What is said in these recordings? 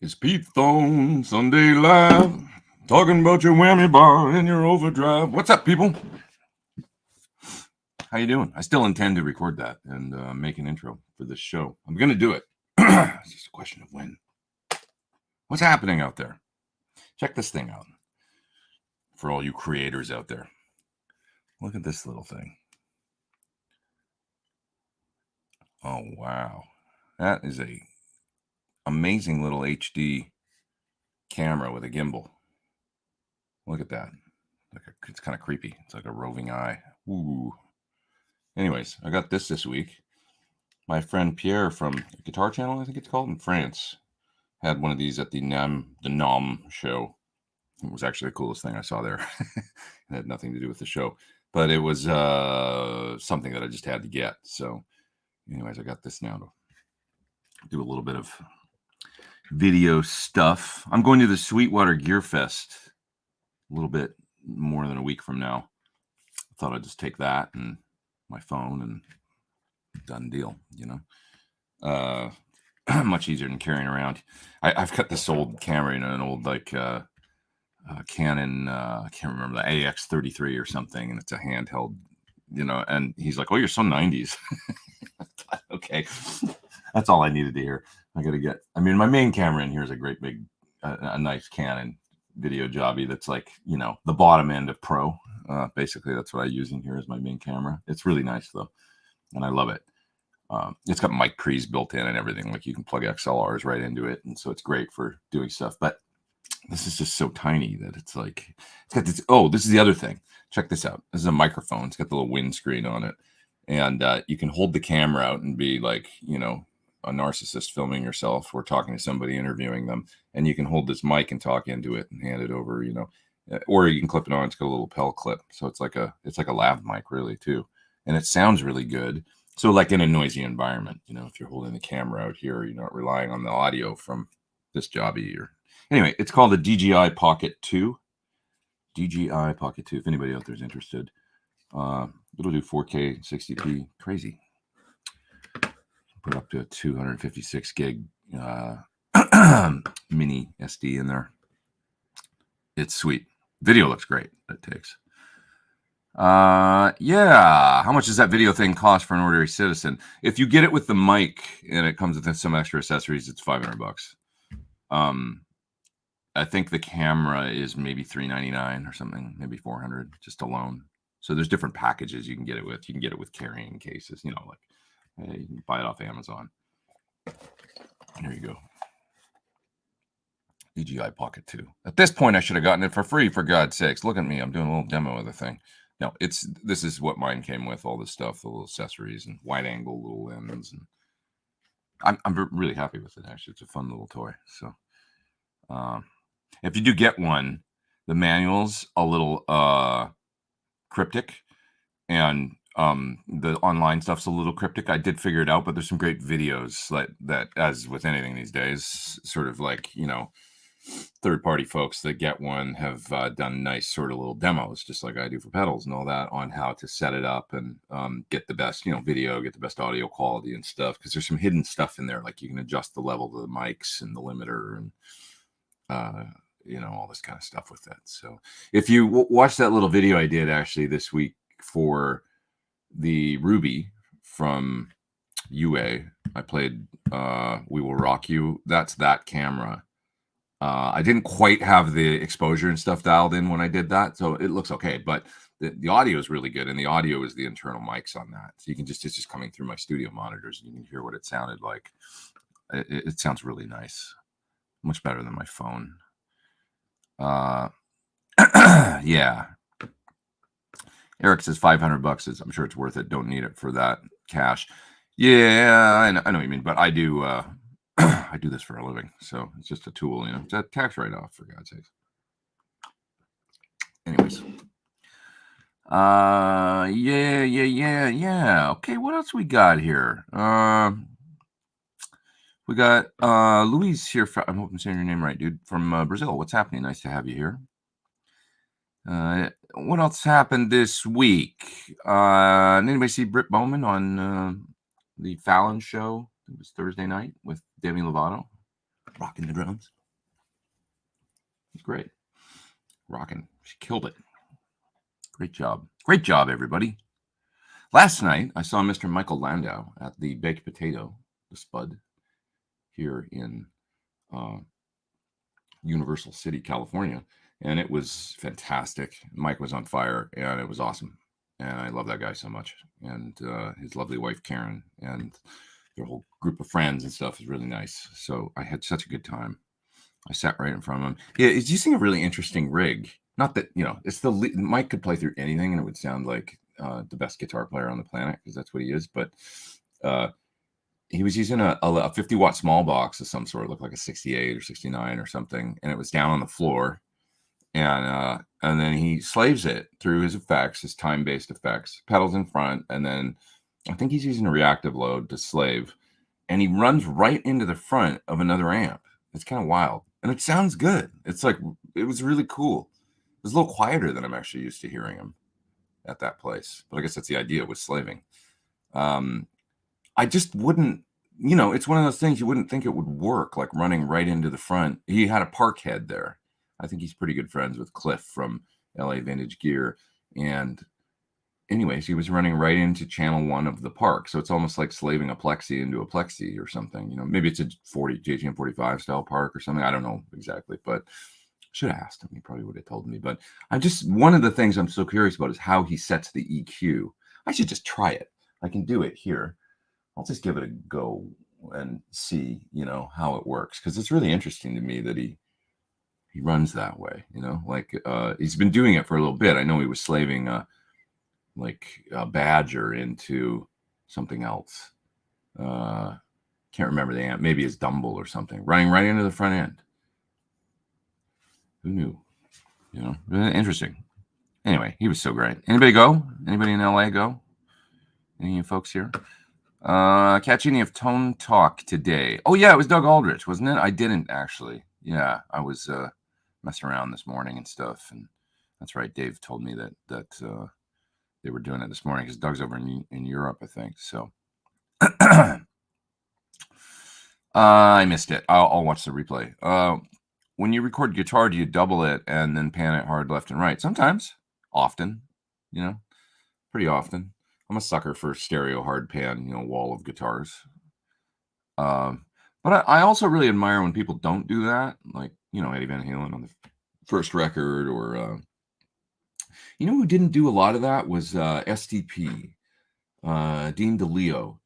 It's Pete Thorn, Sunday Live, talking about your whammy bar and your overdrive. What's up, people? How you doing? I still intend to record that and make an intro for this show. I'm going to do it. It's just a question of when. What's happening out there? Check this thing out. For all you creators out there. Look at this little thing. Oh, wow. That is a amazing little HD camera with a gimbal. Look at that. It's kind of creepy. It's like a roving eye. Ooh. Anyways, I got this week. My friend Pierre from Guitar Channel, I think it's called, in France, had one of these at the NAM show. It was actually the coolest thing I saw there. It had nothing to do with the show, but it was something that I just had to get. So anyways, I got this now to do a little bit of video stuff. I'm going to the Sweetwater Gear Fest a little bit more than a week from now. I thought I'd just take that and my phone and done deal, you know. Much easier than carrying around. I've got this old camera, you know, an old like Canon, I can't remember, the AX33 or something, and it's a handheld, you know. And he's like, "Oh, you're so 90s." Okay, that's all I needed to hear. I got to get. I mean, my main camera in here is a great big, a nice Canon video jobby that's like, you know, the bottom end of pro. Basically, that's what I use in here as my main camera. It's really nice though, and I love it. It's got mic pre's built in and everything. Like you can plug XLRs right into it, and so it's great for doing stuff. But this is just so tiny that it's like, it's got this. Oh, this is the other thing. Check this out. This is a microphone. It's got the little windscreen on it, and you can hold the camera out and be like, you know, a narcissist filming yourself or talking to somebody, interviewing them, and you can hold this mic and talk into it and hand it over, you know, or you can clip it on. It's got a little Pel clip, so it's like a lav mic really too, and it sounds really good. So like in a noisy environment, you know, if you're holding the camera out here, you're not relying on the audio from this jobby. Or anyway, it's called the DJI Pocket 2. DJI Pocket 2. If anybody out there is interested, it'll do 4K 60p. Crazy. Put up to a 256 gig mini SD in there. It's sweet. Video looks great. It takes. Yeah. How much does that video thing cost for an ordinary citizen? If you get it with the mic and it comes with some extra accessories, it's $500. I think the camera is maybe $399 or something, maybe $400 just alone. So there's different packages you can get it with. You can get it with carrying cases, you know, like, hey, you can buy it off Amazon. Here you go. DJI Pocket 2. At this point, I should have gotten it for free, for God's sakes. Look at me. I'm doing a little demo of the thing. No, this is what mine came with, all this stuff, the little accessories and wide angle little lens. And I'm really happy with it, actually. It's a fun little toy. So if you do get one, the manual's a little cryptic, and the online stuff's a little cryptic. I did figure it out, but there's some great videos that, as with anything these days, sort of like, you know, third-party folks that get one have done nice sort of little demos, just like I do for pedals and all that, on how to set it up and get the best, you know, video, get the best audio quality and stuff, because there's some hidden stuff in there, like you can adjust the level of the mics and the limiter and you know, all this kind of stuff with that. So if you watch that little video I did actually this week for the Ruby from UA, I played We Will Rock You. That's that camera. I didn't quite have the exposure and stuff dialed in when I did that, so it looks okay, but the audio is really good, and the audio is the internal mics on that. So you can it's just coming through my studio monitors, and you can hear what it sounded like. It sounds really nice. Much better than my phone. Yeah. Eric says $500. I'm sure it's worth it. Don't need it for that cash. Yeah, I know what you mean, but I do I do this for a living, so it's just a tool, you know. It's a tax write-off, for God's sakes. Anyways. Yeah. Okay, what else we got here? We got Luis here. I hope I'm saying your name right, dude. From Brazil. What's happening? Nice to have you here. What else happened this week? Anybody see Britt Bowman on the Fallon show? It was Thursday night with Demi Lovato. rocking the drums. It's great. Rocking. She killed it. Great job. Great job, everybody. Last night, I saw Mr. Michael Landau at the Baked Potato, the Spud, here in Universal City, California. And it was fantastic. Mike was on fire, and it was awesome. And I love that guy so much. And his lovely wife, Karen, and their whole group of friends and stuff is really nice. So I had such a good time. I sat right in front of him. Yeah, he's using a really interesting rig. Not that, it's Mike could play through anything and it would sound like the best guitar player on the planet, because that's what he is. But he was using a 50-watt small box of some sort. It looked like a 68 or 69 or something. And it was down on the floor. And then he slaves it through his effects, his time-based effects, pedals in front. And then I think he's using a reactive load to slave. And he runs right into the front of another amp. It's kind of wild. And it sounds good. It's like, it was really cool. It was a little quieter than I'm actually used to hearing him at that place. But I guess that's the idea with slaving. I just wouldn't, it's one of those things you wouldn't think it would work, like running right into the front. He had a park head there. I think he's pretty good friends with Cliff from LA Vintage Gear. And anyways, he was running right into channel 1 of the park. So it's almost like slaving a plexi into a plexi or something. Maybe it's a JGM 45 style park or something. I don't know exactly, but should have asked him. He probably would have told me. But one of the things I'm so curious about is how he sets the EQ. I should just try it. I can do it here. I'll just give it a go and see, how it works. Because it's really interesting to me that he runs that way, he's been doing it for a little bit. I know he was slaving like a Badger into something else. Can't remember the amp. Maybe it's Dumble or something. Running right into the front end. Who knew? Interesting. Anyway, he was so great. Anybody go? Anybody in LA go? Any of you folks here? Catch any of Tone Talk today? Oh yeah, it was Doug Aldrich, wasn't it? I didn't actually. Yeah, I was messing around this morning and stuff, and that's right. Dave told me that they were doing it this morning because Doug's over in Europe, I think. So I missed it. I'll watch the replay. When you record guitar, do you double it and then pan it hard left and right? Sometimes, often, pretty often. I'm a sucker for stereo hard pan, wall of guitars. But I also really admire when people don't do that, like, Eddie Van Halen on the first record, or who didn't do a lot of that was STP, Dean DeLeo.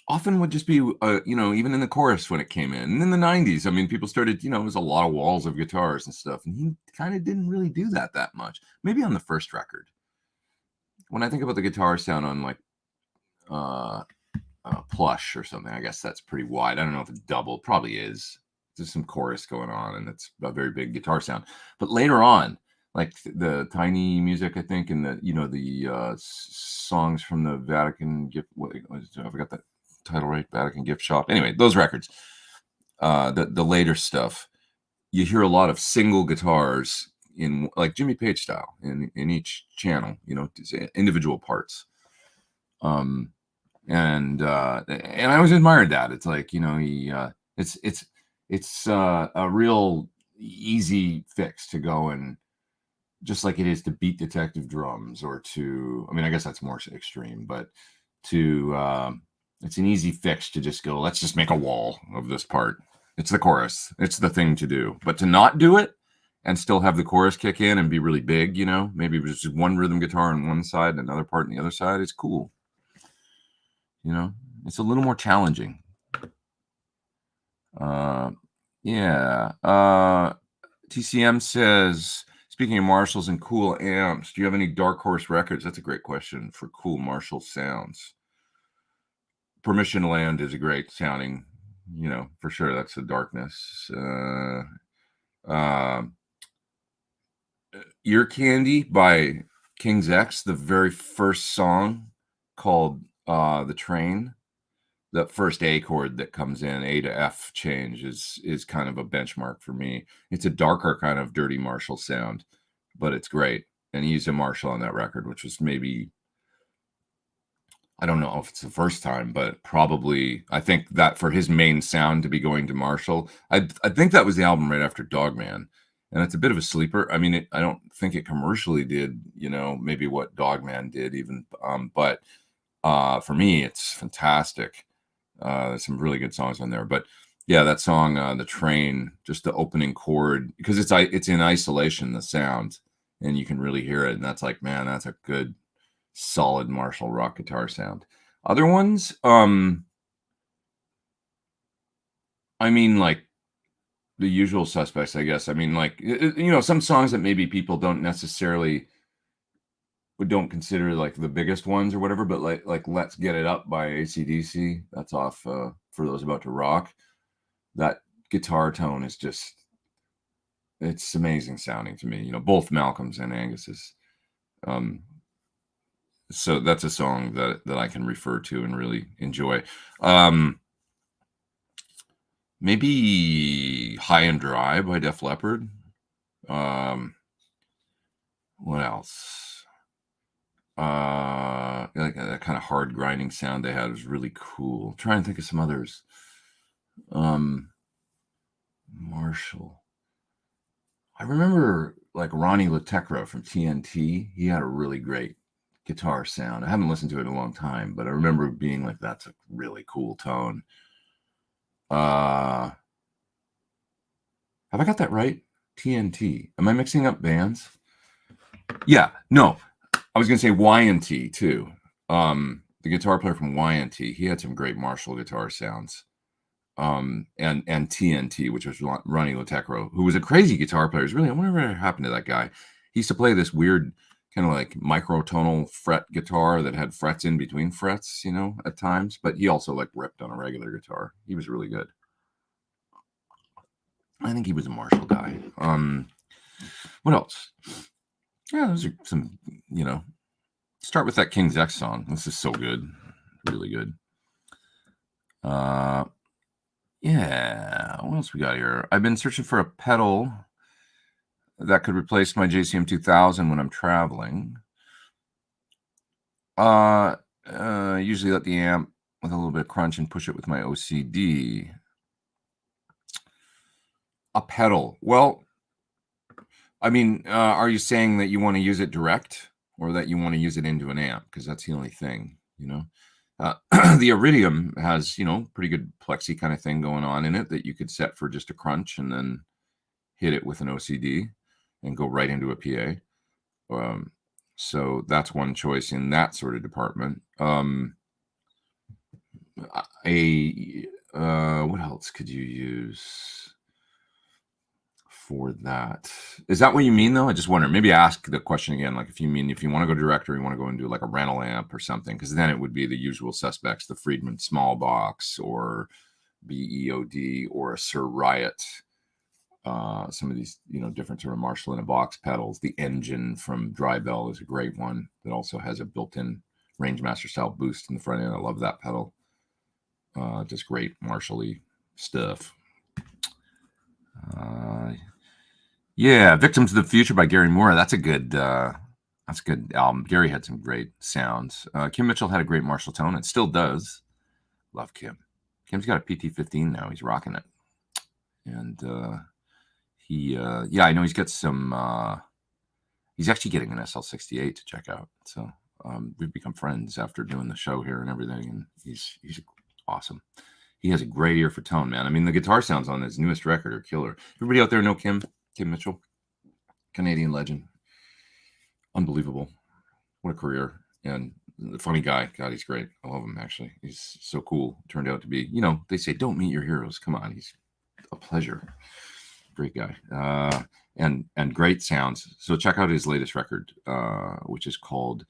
Often would just be, even in the chorus when it came in. And in the 90s, I mean, people started, it was a lot of walls of guitars and stuff. And he kind of didn't really do that much. Maybe on the first record. When I think about the guitar sound on like Plush or something, I guess that's pretty wide. I don't know if it's double. Probably is. There's some chorus going on, and it's a very big guitar sound. But later on, like the tiny music, I think, and the songs from the Vatican gift. I forgot that title right. Vatican Gift Shop. Anyway, those records, the later stuff, you hear a lot of single guitars in like Jimmy Page style in each channel. Individual parts. And I always admired that. It's like, it's a real easy fix to go and, just like it is to beat detective drums, or to, I mean, I guess that's more extreme, but it's an easy fix to just go, let's just make a wall of this part. It's the chorus. It's the thing to do. But to not do it and still have the chorus kick in and be really big, maybe just one rhythm guitar on one side and another part on the other side, is cool. It's a little more challenging. Yeah. TCM says, speaking of Marshalls and cool amps, do you have any Dark Horse records? That's a great question for cool Marshall sounds. Permission Land is a great sounding, for sure. That's the Darkness. Ear Candy by King's X, the very first song called The Train. The first A chord that comes in, A to F change, is kind of a benchmark for me. It's a darker kind of dirty Marshall sound, but it's great. And he used a Marshall on that record, which was maybe I don't know if it's the first time, but probably I think that for his main sound to be going to Marshall, I think that was the album right after Dogman, and it's a bit of a sleeper. I mean, I don't think it commercially did, maybe what Dogman did even, but for me, it's fantastic. There's some really good songs on there, but yeah, that song, "The Train," just the opening chord, because it's in isolation, the sound, and you can really hear it, and that's like, man, that's a good solid Marshall rock guitar sound. Other ones, I mean, like the usual suspects, I guess. I mean, like some songs that maybe people don't consider like the biggest ones or whatever, but like "Let's Get It Up" by AC/DC. That's off For Those About to Rock. That guitar tone is it's amazing sounding to me. Both Malcolm's and Angus's. So that's a song that I can refer to and really enjoy. Maybe "High and Dry" by Def Leppard. What else? Like that kind of hard grinding sound they had was really cool. Try and think of some others. Marshall. I remember like Ronnie LaTecra from TNT. He had a really great guitar sound. I haven't listened to it in a long time, but I remember being like, that's a really cool tone. Have I got that right? TNT. Am I mixing up bands? Yeah, no. I was gonna say Y&T too. The guitar player from Y&T, he had some great Marshall guitar sounds. And TNT, which was Ronnie LaTecra, who was a crazy guitar player. I wonder what happened to that guy. He used to play this weird kind of like microtonal fret guitar that had frets in between frets, at times. But he also like ripped on a regular guitar. He was really good. I think he was a Marshall guy. What else? Yeah, those are some, start with that King's X song. This is so good. Really good. Yeah, what else we got here? I've been searching for a pedal that could replace my JCM 2000 when I'm traveling. Usually let the amp with a little bit of crunch and push it with my OCD. A pedal. Well, I mean, are you saying that you want to use it direct or that you want to use it into an amp? Because that's the only thing, the Iridium has, pretty good plexi kind of thing going on in it that you could set for just a crunch and then hit it with an OCD and go right into a PA. So that's one choice in that sort of department. What else could you use for that? Is that what you mean though? I just wonder, maybe ask the question again, like if you want to go direct or you want to go and do like a rental amp or something, because then it would be the usual suspects, the Friedman small box or BEOD or a Sir Riot. Some of these, different sort of Marshall in a box pedals. The Engine from Dry Bell is a great one that also has a built-in Rangemaster style boost in the front end. I love that pedal. Just great Marshall-y stuff. Yeah, Victims of the Future by Gary Moore. That's a good album. Gary had some great sounds. Kim Mitchell had a great Marshall tone. It still does. Love Kim. Kim's got a PT-15 now. He's rocking it. And I know he's got some, he's actually getting an SL68 to check out. So we've become friends after doing the show here and everything. And he's awesome. He has a great ear for tone, man. I mean, the guitar sounds on his newest record are killer. Everybody out there know Kim Mitchell, Canadian legend. Unbelievable. What a career. And the funny guy. God, he's great. I love him, actually. He's so cool. Turned out to be, they say, don't meet your heroes. Come on. He's a pleasure. Great guy. And great sounds. So check out his latest record, which is called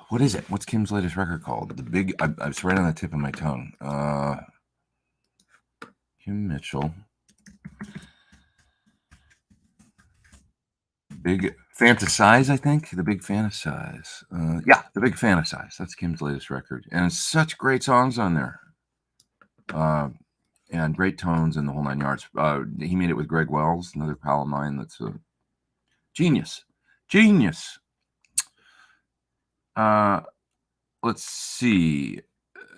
what is it? What's Kim's latest record called? It's right on the tip of my tongue. Kim Mitchell. Big Fantasize, I think. The Big Fantasize. The Big Fantasize. That's Kim's latest record. And such great songs on there. and great tones and the whole 9 yards. He made it with Greg Wells, another pal of mine that's a genius. Let's see.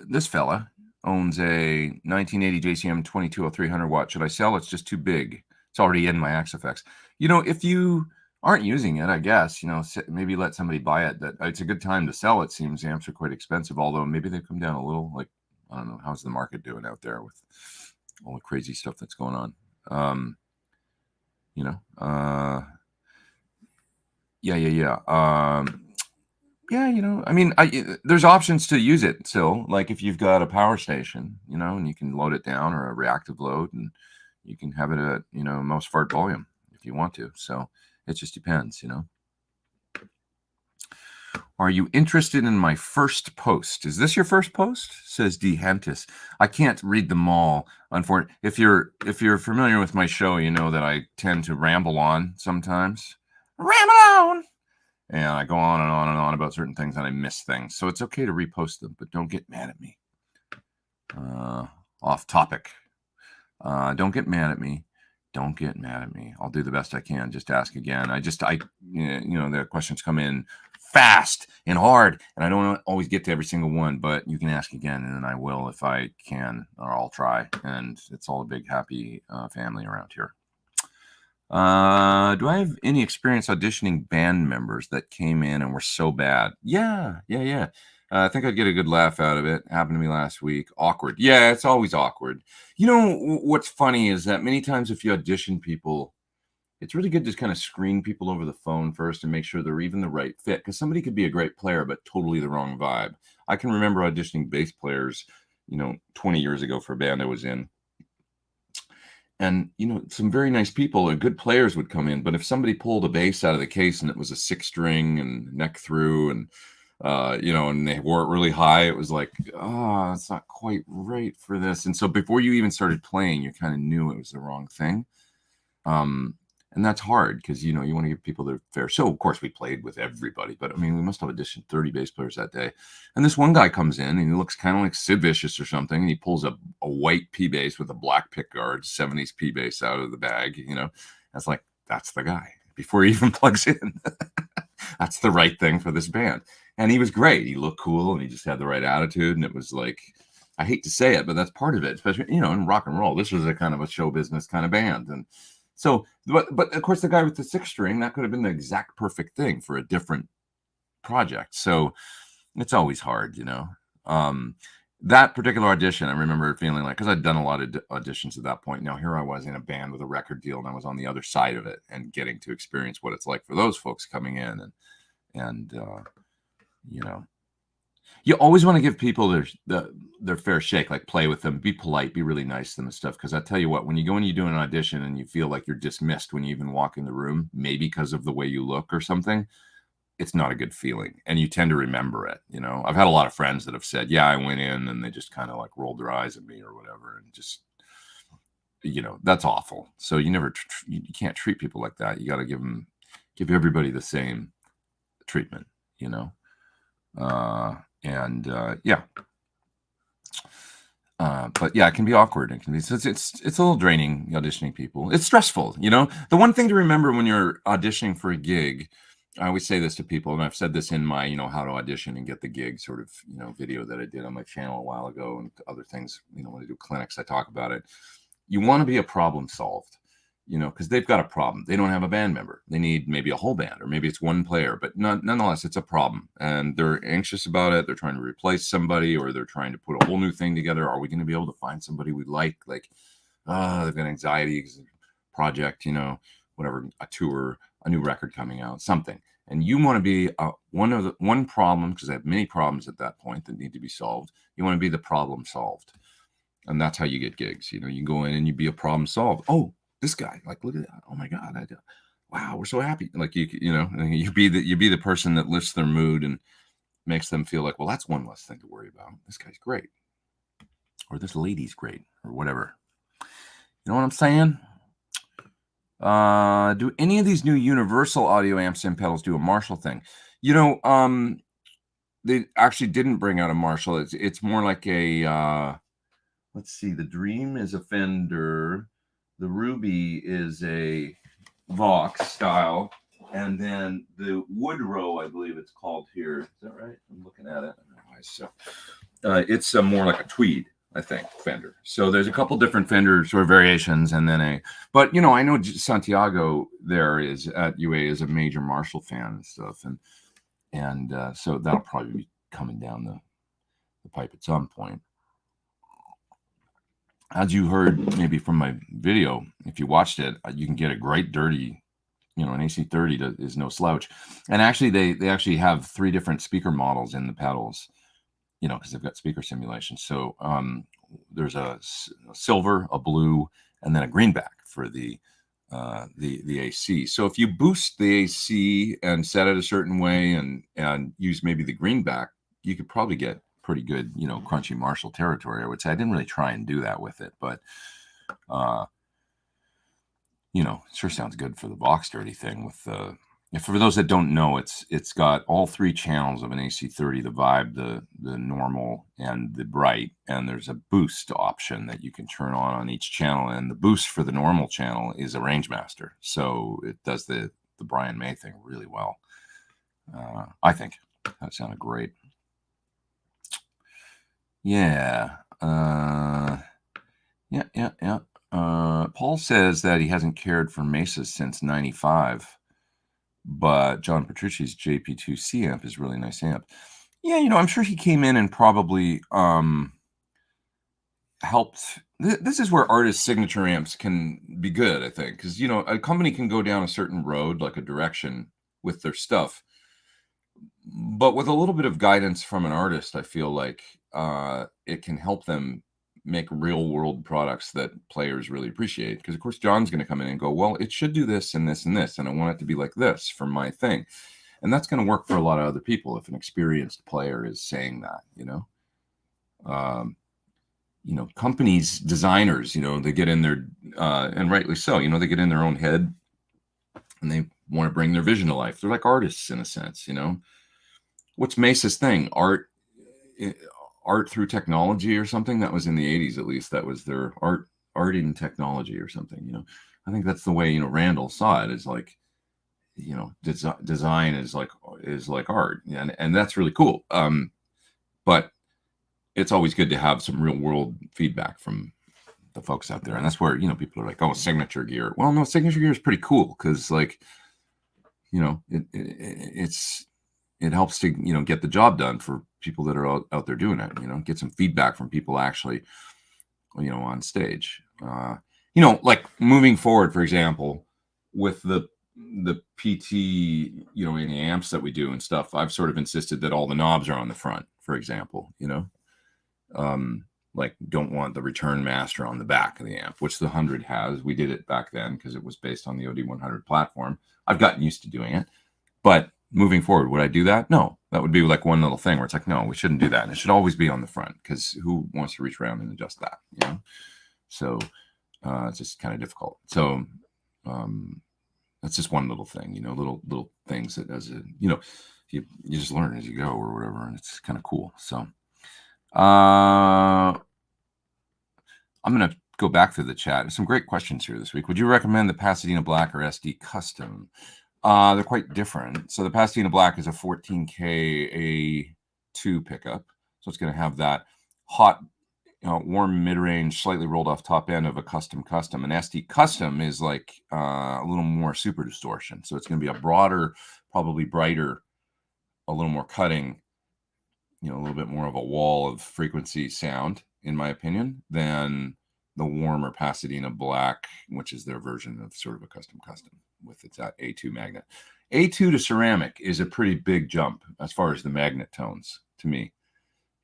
This fella owns a 1980 JCM 220300 watt. Should I sell? It's just too big. It's already in my XFX. If you aren't using it, I guess, maybe let somebody buy it. It's a good time to sell. It seems amps are quite expensive, although maybe they've come down a little. Like, I don't know, how's the market doing out there with all the crazy stuff that's going on? There's options to use it still. Like if you've got a power station, and you can load it down, or a reactive load, and you can have it at, most fart volume if you want to. So it just depends, Are you interested in my first post? Is this your first post? Says D. Hentis. I can't read them all. Unfortunately, if you're familiar with my show, you know that I tend to ramble on sometimes. Ramble on! And I go on and on and on about certain things, and I miss things. So it's okay to repost them, but don't get mad at me. Off topic. Don't get mad at me. Don't get mad at me. I'll do the best I can. Just ask again. The questions come in fast and hard, and I don't always get to every single one, but you can ask again, and then I will if I can, or I'll try. And it's all a big happy family around here. Do I have any experience auditioning band members that came in and were so bad? Yeah. I think I'd get a good laugh out of it. Happened to me last week. Awkward. Yeah, it's always awkward. What's funny is that many times if you audition people, it's really good to kind of screen people over the phone first and make sure they're even the right fit, because somebody could be a great player but totally the wrong vibe. I can remember auditioning bass players, 20 years ago for a band I was in. And, some very nice people and good players would come in. But if somebody pulled a bass out of the case and it was a 6-string and neck through and, and they wore it really high, it was like, it's not quite right for this. And so before you even started playing, you kind of knew it was the wrong thing. And that's hard because, you want to give people their fair. So, of course, we played with everybody. But, we must have auditioned 30 bass players that day. And this one guy comes in, and he looks kind of like Sid Vicious or something. And he pulls a white P bass with a black pick guard, 70s P bass out of the bag. That's like, that's the guy. Before he even plugs in. That's the right thing for this band. And he was great. He looked cool, and he just had the right attitude. And it was like, I hate to say it, but that's part of it, especially, in rock and roll. This was a kind of a show business kind of band. And so, but of course, the guy with the 6-string, that could have been the exact perfect thing for a different project. So it's always hard, that particular audition, I remember feeling like, because I'd done a lot of auditions at that point. Now here I was in a band with a record deal, and I was on the other side of it and getting to experience what it's like for those folks coming in. And you always want to give people their fair shake, like play with them, be polite, be really nice to them and stuff. Because I tell you what, when you go and you do an audition and you feel like you're dismissed when you even walk in the room, maybe because of the way you look or something, it's not a good feeling. And you tend to remember it. I've had a lot of friends that have said, yeah, I went in and they just kind of like rolled their eyes at me or whatever. And just, that's awful. So you can't treat people like that. You got to give everybody the same treatment, but yeah, it can be awkward. It can be, it's a little draining auditioning people. It's stressful. The one thing to remember when you're auditioning for a gig, I always say this to people, and I've said this in my, how to audition and get the gig sort of, video that I did on my channel a while ago, and other things, when I do clinics, I talk about it. You want to be a problem solved. Because they've got a problem. They don't have a band member. They need maybe a whole band, or maybe it's one player, but nonetheless, it's a problem. And they're anxious about it. They're trying to replace somebody, or they're trying to put a whole new thing together. Are we going to be able to find somebody we like? Like, they've got anxiety, project, whatever, a tour, a new record coming out, something. And you want to be one problem, because I have many problems at that point that need to be solved. You want to be the problem solved. And that's how you get gigs. You go in and you be a problem solved. Oh, this guy, like, look at that. Oh my God. Wow. We're so happy. Like, you be the person that lifts their mood and makes them feel like, well, that's one less thing to worry about. This guy's great. Or this lady's great, or whatever. You know what I'm saying? Do any of these new universal audio amps and pedals do a Marshall thing? They actually didn't bring out a Marshall. It's more like a, let's see, the Dream is a Fender, the Ruby is a Vox style, and then the Woodrow, I believe it's called here. Is that right? I'm looking at it. So, it's more like a tweed, I think, Fender. So there's a couple different Fender sort of variations, and then but you know, I know Santiago there is at UA is a major Marshall fan and stuff, and so that'll probably be coming down the pipe at some point. As you heard maybe from my video, if you watched it, you can get a great dirty, you know, an AC30 is no slouch. And actually, they actually have 3 different speaker models in the pedals, you know, because they've got speaker simulation. So there's a silver, a blue, and then a greenback for the AC. So if you boost the AC and set it a certain way and use maybe the greenback, you could probably get pretty good, you know, crunchy Marshall territory. I would say I didn't really try and do that with it, but you know, it sure sounds good for the Vox dirty thing. With for those that don't know, it's got all 3 channels of an AC30: the Vibe, the normal, and the bright. And there's a boost option that you can turn on each channel. And the boost for the normal channel is a Rangemaster, so it does the Brian May thing really well. I think that sounded great. Yeah. Yeah. Paul says that he hasn't cared for Mesas since '95, but John Petrucci's JP2C amp is a really nice amp. Yeah, you know, I'm sure he came in and probably helped. This is where artist signature amps can be good, I think, because, you know, a company can go down a certain road, like a direction with their stuff, but with a little bit of guidance from an artist, I feel like it can help them make real world products that players really appreciate. Because of course John's going to come in and go, well, it should do this and this and this, and I want it to be like this for my thing. And that's going to work for a lot of other people if an experienced player is saying that, you know. Companies, designers, you know, they get in their and rightly so, you know, they get in their own head and they want to bring their vision to life. They're like artists in a sense, you know. What's Mesa's thing? Art through technology or something. That was in the 80s, at least. That was their art in technology or something, you know. I think that's the way, you know, Randall saw it, is like, you know, design is like art, and that's really cool. But it's always good to have some real world feedback from the folks out there, and that's where, you know, people are like, oh, signature gear. Well, no, signature gear is pretty cool because, like, you know, it helps to, you know, get the job done for people that are out there doing it, you know, get some feedback from people actually, you know, on stage. You know, like moving forward, for example, with the PT, you know, in the amps that we do and stuff, I've sort of insisted that all the knobs are on the front, for example, you know. Like, don't want the return master on the back of the amp, which the 100 has. We did it back then because it was based on the OD100 platform. I've gotten used to doing it, but moving forward, would I do that? No, that would be like one little thing where it's like, no, we shouldn't do that. And it should always be on the front, because who wants to reach around and adjust that, you know? So it's just kind of difficult. So that's just one little thing, you know, little things that, as a, you know, you just learn as you go or whatever, and it's kind of cool. So I'm going to go back through the chat. There's some great questions here this week. Would you recommend the Pasadena Black or SD Custom? They're quite different. So the Pasadena Black is a 14K A2 pickup. So it's going to have that hot, you know, warm mid-range, slightly rolled off top end of a custom. An SD Custom is like a little more super distortion. So it's going to be a broader, probably brighter, a little more cutting, you know, a little bit more of a wall of frequency sound, in my opinion, than the warmer Pasadena Black, which is their version of sort of a custom with its A2 magnet. A2 to ceramic is a pretty big jump as far as the magnet tones, to me,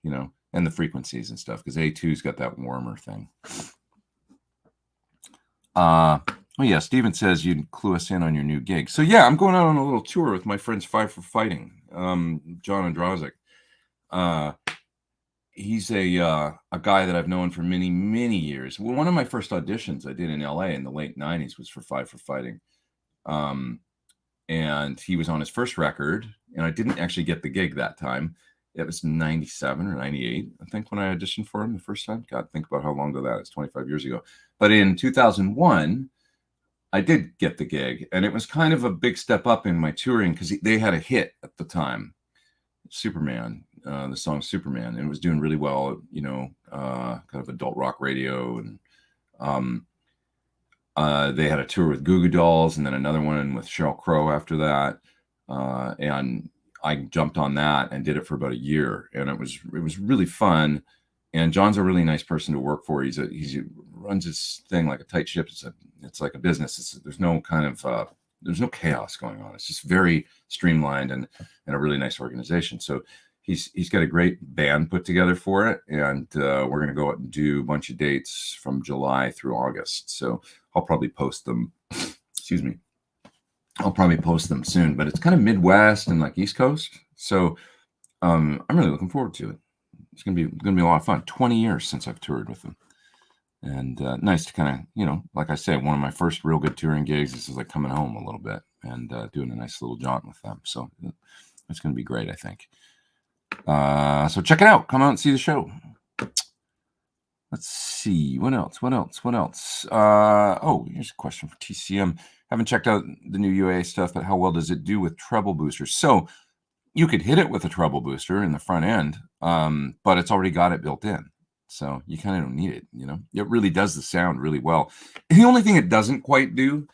you know, and the frequencies and stuff, because A2's got that warmer thing. Oh yeah, Steven says you'd clue us in on your new gig. So yeah, I'm going out on a little tour with my friends Five for Fighting, John Andrazik. He's a guy that I've known for many, many years. Well, one of my first auditions I did in LA in the late 90s was for Five for Fighting. And he was on his first record, and I didn't actually get the gig that time. It was 97 or 98, I think, when I auditioned for him the first time. God, think about how long ago that is, 25 years ago. But in 2001, I did get the gig, and it was kind of a big step up in my touring because they had a hit at the time, Superman, the song Superman, and it was doing really well, kind of adult rock radio. And they had a tour with Goo Goo Dolls and then another one with Sheryl Crow after that. And I jumped on that and did it for about a year, and it was really fun. And John's a really nice person to work for. He runs his thing like a tight ship. It's like a business. There's no kind of there's no chaos going on. It's just very streamlined and a really nice organization. So he's got a great band put together for it, and we're gonna go out and do a bunch of dates from July through August. So I'll probably post them. Excuse me. I'll probably post them soon, but it's kind of Midwest and like East Coast. So I'm really looking forward to it. It's gonna be a lot of fun. 20 years since I've toured with them, and nice to kind of, like I said, one of my first real good touring gigs. This is like coming home a little bit and doing a nice little jaunt with them. So it's gonna be great, I think. So check it out. Come out and see the show. Let's see what else. Oh, here's a question for TCM. Haven't checked out the new UA stuff, but how well does it do with treble boosters? So you could hit it with a treble booster in the front end, but it's already got it built in. So you kind of don't need it, It really does the sound really well. The only thing it doesn't quite do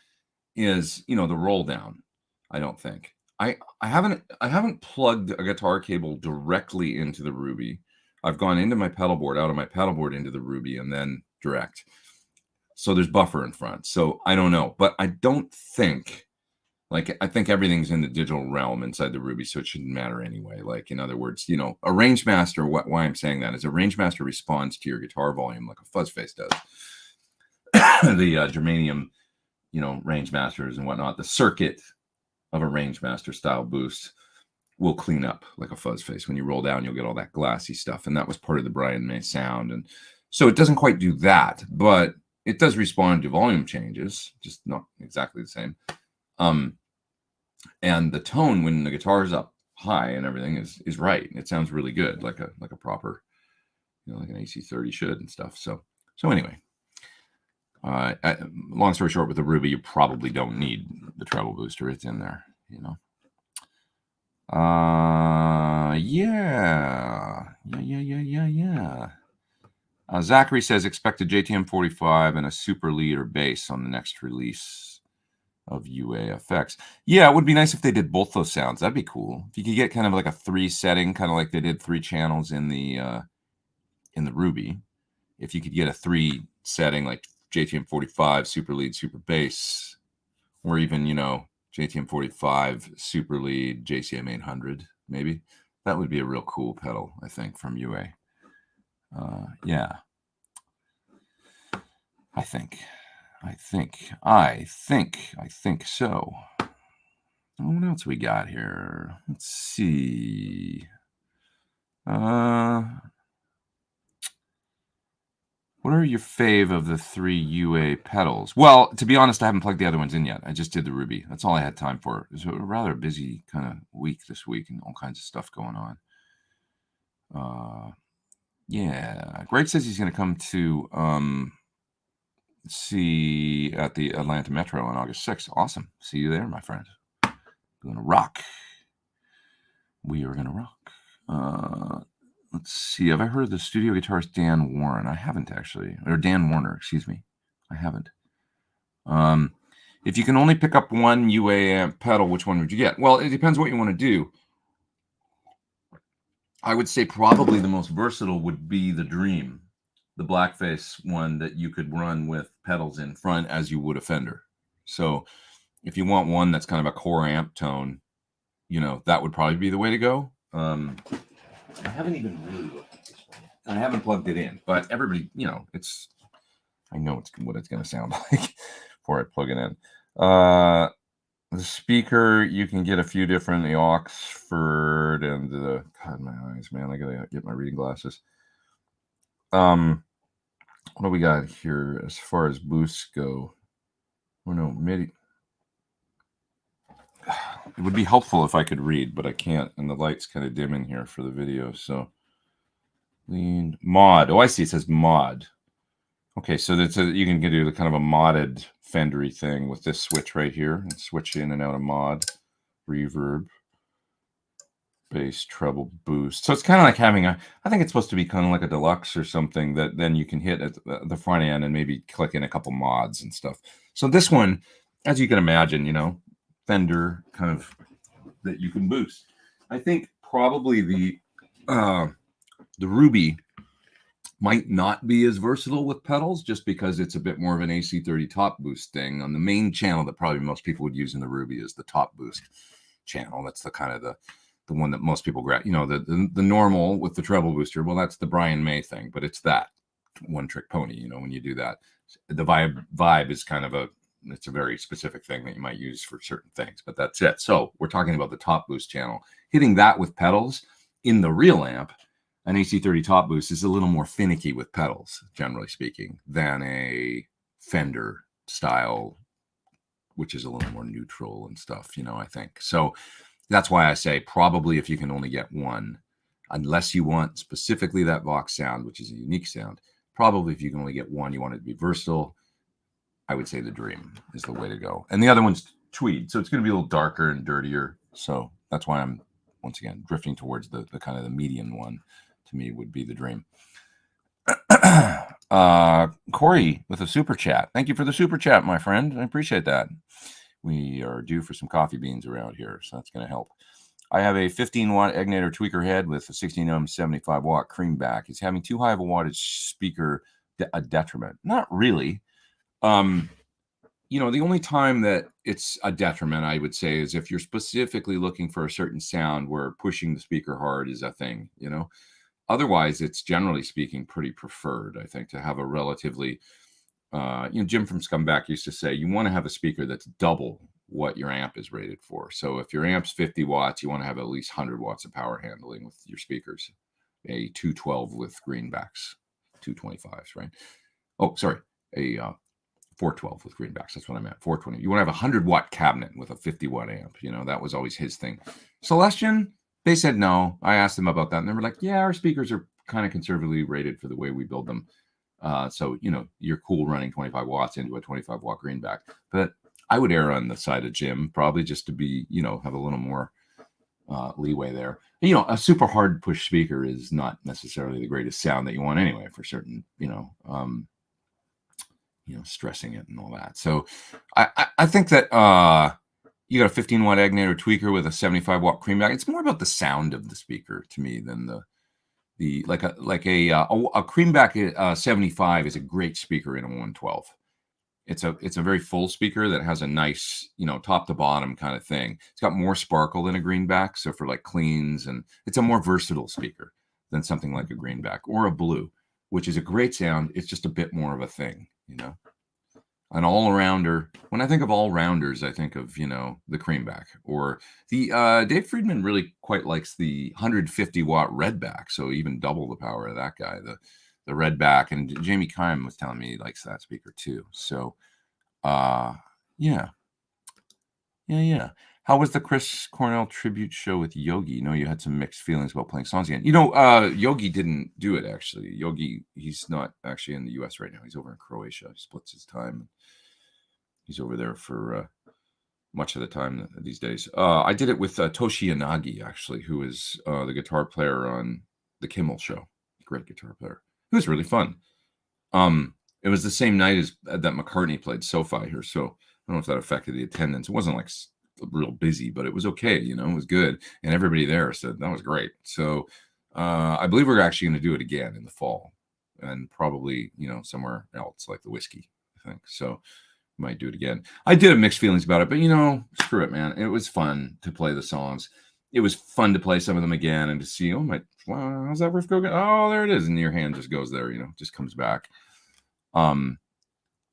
is, the roll down, I don't think. I haven't plugged a guitar cable directly into the Ruby. I've gone into my pedal board, out of my pedal board into the Ruby, and then direct. So there's buffer in front. So I don't know, but I don't think, I think everything's in the digital realm inside the Ruby, so it shouldn't matter anyway. Like, in other words, a range master, why I'm saying that is a range master responds to your guitar volume like a fuzz face does. The germanium, range masters and whatnot, the circuit of a range master style boost will clean up like a fuzz face. When you roll down, you'll get all that glassy stuff. And that was part of the Brian May sound. And so it doesn't quite do that, but it does respond to volume changes, just not exactly the same. And the tone when the guitar is up high and everything is right. It sounds really good, like a proper, like an AC30 should and stuff. So anyway, long story short, with the Ruby, you probably don't need the treble booster. It's in there, Yeah. Zachary says expect a JTM 45 and a super lead or bass on the next release of UAFX. Yeah, it would be nice if they did both those sounds. That'd be cool. If you could get kind of like a 3 setting, kind of like they did 3 channels in the Ruby. If you could get a 3 setting like JTM 45, super lead, super bass, or even, JTM 45, super lead, JCM 800, maybe. That would be a real cool pedal, I think, from UA. Yeah. I think so. What else we got here? Let's see. What are your fave of the 3 UA pedals? Well, to be honest, I haven't plugged the other ones in yet. I just did the Ruby. That's all I had time for. It was a rather busy kind of week this week and all kinds of stuff going on. Yeah. Greg says he's going to come to see at the Atlanta Metro on August 6th. Awesome. See you there, my friend. We're going to rock. We are going to rock. Let's see. Have I heard of the studio guitarist Dan Warren? I haven't actually. Or Dan Warner, excuse me. I haven't. If you can only pick up one UA amp pedal, which one would you get? Well, it depends what you want to do. I would say probably the most versatile would be the Dream, the blackface one that you could run with pedals in front as you would a Fender. So if you want one that's kind of a core amp tone, that would probably be the way to go. I haven't even really looked at this one. I haven't plugged it in, but everybody, I know what it's going to sound like before I plug it in. The speaker, you can get a few different, the Oxford and the, God, my eyes, man, I got to get my reading glasses. What do we got here as far as boosts go? Oh, no, MIDI. It would be helpful if I could read, but I can't, and the light's kind of dim in here for the video. So lean mod. Oh, I see. It says mod. Okay, so that's you can do the kind of a modded Fendery thing with this switch right here, and switch in and out of mod, reverb, bass, treble, boost. So it's kind of like having I think it's supposed to be kind of like a deluxe or something that then you can hit at the front end and maybe click in a couple mods and stuff. So this one, as you can imagine, Fender kind of that you can boost. I think probably the Ruby might not be as versatile with pedals just because it's a bit more of an AC30 top boost thing. On the main channel that probably most people would use in the Ruby is the top boost channel. That's the kind of the one that most people grab, the normal with the treble booster. Well, that's the Brian May thing, but it's that one trick pony, when you do that. The vibe is kind of it's a very specific thing that you might use for certain things, but that's it. So we're talking about the top boost channel. Hitting that with pedals in the real amp, an AC30 top boost is a little more finicky with pedals, generally speaking, than a Fender style, which is a little more neutral and stuff, I think. So that's why I say probably if you can only get one, unless you want specifically that Vox sound, which is a unique sound, probably if you can only get one, you want it to be versatile, I would say the Dream is the way to go. And the other one's Tweed, so it's going to be a little darker and dirtier. So that's why I'm, once again, drifting towards the kind of the median one. To me would be the Dream. Corey with a super chat. Thank you for the super chat, my friend. I appreciate that. We are due for some coffee beans around here, so that's going to help. I have a 15-watt Egnator tweaker head with a 16-ohm 75-watt cream back. Is having too high of a wattage speaker a detriment? Not really. The only time that it's a detriment, I would say, is if you're specifically looking for a certain sound where pushing the speaker hard is a thing, Otherwise, it's generally speaking pretty preferred, I think, to have a relatively, Jim from Scumbag used to say, you want to have a speaker that's double what your amp is rated for. So if your amp's 50 watts, you want to have at least 100 watts of power handling with your speakers. A 212 with greenbacks, 225s, right? Oh, sorry, a 412 with greenbacks. That's what I meant, 420. You want to have a 100-watt cabinet with a 50-watt amp. That was always his thing. Celestion, they said no. I asked them about that, and they were like, yeah, our speakers are kind of conservatively rated for the way we build them. So, you're cool running 25 watts into a 25-watt greenback. But I would err on the side of Jim, probably just to be, have a little more leeway there. A super hard push speaker is not necessarily the greatest sound that you want anyway for certain, stressing it and all that. So I think that you got a 15-watt Egnator tweaker with a 75-watt creamback. It's more about the sound of the speaker to me than the like a creamback 75 is a great speaker in a 112. It's a very full speaker that has a nice, top to bottom kind of thing. It's got more sparkle than a greenback, so for like cleans, and it's a more versatile speaker than something like a greenback or a blue, which is a great sound. It's just a bit more of a thing, An all-rounder. When I think of all-rounders, I think of, the creamback. Or the Dave Friedman really quite likes the 150-watt redback, so even double the power of that guy, the redback. And Jamie Kime was telling me he likes that speaker too. So, yeah. How was the Chris Cornell tribute show with Yogi? You had some mixed feelings about playing songs again. Yogi didn't do it, actually. Yogi, he's not actually in the U.S. right now. He's over in Croatia. He splits his time. He's over there for much of the time these days. I did it with Toshi Yanagi, actually, who is the guitar player on the Kimmel Show. Great guitar player. It was really fun. It was the same night as that McCartney played SoFi here, so I don't know if that affected the attendance. It wasn't like real busy, but it was okay. It was good, and everybody there said that was great. So I believe we're actually going to do it again in the fall, and probably somewhere else like the Whiskey. I think so. Might do it again. I did have mixed feelings about it, but screw it, man. It was fun to play the songs. It was fun to play some of them again and to see, wow, how's that riff go? Oh, there it is. And your hand just goes there, just comes back.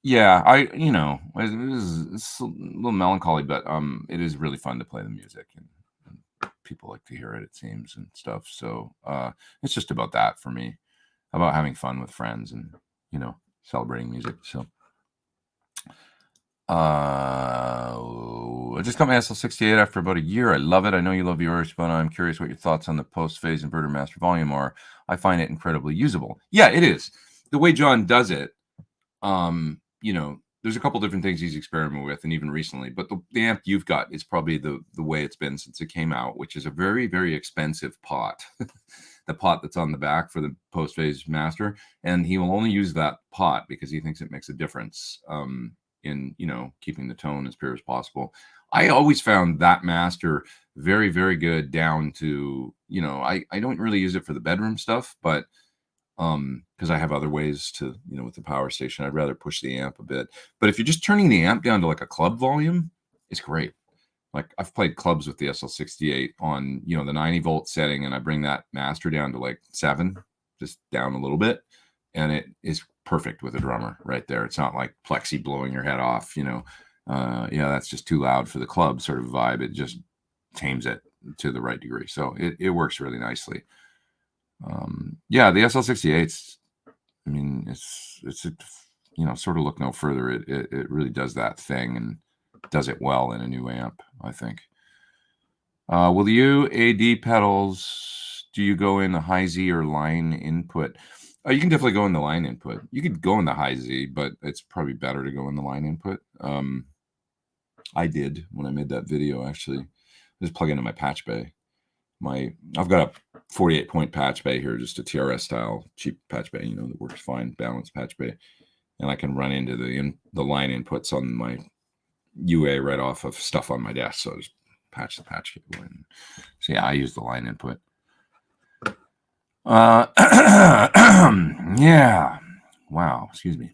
Yeah, it's a little melancholy, but it is really fun to play the music, and people like to hear it seems, and stuff. So it's just about that for me, about having fun with friends and, celebrating music. So I just got my SL68 after about a year. I love it. I know you love yours, but I'm curious what your thoughts on the post-phase inverter master volume are. I find it incredibly usable. Yeah, it is. The way John does it, you know, there's a couple different things he's experimenting with, and even recently, but the amp you've got is probably the way it's been since it came out, which is a very, very expensive pot. The pot that's on the back for the post-phase master, and he will only use that pot because he thinks it makes a difference in, you know, keeping the tone as pure as possible. I always found that master very, very good down to, you know, I don't really use it for the bedroom stuff, but because I have other ways to, you know, with the power station, I'd rather push the amp a bit. But if you're just turning the amp down to like a club volume, it's great. Like I've played clubs with the SL68 on, you know, the 90 volt setting, and I bring that master down to like 7, just down a little bit, and it is perfect with a drummer right there. It's not like plexi blowing your head off, you know. Yeah, that's just too loud for the club sort of vibe. It just tames it to the right degree. So it works really nicely. Yeah, the SL68's, I mean, it's a, you know, sort of look no further. It really does that thing and does it well in a new amp, I think. Will the UAD pedals, do you go in the high Z or line input? You can definitely go in the line input. You could go in the high Z, but it's probably better to go in the line input. I did when I made that video, actually. Just plug into my patch bay. I've got a 48-point patch bay here, just a TRS style cheap patch bay, you know, that works fine, balanced patch bay, and I can run into the line inputs on my UA right off of stuff on my desk. So I just patch the patch cable in. So yeah, I use the line input. Yeah. Wow. Excuse me.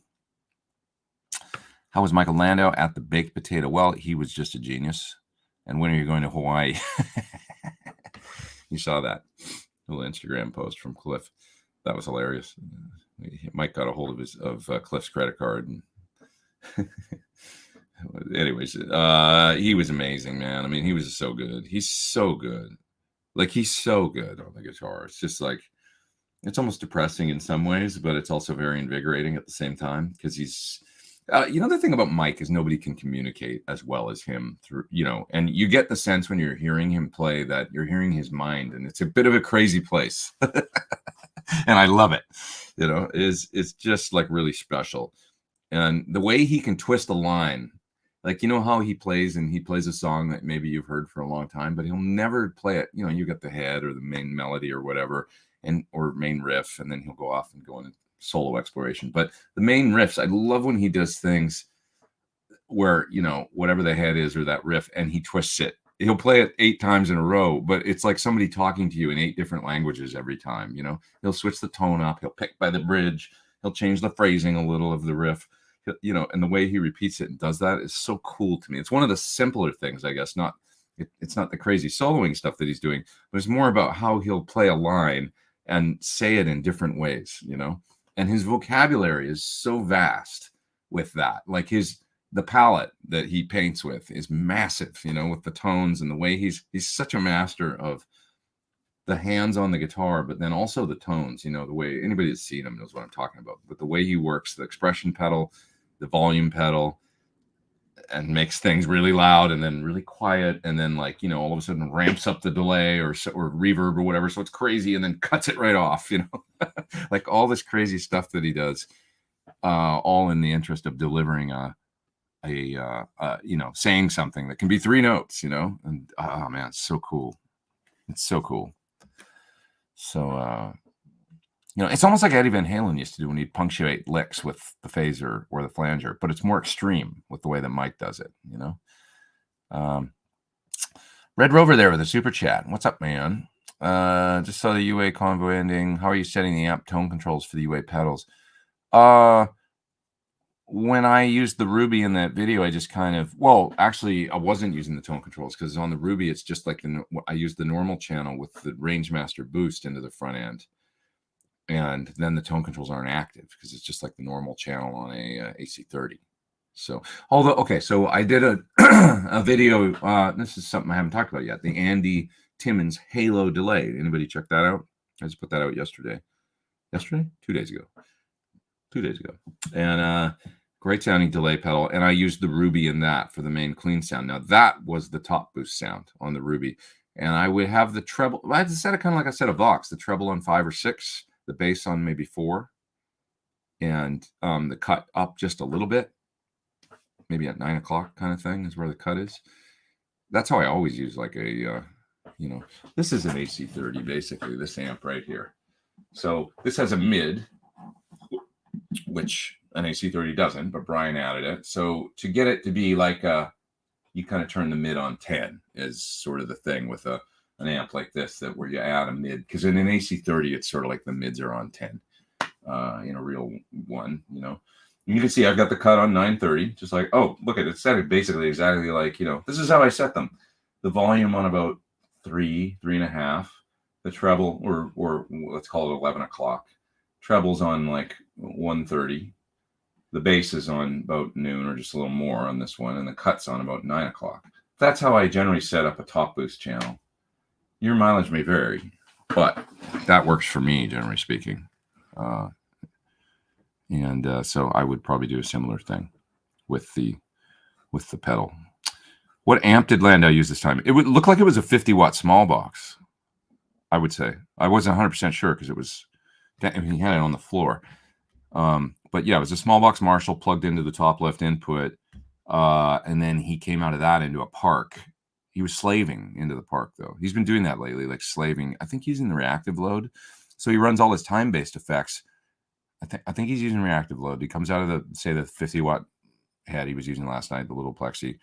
How was Michael Landau at the baked potato? Well, he was just a genius. And when are you going to Hawaii? You saw that little Instagram post from Cliff. That was hilarious. Mike got a hold of Cliff's credit card. And anyways, he was amazing, man. I mean, he was so good. He's so good. Like, he's so good on the guitar. It's just like, it's almost depressing in some ways, but it's also very invigorating at the same time, because he's, you know, the thing about Mike is nobody can communicate as well as him through, you know, and you get the sense when you're hearing him play that you're hearing his mind, and it's a bit of a crazy place. And I love it. You know, it's just like really special. And the way he can twist a line, like, you know how he plays, and he plays a song that maybe you've heard for a long time, but he'll never play it. You know, you got the head or the main melody or whatever, or main riff, and then he'll go off and go into solo exploration. But the main riffs, I love when he does things where, you know, whatever the head is or that riff, and he twists it. He'll play it 8 times in a row, but it's like somebody talking to you in 8 different languages every time. You know, he'll switch the tone up, he'll pick by the bridge, he'll change the phrasing a little of the riff, you know, and the way he repeats it and does that is so cool to me. It's one of the simpler things, I guess. It's not the crazy soloing stuff that he's doing, but it's more about how he'll play a line and say it in different ways, you know. And his vocabulary is so vast with that. Like the palette that he paints with is massive, you know, with the tones and the way he's such a master of the hands on the guitar, but then also the tones, you know, the way anybody that's seen him knows what I'm talking about. But the way he works the expression pedal, the volume pedal, and makes things really loud and then really quiet, and then, like, you know, all of a sudden ramps up the delay or reverb or whatever, so it's crazy, and then cuts it right off, you know. Like all this crazy stuff that he does, all in the interest of delivering a you know, saying something that can be 3 notes, you know. And oh man, it's so cool. It's so cool. So you know, it's almost like Eddie Van Halen used to do when he'd punctuate licks with the phaser or the flanger, but it's more extreme with the way that Mike does it, you know. Red Rover there with a super chat. What's up, man? Just saw the UA convoy ending. How are you setting the amp tone controls for the UA pedals? When I used the Ruby in that video, I just kind of, well, actually, I wasn't using the tone controls, because on the Ruby, it's just like I used the normal channel with the Rangemaster boost into the front end. And then the tone controls aren't active because it's just like the normal channel on a AC30. So, although, okay, so I did a video. This is something I haven't talked about yet. The Andy Timmons Halo delay. Anybody check that out? I just put that out yesterday. 2 days ago. 2 days ago. And Great sounding delay pedal, and I used the Ruby in that for the main clean sound. Now that was the top boost sound on the Ruby, and I would have the treble. I had to set it kind of like I said a Vox, the treble on 5 or 6, the bass on maybe 4, and the cut up just a little bit, maybe at 9 o'clock kind of thing is where the cut is. That's how I always use like a, this is an AC30 basically, this amp right here. So this has a mid, which an AC30 doesn't, but Brian added it. So to get it to be like you kind of turn the mid on 10 is sort of the thing with an amp like this, that where you add a mid, because in an AC30 it's sort of like the mids are on 10 in a real one. You can see I've got the cut on 930, just like, oh, look at it, set basically exactly like, this is how I set them. The volume on about 3.5, the treble, or let's call it 11 o'clock. Treble's on like 1:30. The bass is on about noon or just a little more on this one, and the cut's on about 9 o'clock. That's how I generally set up a top boost channel. Your mileage may vary, but that works for me, generally speaking. So I would probably do a similar thing with the pedal. What amp did Landau use this time? It would look like it was a 50-watt small box, I would say. I wasn't 100% sure because it was, he had it on the floor. But yeah, it was a small box Marshall plugged into the top left input. And then he came out of that into a Park. He was slaving into the Park, though. He's been doing that lately, like slaving. I think he's using the reactive load. So he runs all his time-based effects. I think he's using reactive load. He comes out of the 50-watt head he was using last night, the little plexi,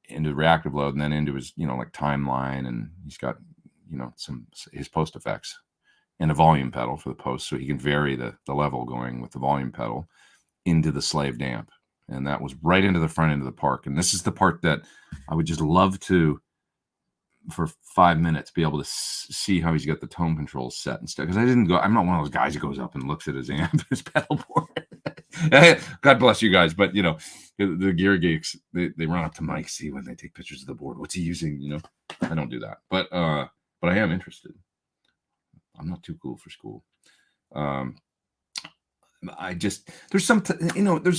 into reactive load, and then into his, like timeline. And he's got, his post effects and a volume pedal for the post, so he can vary the level going with the volume pedal into the slaved amp. And that was right into the front end of the Park. And this is the part that I would just love to, for 5 minutes, be able to see how he's got the tone controls set and stuff. Because I'm not one of those guys who goes up and looks at his amp, his pedal board. God bless you guys, but the gear geeks, they run up to Mike, see when they take pictures of the board, what's he using? I don't do that, but I am interested. I'm not too cool for school. There's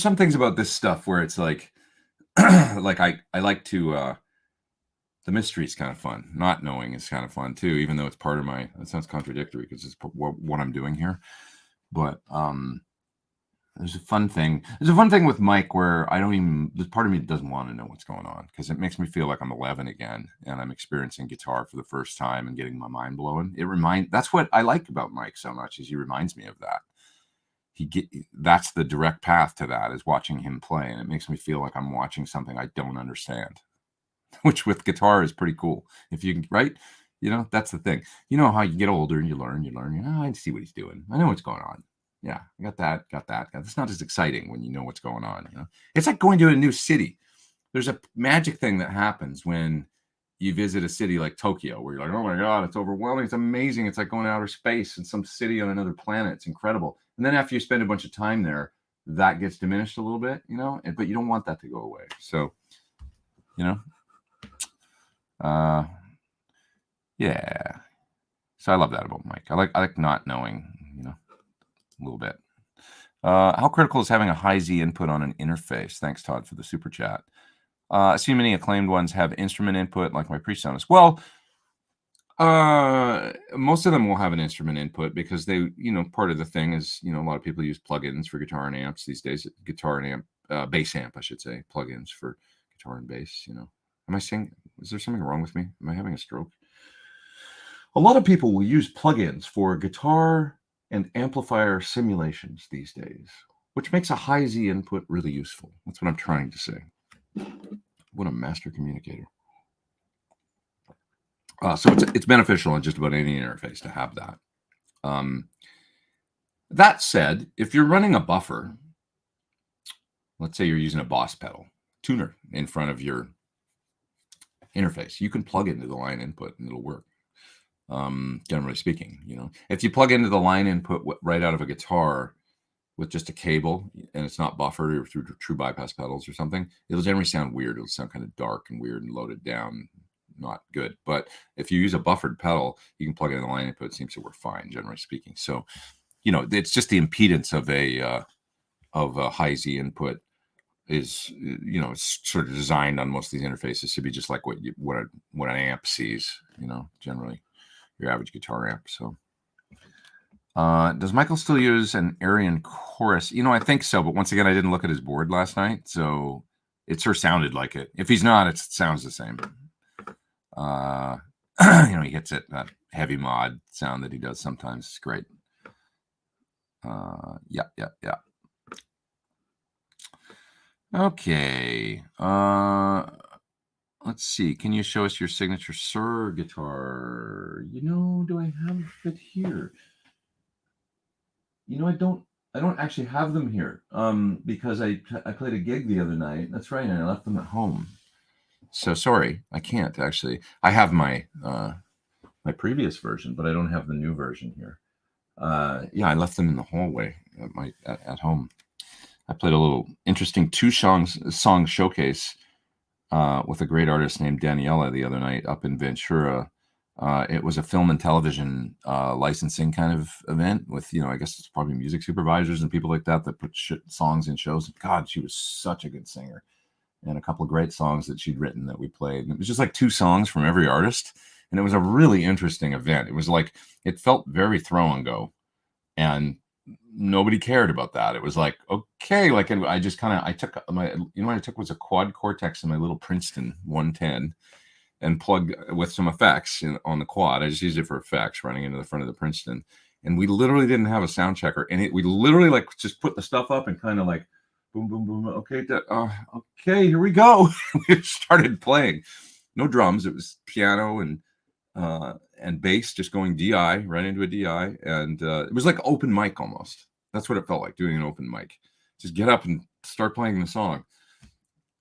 some things about this stuff where it's like, like I like to. The mystery is kind of fun. Not knowing is kind of fun too, even though it's part of my. That sounds contradictory because it's what I'm doing here. But there's a fun thing. There's a fun thing with Mike where there's part of me that doesn't want to know what's going on because it makes me feel like I'm 11 again and I'm experiencing guitar for the first time and getting my mind blown. That's what I like about Mike so much, is he reminds me of that. That's the direct path to that, is watching him play, and it makes me feel like I'm watching something I don't understand. Which with guitar is pretty cool. If you right, that's the thing. How you get older and you learn. I see what he's doing. I know what's going on. Yeah, I got that. It's not as exciting when you know what's going on. It's like going to a new city. There's a magic thing that happens when you visit a city like Tokyo, where you're like, oh my God, it's overwhelming. It's amazing. It's like going to outer space in some city on another planet. It's incredible. And then after you spend a bunch of time there, that gets diminished a little bit, but you don't want that to go away. So, yeah. So I love that about Mike. I like not knowing, a little bit. How critical is having a high Z input on an interface? Thanks, Todd, for the super chat. I see many acclaimed ones have instrument input, like my PreSonus. Well, most of them will have an instrument input because they, part of the thing is, a lot of people use plugins for guitar and amps these days. Guitar and amp, bass amp, I should say, plugins for guitar and bass. Am I saying? Is there something wrong with me? Am I having a stroke? A lot of people will use plugins for guitar and amplifier simulations these days, which makes a high Z input really useful. That's what I'm trying to say. What a master communicator. So it's beneficial in just about any interface to have that. That said, if you're running a buffer, let's say you're using a Boss pedal tuner in front of your interface, you can plug it into the line input and it'll work. Generally speaking, if you plug into the line input right out of a guitar with just a cable and it's not buffered or through true bypass pedals or something, it'll generally sound weird. It'll sound kind of dark and weird and loaded down. Not good. But if you use a buffered pedal, you can plug it in the line input. It seems to work fine, generally speaking. So, it's just the impedance of of a Heise input is, you know, it's sort of designed on most of these interfaces to be just like what an amp sees, you know, generally your average guitar amp. So does Michael still use an Arian chorus? You know, I think so, but once again, I didn't look at his board last night, so it sure sounded like it. If he's not, it sounds the same. You know, he hits it, that heavy mod sound that he does sometimes. It's great. Yeah. Okay. Let's see. Can you show us your signature Sir guitar? You know, do I have it here? You know, I don't actually have them here. Because I played a gig the other night. That's right, and I left them at home. So sorry, I can't actually. I have my my previous version, but I don't have the new version here. Yeah, I left them in the hallway at home. I played a little interesting song showcase with a great artist named Daniela the other night up in Ventura. It was a film and television licensing kind of event with, you know, I guess it's probably music supervisors and people like that put songs in shows. God, she was such a good singer, and a couple of great songs that she'd written that we played. And it was just like 2 songs from every artist, and it was a really interesting event. It was like, it felt very throw and go, and nobody cared about that. It was like, okay, like, and I just kind of, I took my, you know, what I took was a quad Cortex and my little Princeton 110 and plugged with some effects on the quad. I just used it for effects running into the front of the Princeton. And we literally didn't have a sound checker. And we literally like just put the stuff up and kind of like, boom, boom, boom. Okay, okay, here we go. We started playing. No drums. It was piano and bass, just going DI right into a DI, and it was like open mic almost. That's what it felt like, doing an open mic. Just get up and start playing the song,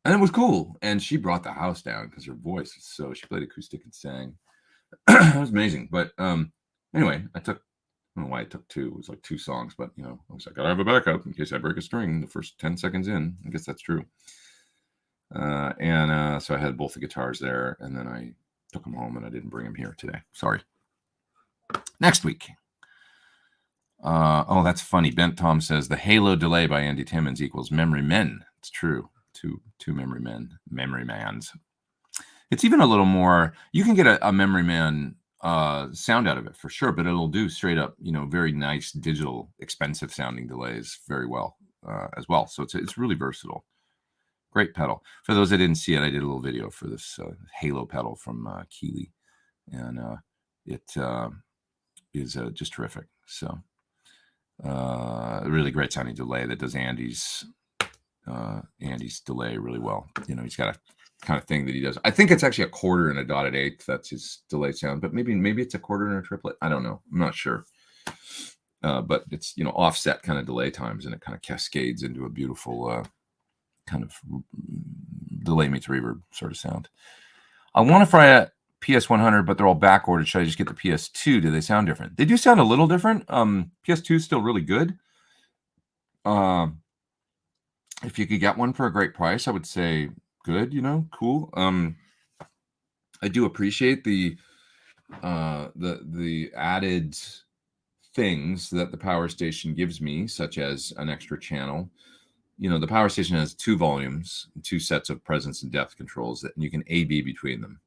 and it was cool. And she brought the house down because her voice was so. She played acoustic and sang. It was amazing. But anyway, I don't know why I took 2. It was like 2 songs, but you know, I was like, I gotta have a backup in case I break a string the first 10 seconds in. I guess that's true. And so I had both the guitars there, and then I took them home, and I didn't bring them here today. Sorry. Next week. Oh, that's funny. Bent Tom says the Halo delay by Andy Timmons equals Memory Men. It's true. Two Memory Men. Memory Mans. It's even a little more. You can get a Memory Man sound out of it for sure, but it'll do straight up, you know, very nice digital, expensive sounding delays very well as well. So it's really versatile. Great pedal. For those that didn't see it, I did a little video for this Halo pedal from Keeley, and it is just terrific. So a really great sounding delay that does Andy's delay really well. You know, he's got a kind of thing that he does. I think it's actually a quarter and a dotted eighth. That's his delay sound, but maybe it's a quarter and a triplet. I don't know. I'm not sure. But it's, you know, offset kind of delay times, and it kind of cascades into a beautiful kind of delay meets reverb sort of sound. I want to fry a PS100, but they're all back ordered. Should I just get the PS2? Do they sound different? They do sound a little different. PS2 is still really good. If you could get one for a great price, I would say good, you know, cool. I do appreciate the added things that the Power Station gives me, such as an extra channel. You know, the Power Station has 2 volumes, 2 sets of presence and depth controls that you can A/B between them.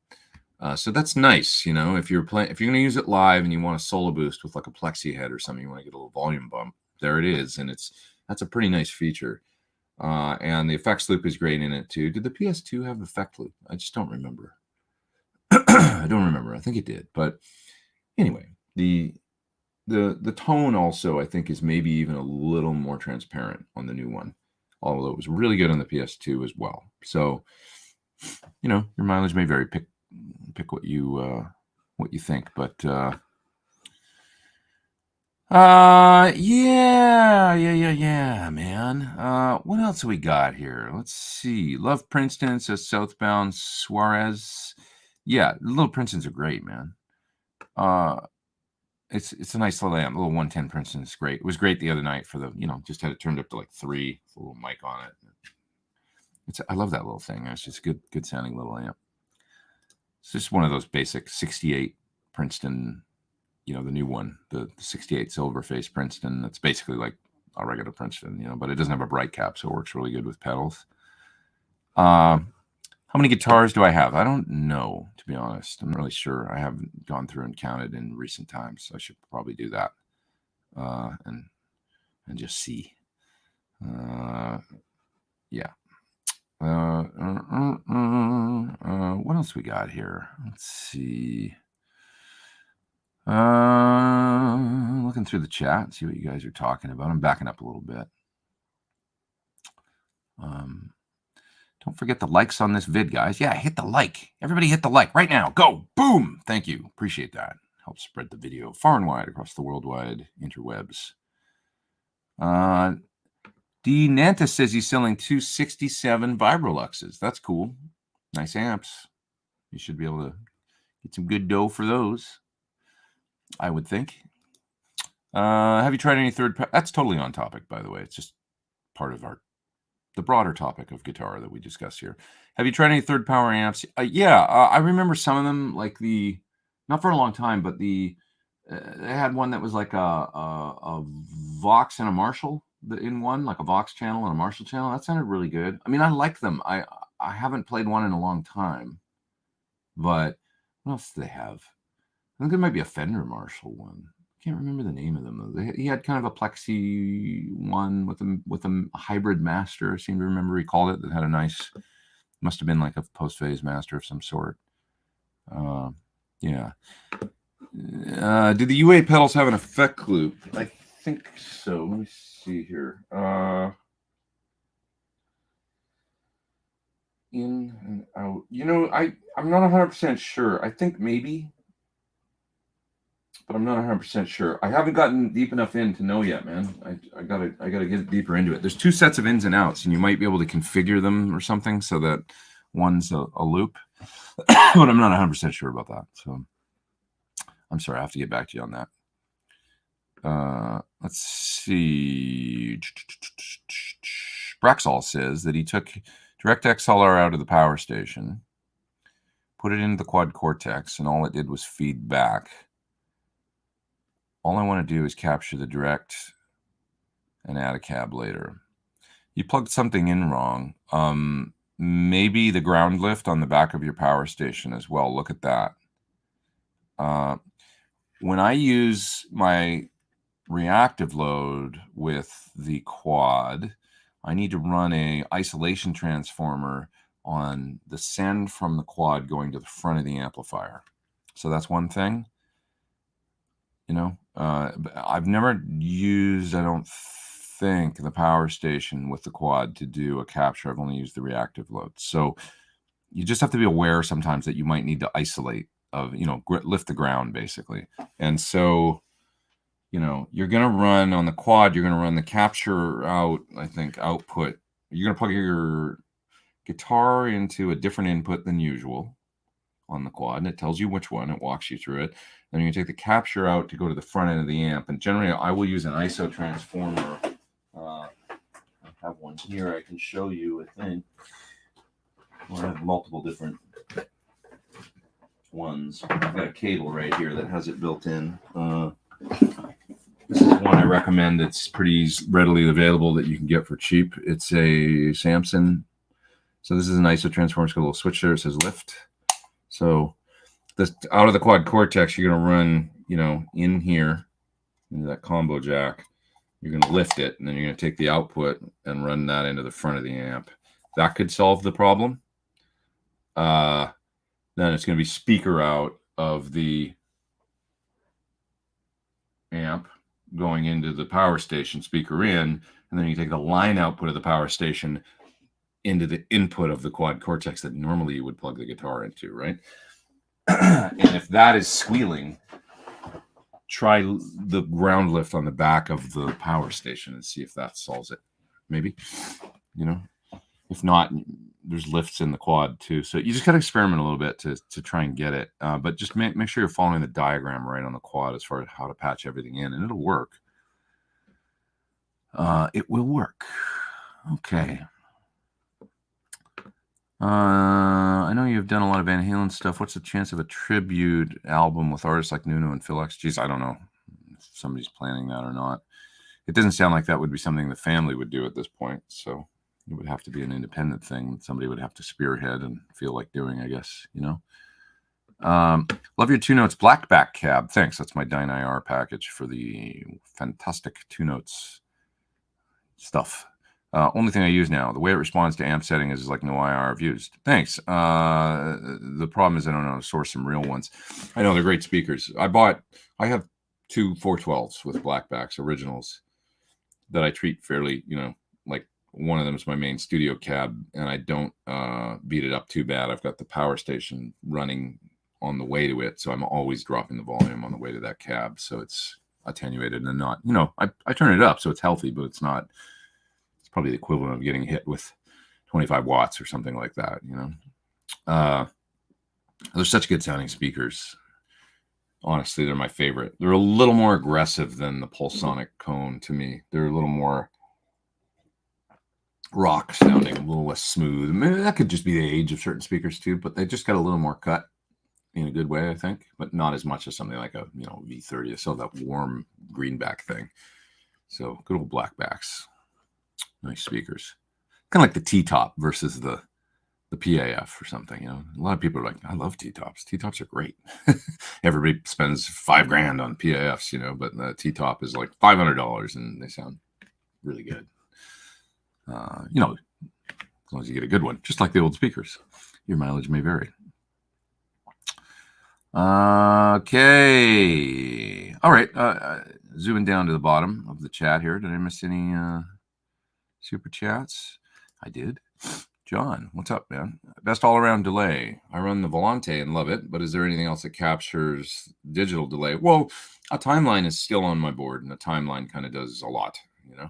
So that's nice, you know, if you're going to use it live and you want a solo boost with like a plexi head or something, you want to get a little volume bump, there it is. And that's a pretty nice feature. And the effects loop is great in it too. Did the PS2 have effect loop? I just don't remember. I don't remember. I think it did. But anyway, the tone also, I think, is maybe even a little more transparent on the new one, although it was really good on the PS2 as well. So, you know, your mileage may vary. Pick what you think, but yeah, man. What else we got here? Let's see. Love Princeton, says Southbound Suarez. Yeah, little Princetons are great, man. It's a nice little amp. Little 110 Princeton is great. It was great the other night for the, you know, just had it turned up to like 3, with a little mic on it. I love that little thing. It's just good sounding little amp. It's just one of those basic 68 Princeton, you know, the new one, the 68 silver face Princeton. That's basically like a regular Princeton, you know, but it doesn't have a bright cap, so it works really good with pedals. How many guitars do I have? I don't know, to be honest. I'm not really sure. I haven't gone through and counted in recent times, so I should probably do that and just see. Yeah. What else we got here? Let's see. Looking through the chat, see what you guys are talking about. I'm backing up a little bit. Don't forget the likes on this vid, guys. Yeah, hit the like. Everybody hit the like right now. Go. Boom. Thank you. Appreciate that. Helps spread the video far and wide across the worldwide interwebs. D. Nanta says he's selling 267 Vibroluxes. That's cool. Nice amps. You should be able to get some good dough for those, I would think. Have you tried any third? That's totally on topic, by the way. It's just part of the broader topic of guitar that we discuss here. Have you tried any third power amps? Yeah, I remember some of them, like not for a long time, but they had one that was like a Vox and a Marshall in one, like a Vox channel and a Marshall channel. That sounded really good. I mean, I like them. I haven't played one in a long time, but what else do they have? I think there might be a Fender Marshall one. Can't remember the name of them though. He had kind of a plexi one with a hybrid master. I seem to remember he called it, that had a nice, must have been like a post-phase master of some sort. Yeah. Did the UA pedals have an effect loop? I think so. Let me see here. In and out. You know, I'm not 100% sure. I think maybe, but I'm not 100% sure. I haven't gotten deep enough in to know yet, man. I gotta get deeper into it. There's two sets of ins and outs, and you might be able to configure them or something so that one's a loop. But I'm not 100% sure about that. So I'm sorry, I have to get back to you on that. Let's see. Braxall says that he took direct XLR out of the power station, put it into the quad cortex, and all it did was feed back. All I want to do is capture the direct and add a cab later. You plugged something in wrong. Maybe the ground lift on the back of your power station as well. Look at that. When I use my reactive load with the quad, I need to run a isolation transformer on the send from the quad going to the front of the amplifier. So that's one thing. You know, I've never used, I don't think, the power station with the quad to do a capture. I've only used the reactive load. So you just have to be aware sometimes that you might need to isolate, lift the ground basically. And so, you know, you're going to run on the quad, you're going to run the capture out, I think, output. You're going to plug your guitar into a different input than usual on the quad, and it tells you which one. It walks you through it. Then you take the capture out to go to the front end of the amp. And generally, I will use an ISO transformer. I have one here I can show you, I think. I have multiple different ones. I've got a cable right here that has it built in. This is one I recommend. It's pretty readily available that you can get for cheap. It's a Samson. So this is an ISO transformer. It's got a little switch there. It says lift. So this out of the quad cortex, you're going to run, you know, in here into that combo jack. You're going to lift it, and then you're going to take the output and run that into the front of the amp. That could solve the problem. Then it's going to be speaker out of the amp going into the power station, speaker in, and then you take the line output of the power station into the input of the quad cortex that normally you would plug the guitar into, right? And if that is squealing, try the ground lift on the back of the power station and see if that solves it. Maybe, you know, if not, there's lifts in the quad too. So you just got to experiment a little bit to try and get it. But just make sure you're following the diagram right on the quad as far as how to patch everything in, and it'll work. It will work. Okay. I know you've done a lot of Van Halen stuff. What's the chance of a tribute album with artists like Nuno and Phil X? Geez, I don't know if somebody's planning that or not. it doesn't sound like that would be something the family would do at this point. So it would have to be an independent thing. Somebody would have to spearhead and feel like doing, I guess, you know. Love your 2 Notes Blackback cab. Thanks. That's my Dyne IR package for the fantastic 2 Notes stuff. Only thing I use now. The way it responds to amp setting is like no IR I've used. Thanks. The problem is I don't know how to source some real ones. I know they're great speakers. I have 2 412s with blackbacks, originals, that I treat fairly, you know, like one of them is my main studio cab, and I don't beat it up too bad. I've got the power station running on the way to it, so I'm always dropping the volume on the way to that cab, so it's attenuated and not, you know, I turn it up so it's healthy, but it's not, it's probably the equivalent of getting hit with 25 watts or something like that, you know. They're such good sounding speakers. Honestly, they're my favorite. They're a little more aggressive than the Pulsonic Cone to me. They're a little more rock sounding, a little less smooth. Maybe that could just be the age of certain speakers too, but they just got a little more cut in a good way, I think, but not as much as something like a, you know, V30. They still have that warm greenback thing. So good old blackbacks. Nice speakers. Kind of like the T-top versus the PAF or something, you know. A lot of people are like, I love T-tops. T-tops are great. Everybody spends $5,000 on PAFs, you know, but the T-top is like $500 and they sound really good. You know, as long as you get a good one, just like the old speakers. Your mileage may vary. Okay. All right. Zooming down to the bottom of the chat here. Did I miss any super chats? I did. John, what's up, man? Best all-around delay. I run the Volante and love it, but is there anything else that captures digital delay? Well, a timeline is still on my board, and a timeline kind of does a lot, you know.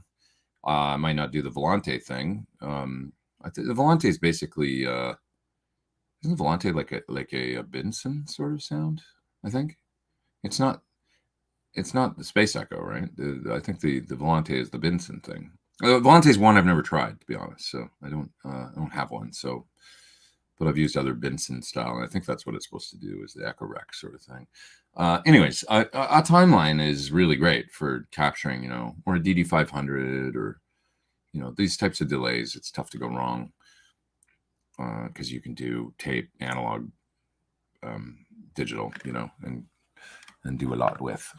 I might not do the Volante thing. The Volante is basically, isn't the Volante like a Benson sort of sound? I think it's not the Space Echo, right? I think the Volante is the Benson thing. Volante is one I've never tried, to be honest. So I don't have one. So, but I've used other Benson style, and I think that's what it's supposed to do, is the Echo Rec sort of thing. Anyways, a timeline is really great for capturing, you know, or a DD500 or, you know, these types of delays. It's tough to go wrong because you can do tape, analog, digital, you know, and do a lot with.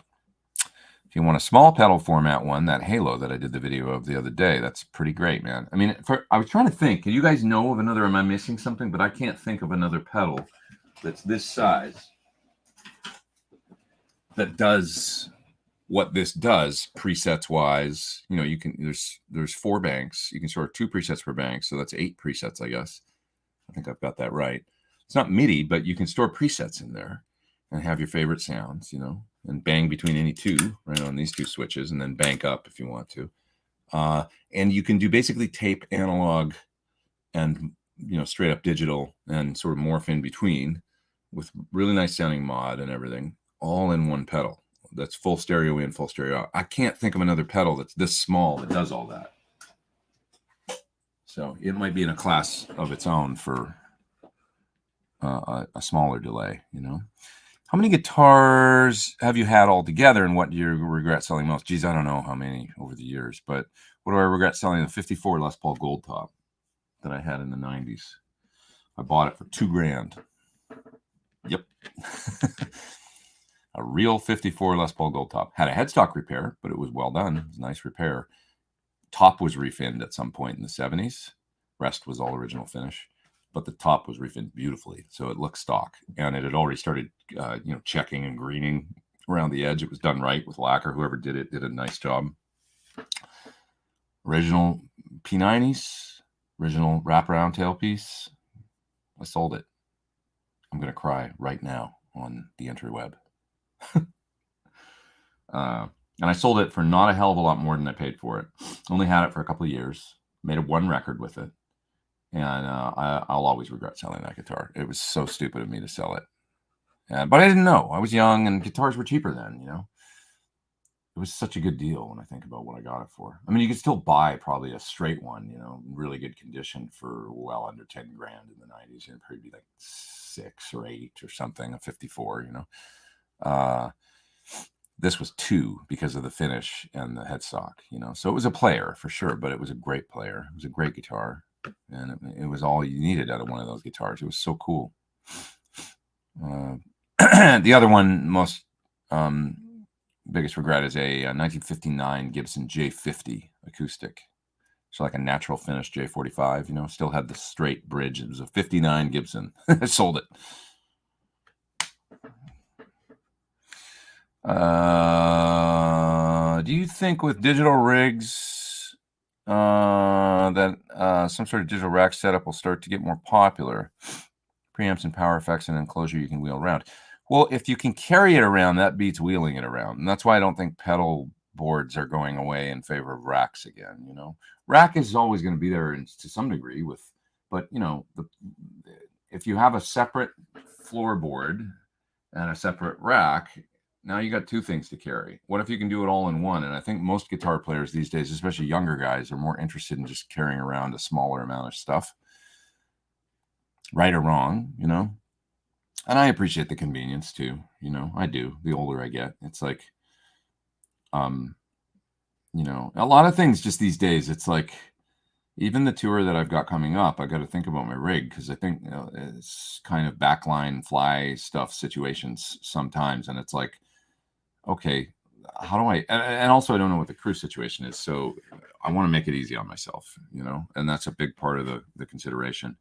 If you want a small pedal format one, that Halo that I did the video of the other day, that's pretty great, man. I mean, I was trying to think, do you guys know of another, am I missing something? But I can't think of another pedal that's this size that does what this does presets wise. You know, you can, there's 4 banks. You can store 2 presets per bank. So that's 8 presets, I guess. I think I've got that right. It's not MIDI, but you can store presets in there and have your favorite sounds, you know, and bang between any 2 right on these 2 switches, and then bank up if you want to. And you can do basically tape, analog, and, you know, straight up digital, and sort of morph in between with really nice sounding mod and everything, all in one pedal. That's full stereo in, full stereo out. I can't think of another pedal that's this small that does all that. So it might be in a class of its own for a smaller delay, you know. How many guitars have you had all together, and what do you regret selling most? Geez, I don't know how many over the years, but what do I regret selling? The 54 Les Paul Gold Top that I had in the 90s. I bought it for $2,000. Yep. A real 54 Les Paul Gold Top. Had a headstock repair, but it was well done. It was a nice repair. Top was refinned at some point in the 70s. Rest was all original finish, but the top was refinned beautifully, so it looked stock, and it had already started, you know, checking and greening around the edge. It was done right with lacquer. Whoever did it did a nice job. Original P90s, original wraparound tailpiece. I sold it. I'm gonna cry right now on the interweb. And I sold it for not a hell of a lot more than I paid for it. Only had it for a couple of years. Made 1 record with it. And I'll always regret selling that guitar. It was so stupid of me to sell it. But I didn't know. I was young, and guitars were cheaper then, you know. It was such a good deal when I think about what I got it for. I mean, you could still buy probably a straight one, you know, in really good condition for well under $10,000 in the 90s. It'd probably be like 6 or 8 or something, a 54, you know. this was 2 because of the finish and the headstock, you know. So it was a player for sure, but it was a great player. It was a great guitar, and it was all you needed out of one of those guitars. It was so cool. The other one, most biggest regret, is a 1959 Gibson J50 acoustic. So like a natural finish J45, you know, still had the straight bridge. It was a 59 Gibson. I sold it. Do you think with digital rigs that some sort of digital rack setup will start to get more popular? Preamps and power effects and enclosure you can wheel around. Well, if you can carry it around, that beats wheeling it around. And that's why I don't think pedal boards are going away in favor of racks again. You know, rack is always going to be there to some degree but you know, if you have a separate floorboard and a separate rack, now you got 2 things to carry. What if you can do it all in one? And I think most guitar players these days, especially younger guys, are more interested in just carrying around a smaller amount of stuff, right or wrong, you know. And I appreciate the convenience too, you know. I do. The older I get, it's like, you know, a lot of things just these days, it's like, even the tour that I've got coming up, I got to think about my rig, because I think, you know, it's kind of backline fly stuff situations sometimes, and it's like, okay, how do I? And also, I don't know what the crew situation is, so I want to make it easy on myself, you know, and that's a big part of the consideration,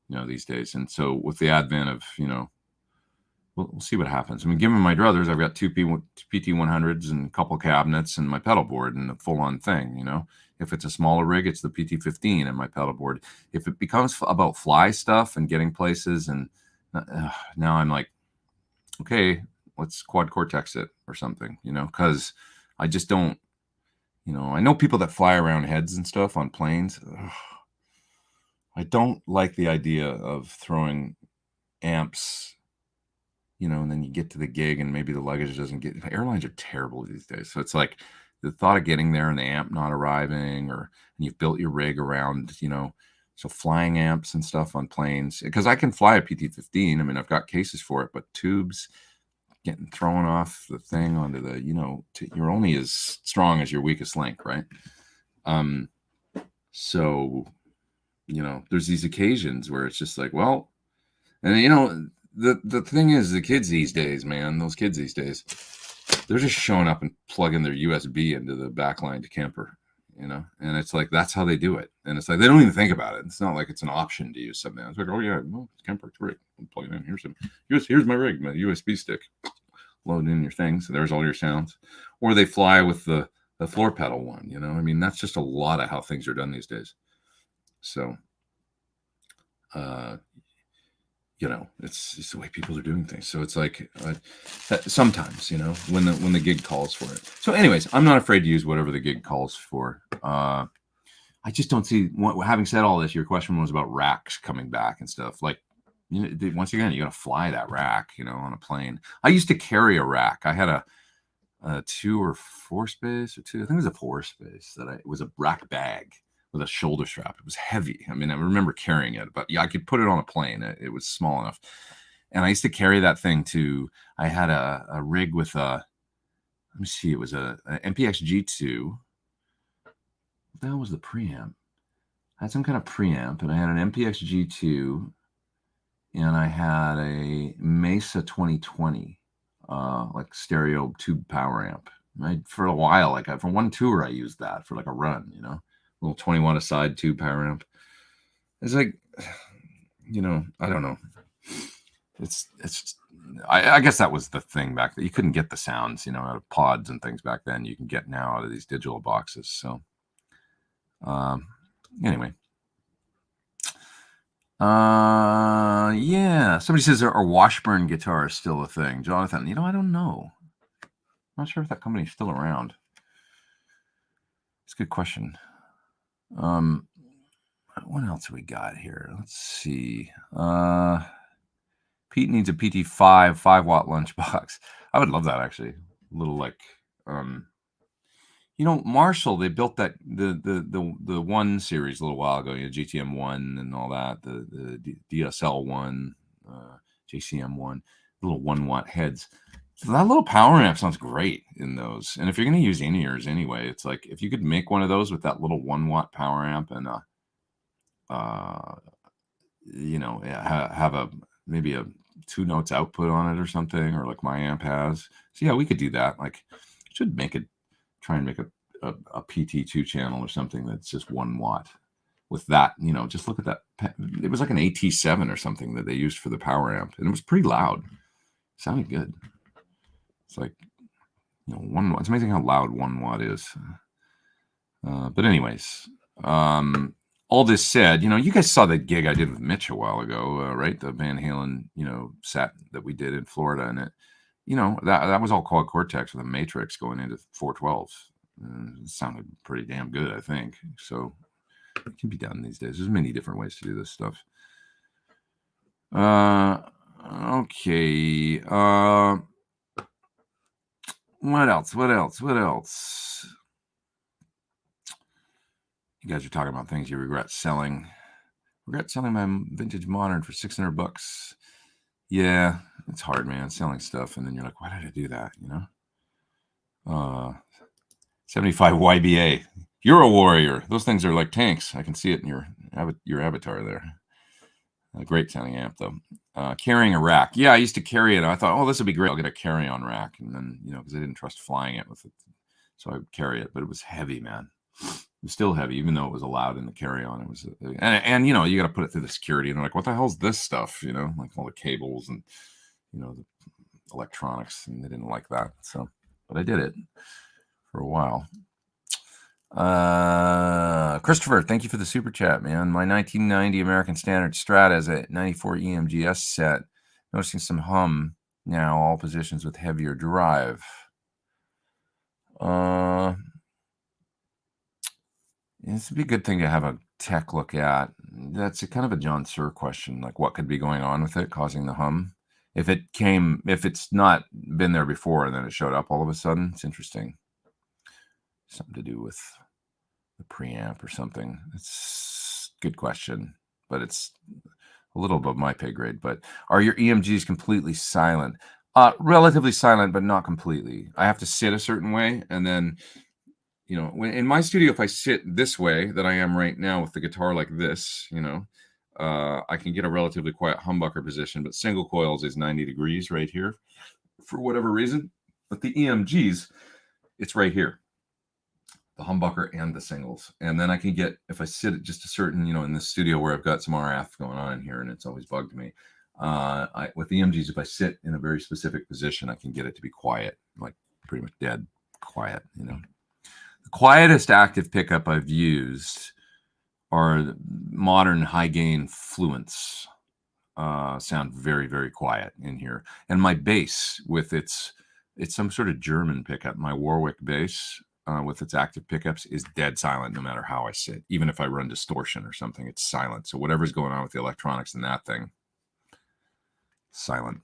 you know, these days. And so with the advent of, you know, we'll see what happens. I mean, given my druthers, I've got 2 PT100s and a couple cabinets and my pedal board and a full-on thing, you know. If it's a smaller rig, it's the PT15 and my pedal board. If it becomes about fly stuff and getting places, and now I'm like, okay, let's quad cortex it or something, you know, because I just don't, you know, I know people that fly around heads and stuff on planes. Ugh, I don't like the idea of throwing amps, you know, and then you get to the gig and maybe the luggage doesn't get. Airlines are terrible these days. So it's like the thought of getting there and the amp not arriving, or and you've built your rig around, you know, so flying amps and stuff on planes, because I can fly a PT15. I mean, I've got cases for it, but tubes getting thrown off the thing onto the, you know, you're only as strong as your weakest link, right? So, you know, there's these occasions where it's just like, well, and you know, the thing is, the kids these days, man, those kids these days, they're just showing up and plugging their USB into the backline camper, you know, and it's like, that's how they do it. And it's like, they don't even think about it. It's not like it's an option to use something. It's like, oh yeah, well, it's camper, it's great. I'm plugging in. Here's my rig, my USB stick. Load in your things. So there's all your sounds. Or they fly with the floor pedal one, you know. I mean, that's just a lot of how things are done these days. So, you know, it's the way people are doing things. So it's like sometimes, you know, when the gig calls for it. So anyways, I'm not afraid to use whatever the gig calls for. I just don't see, having said all this, your question was about racks coming back and stuff. Like, you know, once again, you got to fly that rack, you know, on a plane. I used to carry a rack. I had a 2 or 4 space or 2. I think it was a 4 space it was a rack bag with a shoulder strap. It was heavy. I mean, I remember carrying it, but yeah, I could put it on a plane. It was small enough. And I used to carry that thing I had a rig with let me see, it was a MPX G2. What the hell was the preamp? I had some kind of preamp, and I had an MPX G2, and I had a Mesa 2020, like stereo tube power amp. For a while, like for one tour, I used that for like a run, you know, little 21 aside tube power amp. It's like, you know, I don't know. I guess that was the thing back then. You couldn't get the sounds, you know, out of pods and things back then. You can get now out of these digital boxes. So, anyway. Yeah. Somebody says, are Washburn guitars still a thing? Jonathan, you know, I don't know. I'm not sure if that company's still around. It's a good question. What else have we got here? Let's see. Pete needs a PT5 5-watt lunchbox. I would love that, actually. A little like, you know, Marshall, they built that the 1 series a little while ago, you know, GTM 1 and all that, the DSL 1, JCM 1, little 1-watt heads. So that little power amp sounds great in those. And if you're going to use in-ears anyway, it's like if you could make one of those with that little 1 watt power amp and have a maybe a 2 notes output on it or something, or like my amp has. So yeah, we could do that. Like, should try and make a PT2 channel or something that's just 1 watt with that. Just look at that. It was like an AT7 or something that they used for the power amp, and it was pretty loud. It sounded good. It's like 1 watt. It's amazing how loud 1 watt is. But anyways, all this said, you guys saw that gig I did with Mitch a while ago, right? The Van Halen, set that we did in Florida, and it, that was all quad cortex with a matrix going into 412s. It sounded pretty damn good, I think. So it can be done these days. There's many different ways to do this stuff. Okay. What else? You guys are talking about things you regret selling. Regret selling my vintage modern for $600. Yeah, it's hard, man, selling stuff, and then you're like, why did I do that? 75 YBA. You're a warrior. Those things are like tanks. I can see it in your avatar there. A great sounding amp, though. Carrying a rack. Yeah, I used to carry it. I thought, this would be great. I'll get a carry-on rack, and then because I didn't trust flying it with it, so I would carry it. But it was heavy, man. It was still heavy, even though it was allowed in the carry-on. It was, and you got to put it through the security, and they're like, "What the hell's this stuff?" Like all the cables and the electronics, and they didn't like that. So, but I did it for a while. Christopher, thank you for the super chat, man. My 1990 American Standard Strat has a 94 EMGS set. Noticing some hum now, all positions with heavier drive. This would be a good thing to have a tech look at. That's kind of a John Suhr question, like what could be going on with it causing the hum. If it's not been there before and then it showed up all of a sudden, it's interesting. Something to do with the preamp or something. It's a good question, but it's a little above my pay grade. But are your EMGs completely silent? Relatively silent, but not completely. I have to sit a certain way, and then when in my studio, if I sit this way that I am right now with the guitar like this, I can get a relatively quiet humbucker position, but single coils is 90 degrees right here for whatever reason. But the EMGs, it's right here, the humbucker and the singles. And then I can get, if I sit at just a certain, in the studio where I've got some RF going on in here, and it's always bugged me. With the EMGs, if I sit in a very specific position, I can get it to be quiet, like pretty much dead quiet, The quietest active pickup I've used are modern high gain Fluents. Sound very, very quiet in here. And my bass with it's some sort of German pickup. My Warwick bass with its active pickups is dead silent no matter how I sit. Even if I run distortion or something, it's silent. So whatever's going on with the electronics in that thing, silent.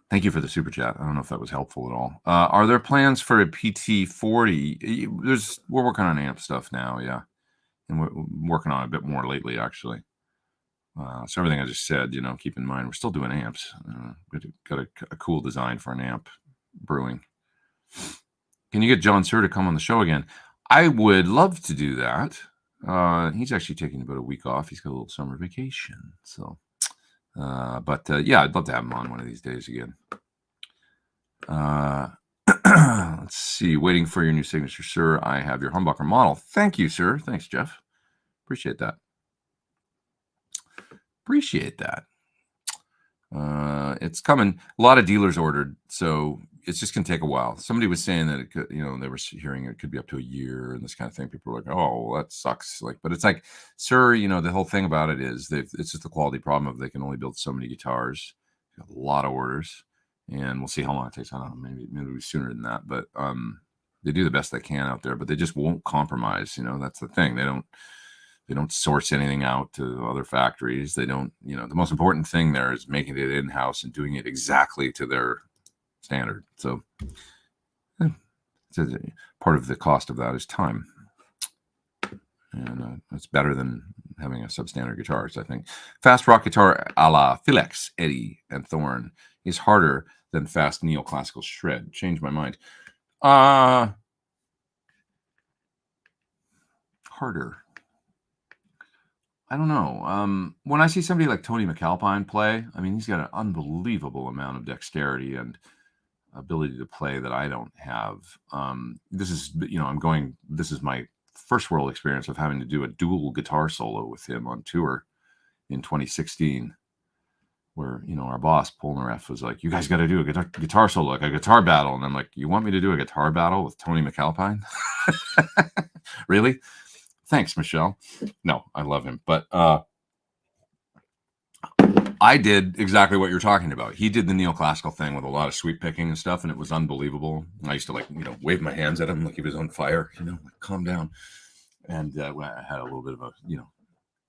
Thank you for the super chat. I don't know if that was helpful at all. Are there plans for a PT40? We're working on amp stuff now, yeah. And we're working on a bit more lately, actually. So everything I just said, keep in mind, we're still doing amps. We've got a cool design for an amp brewing. Can you get John Suhr to come on the show again? I would love to do that. He's actually taking about a week off. He's got a little summer vacation, so... yeah, I'd love to have him on one of these days again. Let's see. Waiting for your new signature, sir. I have your humbucker model. Thank you, sir. Thanks, Jeff. Appreciate that. It's coming. A lot of dealers ordered, so it's just going to take a while. Somebody was saying that it could, they were hearing it could be up to a year and this kind of thing. People were like, oh, well, that sucks. But it's like, sir, the whole thing about it is it's just a quality problem of they can only build so many guitars. A lot of orders, and we'll see how long it takes. I don't know, maybe sooner than that, but they do the best they can out there, but they just won't compromise. That's the thing. They don't source anything out to other factories. They don't, the most important thing there is making it in-house and doing it exactly to their standard. So part of the cost of that is time. And it's better than having a substandard guitarist, I think. Fast rock guitar a la Philex, Eddie, and Thorn. is harder than fast neoclassical shred. Changed my mind. Harder. I don't know. When I see somebody like Tony McAlpine play, I mean, he's got an unbelievable amount of dexterity and ability to play that I don't have. This is, this is my first world experience of having to do a dual guitar solo with him on tour in 2016, where, our boss, Polnareff, was like, you guys got to do a guitar solo, like a guitar battle. And I'm like, you want me to do a guitar battle with Tony McAlpine? Really? Thanks, Michelle. No, I love him. But I did exactly what you're talking about. He did the neoclassical thing with a lot of sweep picking and stuff, and it was unbelievable. I used to wave my hands at him like he was on fire, like, calm down. And I had a little bit of a,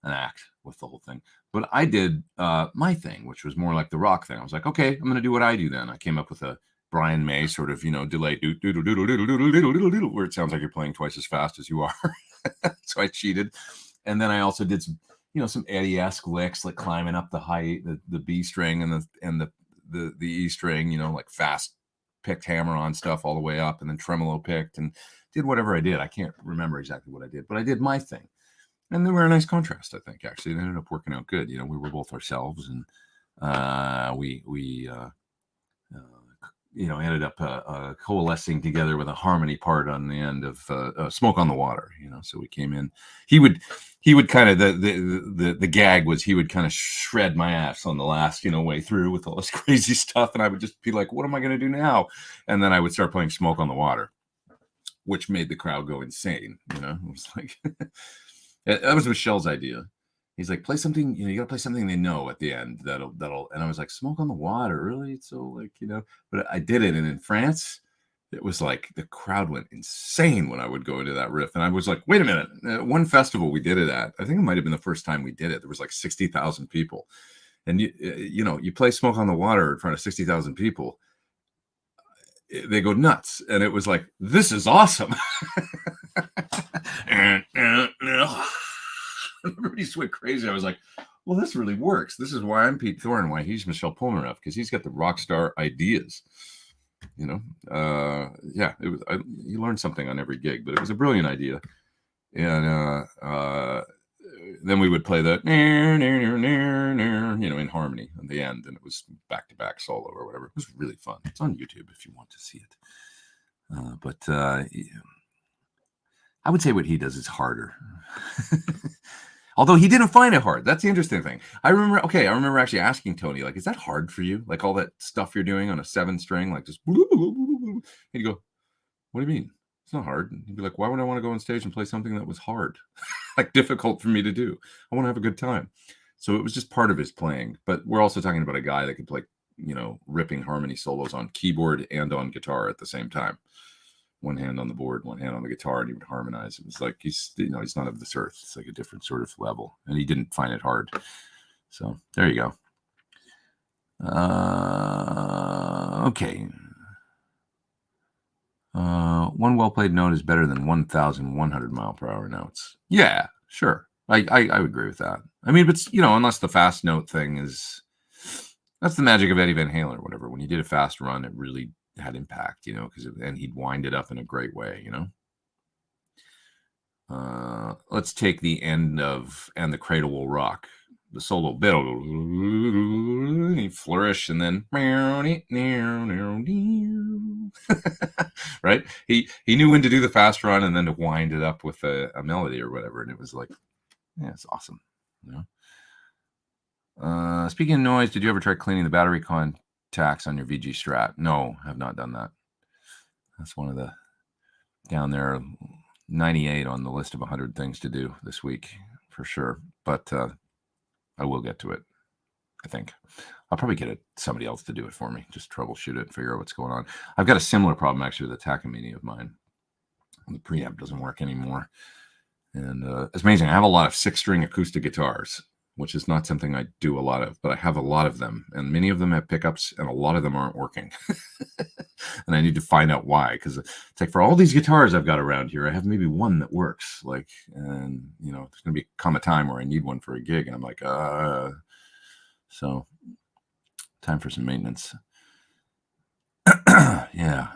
an act with the whole thing. But I did my thing, which was more like the rock thing. I was like, okay, I'm going to do what I do then. I came up with a Brian May sort of, delay, where it sounds like you're playing twice as fast as you are. So I cheated. And then I also did some, some Eddie-esque licks, like climbing up the B string and the E string, like fast picked hammer-on stuff all the way up, and then tremolo picked, and did whatever I did. I can't remember exactly what I did, but I did my thing. And they were a nice contrast, I think, actually. They ended up working out good. We were both ourselves, and we ended up coalescing together with a harmony part on the end of Smoke on the Water. So we came in. He would kind of, the gag was he would kind of shred my ass on the last, way through with all this crazy stuff, and I would just be like, what am I going to do now? And then I would start playing Smoke on the Water, which made the crowd go insane. It was like, that was Michelle's idea. He's like, play something, you got to play something they know at the end that'll, and I was like, Smoke on the Water, really? So but I did it. And in France, it was like the crowd went insane when I would go into that riff. And I was like, wait a minute. One festival we did it at, I think it might've been the first time we did it. There was like 60,000 people. And you play Smoke on the Water in front of 60,000 people, they go nuts. And it was like, this is awesome. Everybody just went crazy. I was like, well, this really works. This is why I'm Pete Thorn, why he's Michelle Polnareff, because he's got the rock star ideas. It was. You learn something on every gig, but it was a brilliant idea. And then we would play the in harmony at the end, and it was back-to-back solo or whatever. It was really fun. It's on YouTube if you want to see it. But I would say what he does is harder. Although he didn't find it hard. That's the interesting thing. I remember actually asking Tony, like, is that hard for you? Like all that stuff you're doing on a 7-string, like just, and he'd go, what do you mean? It's not hard. And he'd be like, why would I want to go on stage and play something that was hard? Like difficult for me to do. I want to have a good time. So it was just part of his playing. But we're also talking about a guy that could play, ripping harmony solos on keyboard and on guitar at the same time. One hand on the board, one hand on the guitar, and he would harmonize. It was like he's not of this earth. It's like a different sort of level, and he didn't find it hard. So there you go. Okay. One well-played note is better than 1,100 mile per hour notes. Yeah, sure. I would agree with that. I mean, but unless the fast note thing is, that's the magic of Eddie Van Halen or whatever. When he did a fast run, it really had impact, and he'd wind it up in a great way, Let's take the end of And the Cradle Will Rock, the solo bit, he flourish, and then right, he knew when to do the fast run and then to wind it up with a melody or whatever, and it was like, yeah, it's awesome. Speaking of noise, did you ever try cleaning the battery contacts on your VG Strat? No, have not done that. That's one of the down there, 98 on the list of 100 things to do this week for sure. But I will get to it. I think I'll probably get somebody else to do it for me. Just troubleshoot it, figure out what's going on. I've got a similar problem actually with the Takamine of mine. The preamp doesn't work anymore, and it's amazing. I have a lot of 6-string acoustic guitars, which is not something I do a lot of, but I have a lot of them, and many of them have pickups, and a lot of them aren't working. And I need to find out why, because it's like for all these guitars I've got around here, I have maybe one that works. Like, and there's going to come a time where I need one for a gig, and I'm like, so time for some maintenance. Yeah.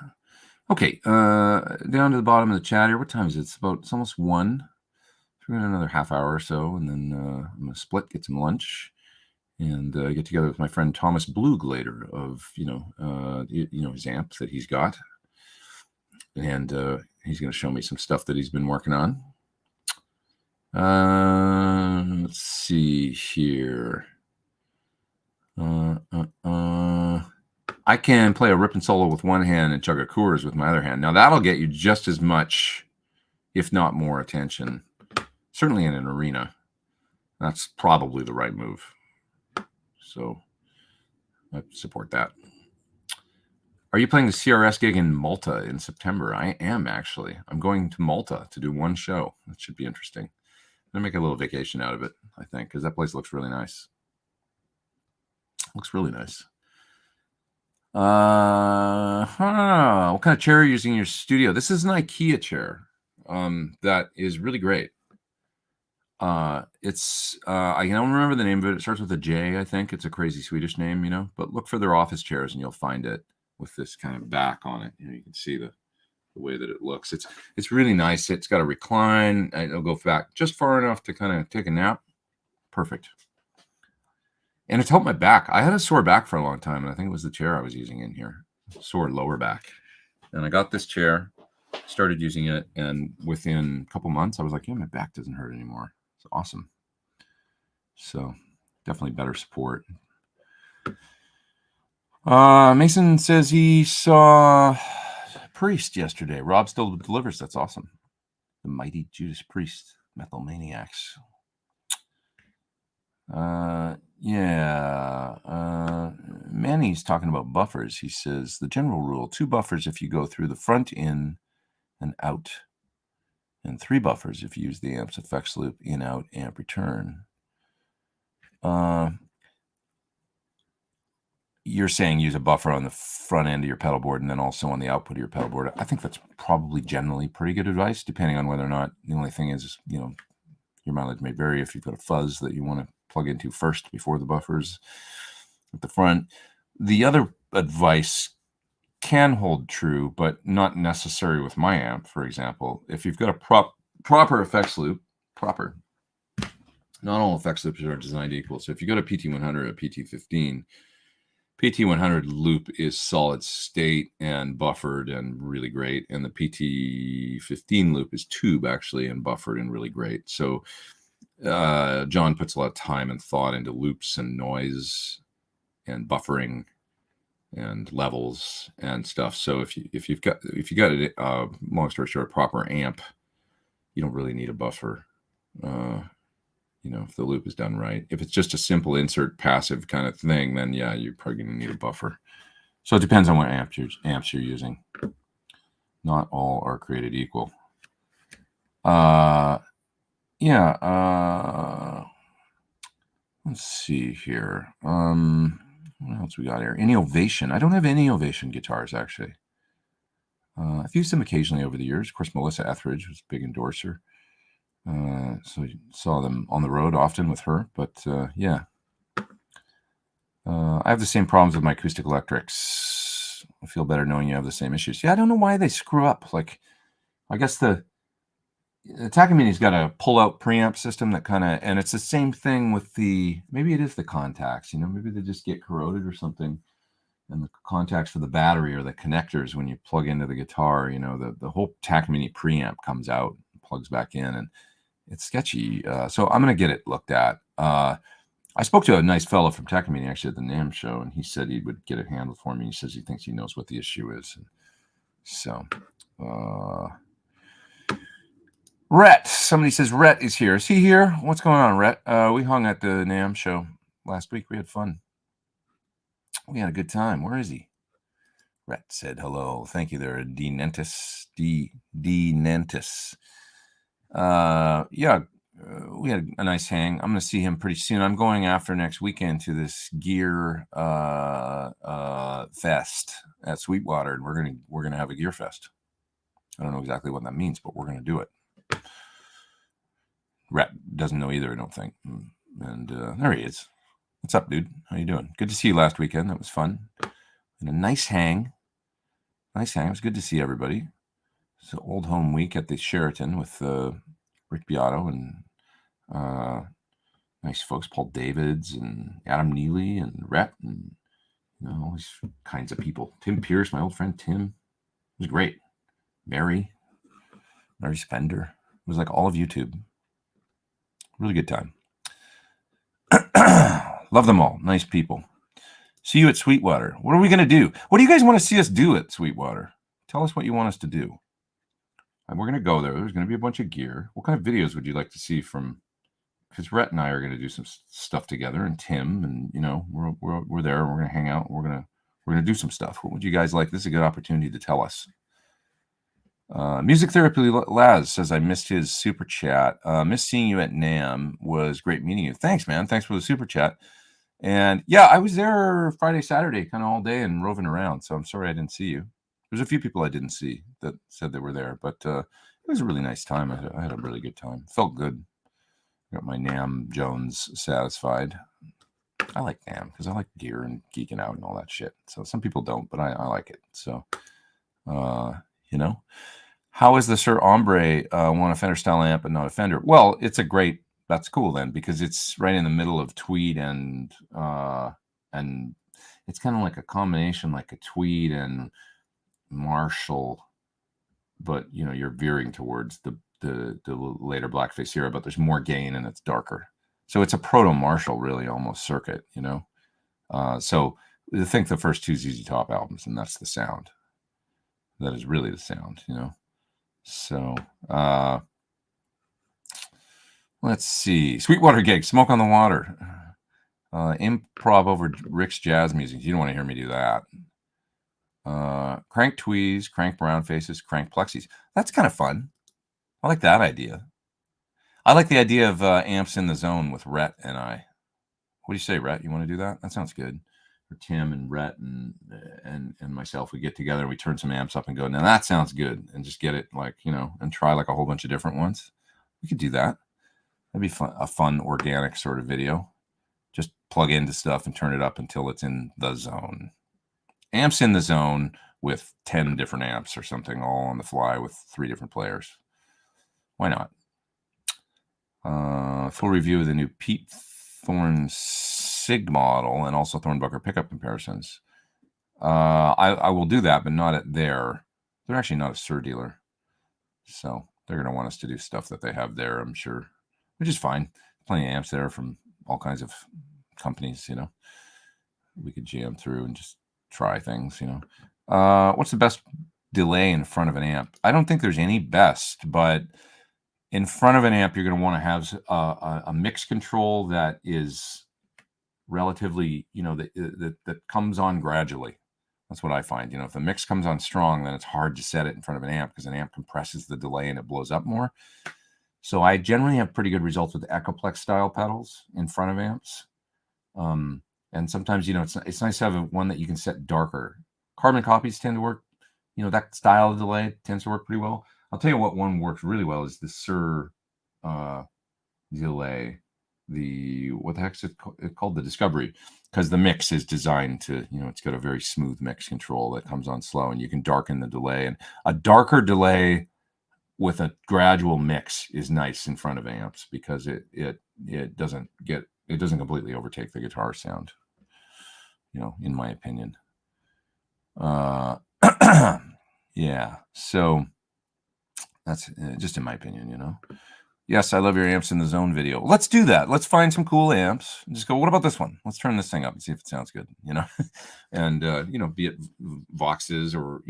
Okay. Down to the bottom of the chat here. What time is it? It's almost 1. We're in another half hour or so, and then I'm gonna split, get some lunch, and get together with my friend Thomas Blug later of his amp that he's got, and he's going to show me some stuff that he's been working on. Let's see here. I can play a ripping solo with one hand and chug a Coors with my other hand. Now that'll get you just as much, if not more, attention. Certainly in an arena. That's probably the right move. So I support that. Are you playing the CRS gig in Malta in September? I am, actually. I'm going to Malta to do one show. That should be interesting. I'm going to make a little vacation out of it, I think, because that place looks really nice. Looks really nice. What kind of chair are you using in your studio? This is an IKEA chair that is really great. It's I don't remember the name of it. It starts with a J, I think. It's a crazy Swedish name, but look for their office chairs and you'll find it with this kind of back on it. You can see the way that it looks. It's really nice. It's got a recline. It'll go back just far enough to kind of take a nap. Perfect. And it's helped my back. I had a sore back for a long time, and I think it was the chair I was using in here. Sore lower back. And I got this chair, started using it, and within a couple months, I was like, yeah, my back doesn't hurt anymore. It's awesome. So definitely better support. Mason says he saw Priest yesterday. Rob still delivers. That's awesome. The mighty Judas Priest, Metal Maniacs. Manny's talking about buffers. He says the general rule: 2 buffers if you go through the front, in, and out, and 3 buffers if you use the amp's effects loop, in, out, amp, return. You're saying use a buffer on the front end of your pedal board and then also on the output of your pedal board. I think that's probably generally pretty good advice, depending on whether or not, the only thing is, your mileage may vary if you've got a fuzz that you want to plug into first before the buffers at the front. The other advice can hold true, but not necessary with my amp, for example. If you've got a proper effects loop, not all effects loops are designed equal. So if you go to PT100 or PT15, PT100 loop is solid state and buffered and really great. And the PT15 loop is tube, actually, and buffered and really great. So John puts a lot of time and thought into loops and noise and buffering and levels and stuff. So if you got it, long story short, proper amp, you don't really need a buffer. If the loop is done right. If it's just a simple insert passive kind of thing, then yeah, you're probably going to need a buffer. So it depends on what amps you're using. Not all are created equal. Let's see here. What else we got here? Any Ovation. I don't have any Ovation guitars, actually. I've used them occasionally over the years. Of course, Melissa Etheridge was a big endorser. So you saw them on the road often with her, but I have the same problems with my acoustic electrics. I feel better knowing you have the same issues. Yeah, I don't know why they screw up. Like, I guess the Takamini's got a pull-out preamp system that and it's the same thing with maybe it is the contacts, maybe they just get corroded or something. And the contacts for the battery or the connectors when you plug into the guitar, the whole Takamine preamp comes out, plugs back in, and it's sketchy. So I'm going to get it looked at. I spoke to a nice fellow from Takamine actually at the NAMM show, and he said he would get it handled for me. He says he thinks he knows what the issue is. So, Rhett. Somebody says Rhett is here. Is he here? What's going on, Rhett? We hung at the NAMM show last week. We had fun. We had a good time. Where is he? Rhett said hello. Thank you there, D. Nentis. D. Nentis. We had a nice hang. I'm going to see him pretty soon. I'm going after next weekend to this Gear Fest at Sweetwater, and we're gonna have a Gear Fest. I don't know exactly what that means, but we're gonna do it. Rhett doesn't know either, I don't think. And there he is. What's up, dude? How you doing? Good to see you last weekend. That was fun. And a nice hang. Nice hang. It was good to see everybody. So old home week at the Sheraton with Rick Beato and nice folks, Paul Davids and Adam Neely and Rhett and all these kinds of people. Tim Pierce, my old friend Tim. It was great. Mary Spender. It was like all of YouTube. Really good time. Love them all. Nice people. See you at Sweetwater. What are we going to do? What do you guys want to see us do at Sweetwater? Tell us what you want us to do. And we're going to go there. There's going to be a bunch of gear. What kind of videos would you like to see from? Because Rhett and I are going to do some stuff together, and Tim, and we're there. We're going to hang out. We're going to do some stuff. What would you guys like? This is a good opportunity to tell us. Music Therapy Laz says I missed his super chat. Missed seeing you at NAMM. Was great meeting you. Thanks, man. Thanks for the super chat. And yeah, I was there Friday, Saturday, kind of all day and roving around. So I'm sorry I didn't see you. There's a few people I didn't see that said they were there, but it was a really nice time. I had a really good time. Felt good. Got my NAMM Jones satisfied. I like NAMM because I like gear and geeking out and all that shit. So some people don't, but I like it. So, how is the Sir Ombre want a Fender style amp and not a Fender? Well, that's cool then, because it's right in the middle of Tweed and it's kind of like a combination, like a Tweed and Marshall, but you're veering towards the later Blackface era, but there's more gain and it's darker. So it's a proto Marshall, really, almost circuit, So I think the first two ZZ Top albums, and that's the sound. That is really the sound, So let's see. Sweetwater gig, Smoke on the Water. Improv over Rick's jazz music. You don't want to hear me do that. Crank tweeze, crank brown faces, crank plexies. That's kind of fun. I like that idea. I like the idea of amps in the zone with Rhett and I. What do you say, Rhett? You want to do that? That sounds good. Or Tim and Rhett and myself, we get together and we turn some amps up and go, now that sounds good, and just get it and try like a whole bunch of different ones. We could do that. That'd be fun, a fun organic sort of video. Just plug into stuff and turn it up until it's in the zone. Amps in the zone with 10 different amps or something, all on the fly with 3 different players. Why not? Full review of the new Pete Thorn SIG model and also Thornbucker pickup comparisons. I will do that, but not at there. They're actually not a SIR dealer. So they're going to want us to do stuff that they have there, I'm sure, which is fine. Plenty of amps there from all kinds of companies, we could jam through and just try things, What's the best delay in front of an amp? I don't think there's any best, but in front of an amp, you're going to want to have a mix control that is relatively, that comes on gradually. That's what I find. If the mix comes on strong, then it's hard to set it in front of an amp because an amp compresses the delay and it blows up more. So I generally have pretty good results with Echoplex style pedals in front of amps. And sometimes, it's nice to have one that you can set darker. Carbon copies tend to work, that style of delay tends to work pretty well. I'll tell you what one works really well is the SIR delay. What the heck's it called? The Discovery, because the mix is designed to, it's got a very smooth mix control that comes on slow, and you can darken the delay. And a darker delay with a gradual mix is nice in front of amps because it doesn't completely overtake the guitar sound, in my opinion. Yeah, so that's just in my opinion, Yes, I love your amps in the zone video. Let's do that. Let's find some cool amps and just go, what about this one? Let's turn this thing up and see if it sounds good, and be it Voxes or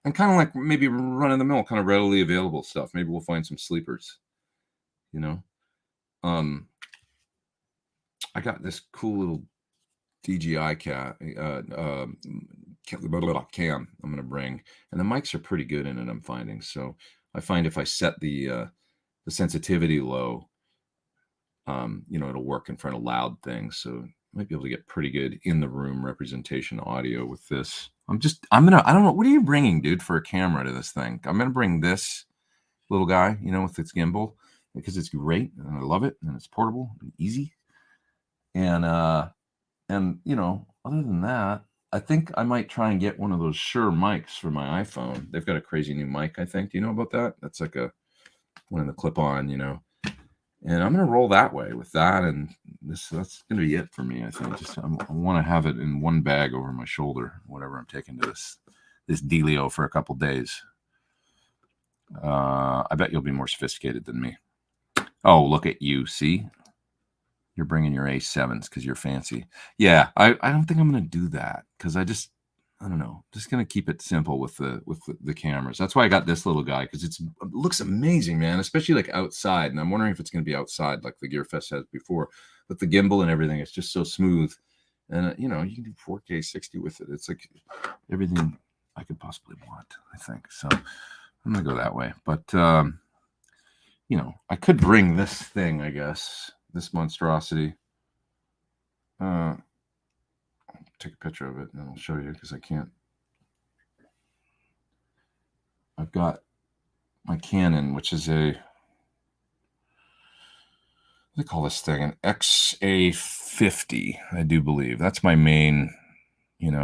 and kind of like maybe run of the mill, kind of readily available stuff. Maybe we'll find some sleepers, I got this cool little DJI cam I'm going to bring, and the mics are pretty good in it, I'm finding. So I find if I set the sensitivity low, it'll work in front of loud things. So I might be able to get pretty good in the room representation audio with this. I don't know. What are you bringing, dude, for a camera to this thing? I'm going to bring this little guy, with its gimbal, because it's great and I love it and it's portable and easy. And other than that, I think I might try and get one of those Shure mics for my iPhone. They've got a crazy new mic, I think. Do you know about that? That's like one of the clip-on, you know. And I'm gonna roll that way with that, and that's gonna be it for me. I think I want to have it in one bag over my shoulder, whatever I'm taking to this dealio for a couple days. I bet you'll be more sophisticated than me. Oh, look at you! See, you're bringing your A7s because you're fancy. Yeah, I don't think I'm gonna do that because I don't know. Just gonna keep it simple with the cameras. That's why I got this little guy because it looks amazing, man. Especially like outside, and I'm wondering if it's gonna be outside like the Gear Fest has before. With the gimbal and everything, it's just so smooth, and you know you can do 4K 60 with it. It's like everything I could possibly want. I think so. I'm gonna go that way, but you know, I could bring this thing, I guess, this monstrosity. Take a picture of it and I'll show you because I can't. I've got my Canon, which is what do they call this thing? An XA50, I do believe. That's my main, you know,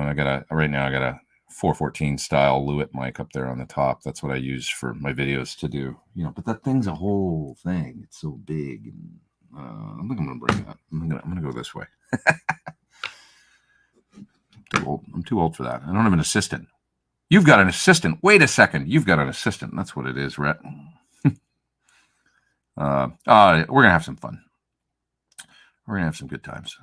right now I got a 414 style Lewitt mic up there on the top. That's what I use for my videos to do, you know, but that thing's a whole thing. It's so big. And, I think I'm going to bring that. I'm going to go this way. I'm too old for that. I don't have an assistant. You've got an assistant. Wait a second. You've got an assistant. That's what it is, Rhett. We're going to have some fun. We're going to have some good times.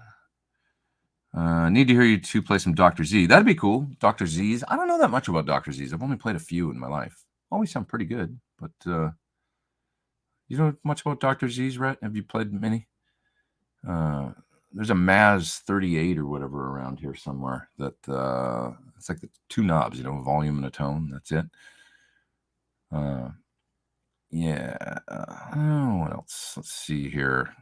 Need to hear you two play some Dr. Z. That'd be cool. Dr. Z's. I don't know that much about Dr. Z's. I've only played a few in my life. Always sound pretty good. But you know much about Dr. Z's, Rhett? Have you played many? There's a Maz 38 or whatever around here somewhere that it's like the two knobs, you know, a volume and a tone. That's it. Yeah. What else? Let's see here.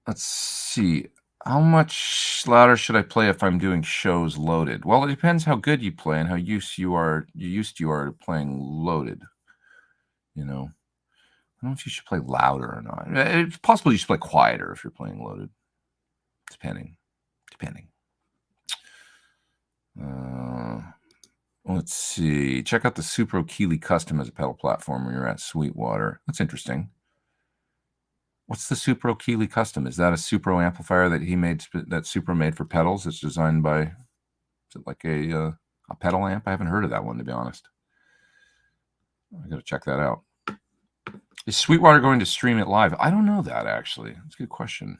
Let's see. How much louder should I play if I'm doing shows loaded? Well, it depends how good you play and how used you are to playing loaded. You know. I don't know if you should play louder or not. It's possible you should play quieter if you're playing loaded. Depending. Let's see. Check out the Supro Keeley Custom as a pedal platform when you're at Sweetwater. That's interesting. What's the Supro Keeley Custom? Is that a Supro amplifier that he made, that Supro made for pedals? It's designed by, is it like a pedal amp? I haven't heard of that one, to be honest. I got to check that out. Is Sweetwater going to stream it live? I don't know that, actually. That's a good question.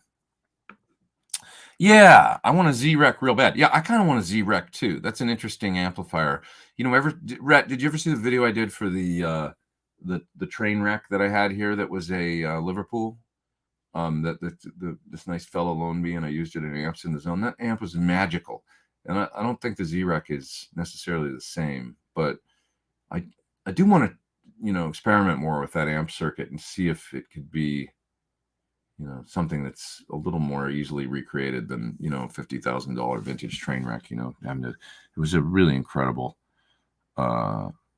Yeah, I want a Z-Rec real bad. Yeah, I kind of want a Z-Rec too. That's an interesting amplifier. You know, Rhett, did you ever see the video I did for the train wreck that I had here that was a Liverpool? This nice fellow loaned me, and I used it in amps in the zone. That amp was magical. And I don't think the Z-Rec is necessarily the same, but I do want to, you know, experiment more with that amp circuit and see if it could be, you know, something that's a little more easily recreated than, you know, $50,000 vintage train wreck. You know, it was a really incredible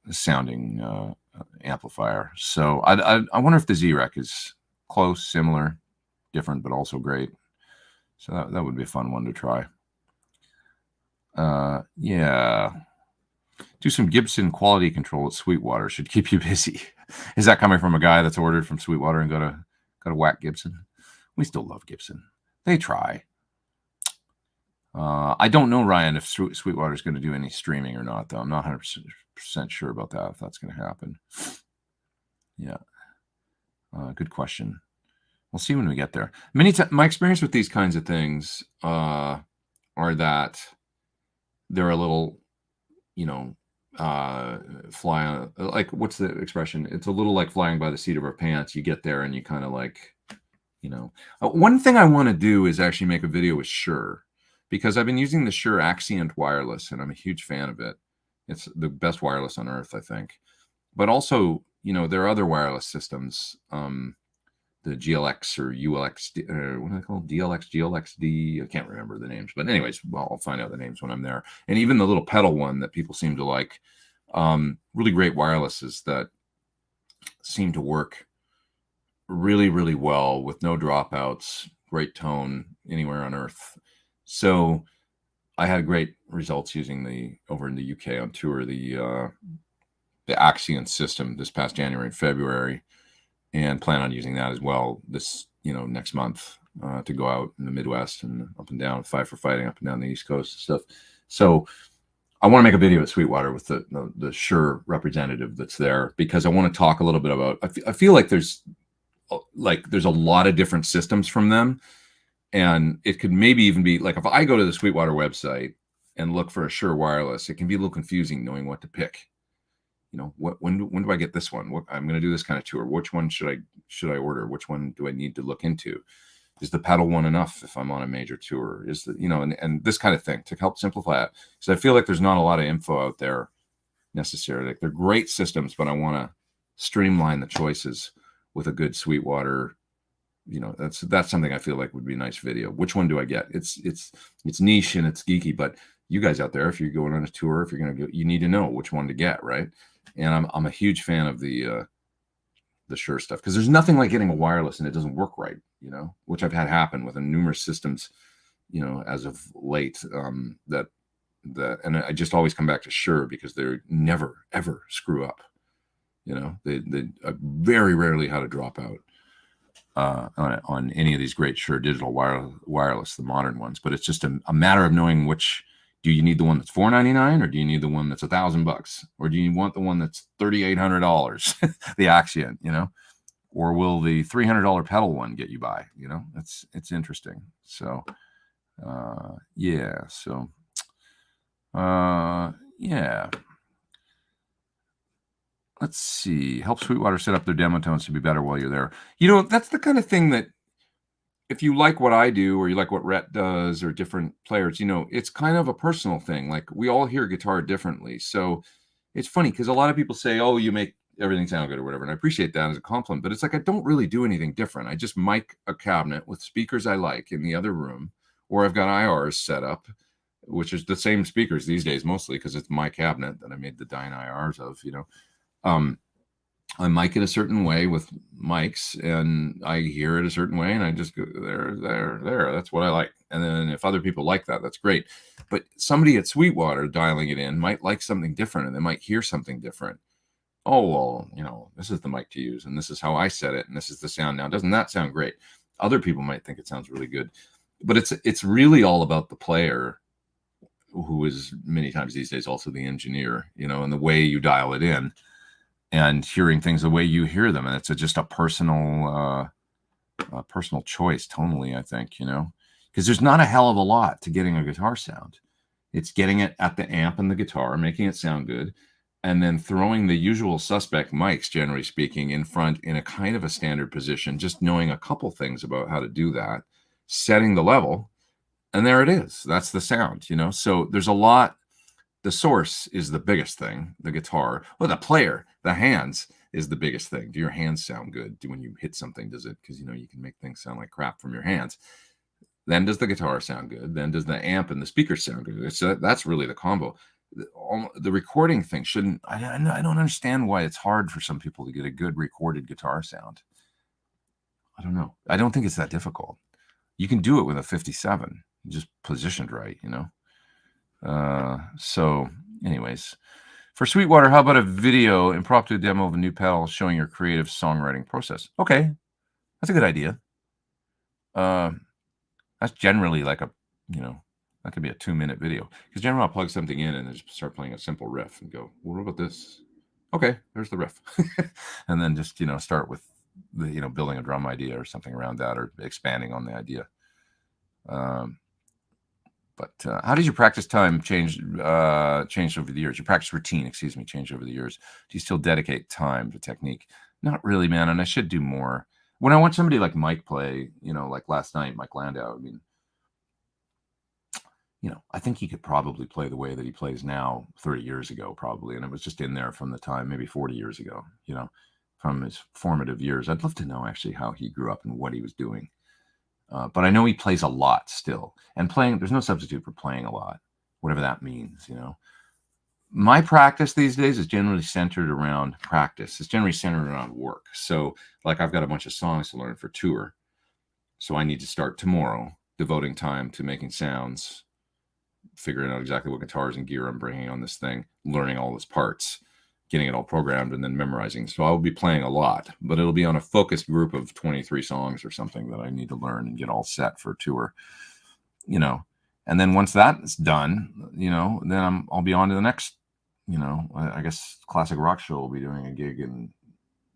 sounding amplifier. So I wonder if the Z-Rec is close, similar, different, but also great. So that would be a fun one to try. Yeah. Do some Gibson quality control at Sweetwater. Should keep you busy. Is that coming from a guy that's ordered from Sweetwater and got a whack Gibson? We still love Gibson. They try. I don't know, Ryan, if Sweetwater is going to do any streaming or not, though. I'm not 100% sure about that, if that's going to happen. Yeah. Good question. We'll see when we get there. My experience with these kinds of things are that they're a little, you know, fly on, like, what's the expression? It's a little like flying by the seat of our pants. You get there and you kind of like, you know, one thing I want to do is actually make a video with Shure, because I've been using the Shure Accent wireless and I'm a huge fan of it. It's the best wireless on earth, I think. But also, you know, there are other wireless systems, the GLX or ULX, what are they called? DLX, GLXD. I can't remember the names, but anyways, well, I'll find out the names when I'm there. And even the little pedal one that people seem to like, really great wirelesses that seem to work really, really well with no dropouts, great tone anywhere on earth. So I had great results using over in the UK on tour, the Axion system this past January and February, and plan on using that as well this, next month to go out in the Midwest and up and down, Five for Fighting up and down the East Coast and stuff. So I want to make a video at Sweetwater with the Shure representative that's there, because I want to talk a little bit about, I feel like there's a lot of different systems from them. And it could maybe even be like, if I go to the Sweetwater website and look for a Shure wireless, it can be a little confusing knowing what to pick. When do I get this one? I'm going to do this kind of tour. Which one should I order? Which one do I need to look into? Is the pedal one enough if I'm on a major tour? Is the, and this kind of thing to help simplify it. So I feel like there's not a lot of info out there necessarily. Like, they're great systems, but I want to streamline the choices with a good Sweetwater. That's something I feel like would be a nice video. Which one do I get? It's niche and it's geeky, but you guys out there, if you're going on a tour, if you're going to go, you need to know which one to get, right? And I'm a huge fan of the Shure stuff, because there's nothing like getting a wireless and it doesn't work right, which I've had happen with numerous systems, as of late. And I just always come back to Shure because they're never ever screw up. They very rarely had a dropout on any of these great Shure digital wireless, the modern ones. But it's just a matter of knowing which. Do you need the one that's $499, or do you need the one that's $1,000, or do you want the one that's $3,800, the Axion, or will the $300 pedal one get you by? It's interesting. So, yeah. So, yeah. Let's see. Help Sweetwater set up their demo tones to be better while you're there. That's the kind of thing that, if you like what I do, or you like what Rhett does, or different players, it's kind of a personal thing. Like, we all hear guitar differently. So it's funny because a lot of people say, oh, you make everything sound good or whatever. And I appreciate that as a compliment, but it's like, I don't really do anything different. I just mic a cabinet with speakers I like in the other room, or I've got IRs set up, which is the same speakers these days, mostly because it's my cabinet that I made the Dyne IRs of, I mic it a certain way with mics, and I hear it a certain way, and I just go there. That's what I like. And then if other people like that, that's great. But somebody at Sweetwater dialing it in might like something different, and they might hear something different. Oh, well, this is the mic to use, and this is how I set it, and this is the sound now. Doesn't that sound great? Other people might think it sounds really good. But it's really all about the player, who is many times these days also the engineer, and the way you dial it in, and hearing things the way you hear them. And it's just a personal choice tonally, I think, because there's not a hell of a lot to getting a guitar sound. It's getting it at the amp and the guitar, making it sound good, and then throwing the usual suspect mics, generally speaking, in front in a kind of a standard position, just knowing a couple things about how to do that, setting the level, and there it is. That's the sound, So there's a lot. The source is the biggest thing, the guitar. Well, the player, the hands is the biggest thing. Do your hands sound good? When you hit something, does it? Because, you can make things sound like crap from your hands. Then does the guitar sound good? Then does the amp and the speakers sound good? So that's really the combo. The recording thing shouldn't, I don't understand why it's hard for some people to get a good recorded guitar sound. I don't know. I don't think it's that difficult. You can do it with a 57, just positioned right, So anyways, for Sweetwater, how about a video, impromptu demo of a new pedal showing your creative songwriting process? Okay, that's a good idea. That's generally like that could be a 2-minute video, because generally I'll plug something in and just start playing a simple riff and go, well, what about this? Okay, there's the riff. And then just, start with the, building a drum idea or something around that, or expanding on the idea. But how did your practice time change over the years? Your practice routine, changed over the years. Do you still dedicate time to technique? Not really, man. And I should do more. When I watch somebody like Mike play, like last night, Michael Landau, I mean, I think he could probably play the way that he plays now 30 years ago, probably. And it was just in there from the time, maybe 40 years ago, from his formative years. I'd love to know actually how he grew up and what he was doing. But I know he plays a lot still, and there's no substitute for playing a lot, whatever that means, My practice these days is generally centered around practice. It's generally centered around work. So like, I've got a bunch of songs to learn for tour. So I need to start tomorrow devoting time to making sounds, figuring out exactly what guitars and gear I'm bringing on this thing, learning all its parts, getting it all programmed, and then memorizing. So I will be playing a lot, but it'll be on a focused group of 23 songs or something that I need to learn and get all set for a tour, you know. And then once that's done, you know, then I'll be on to the next, you know, I guess Classic Rock Show will be doing a gig in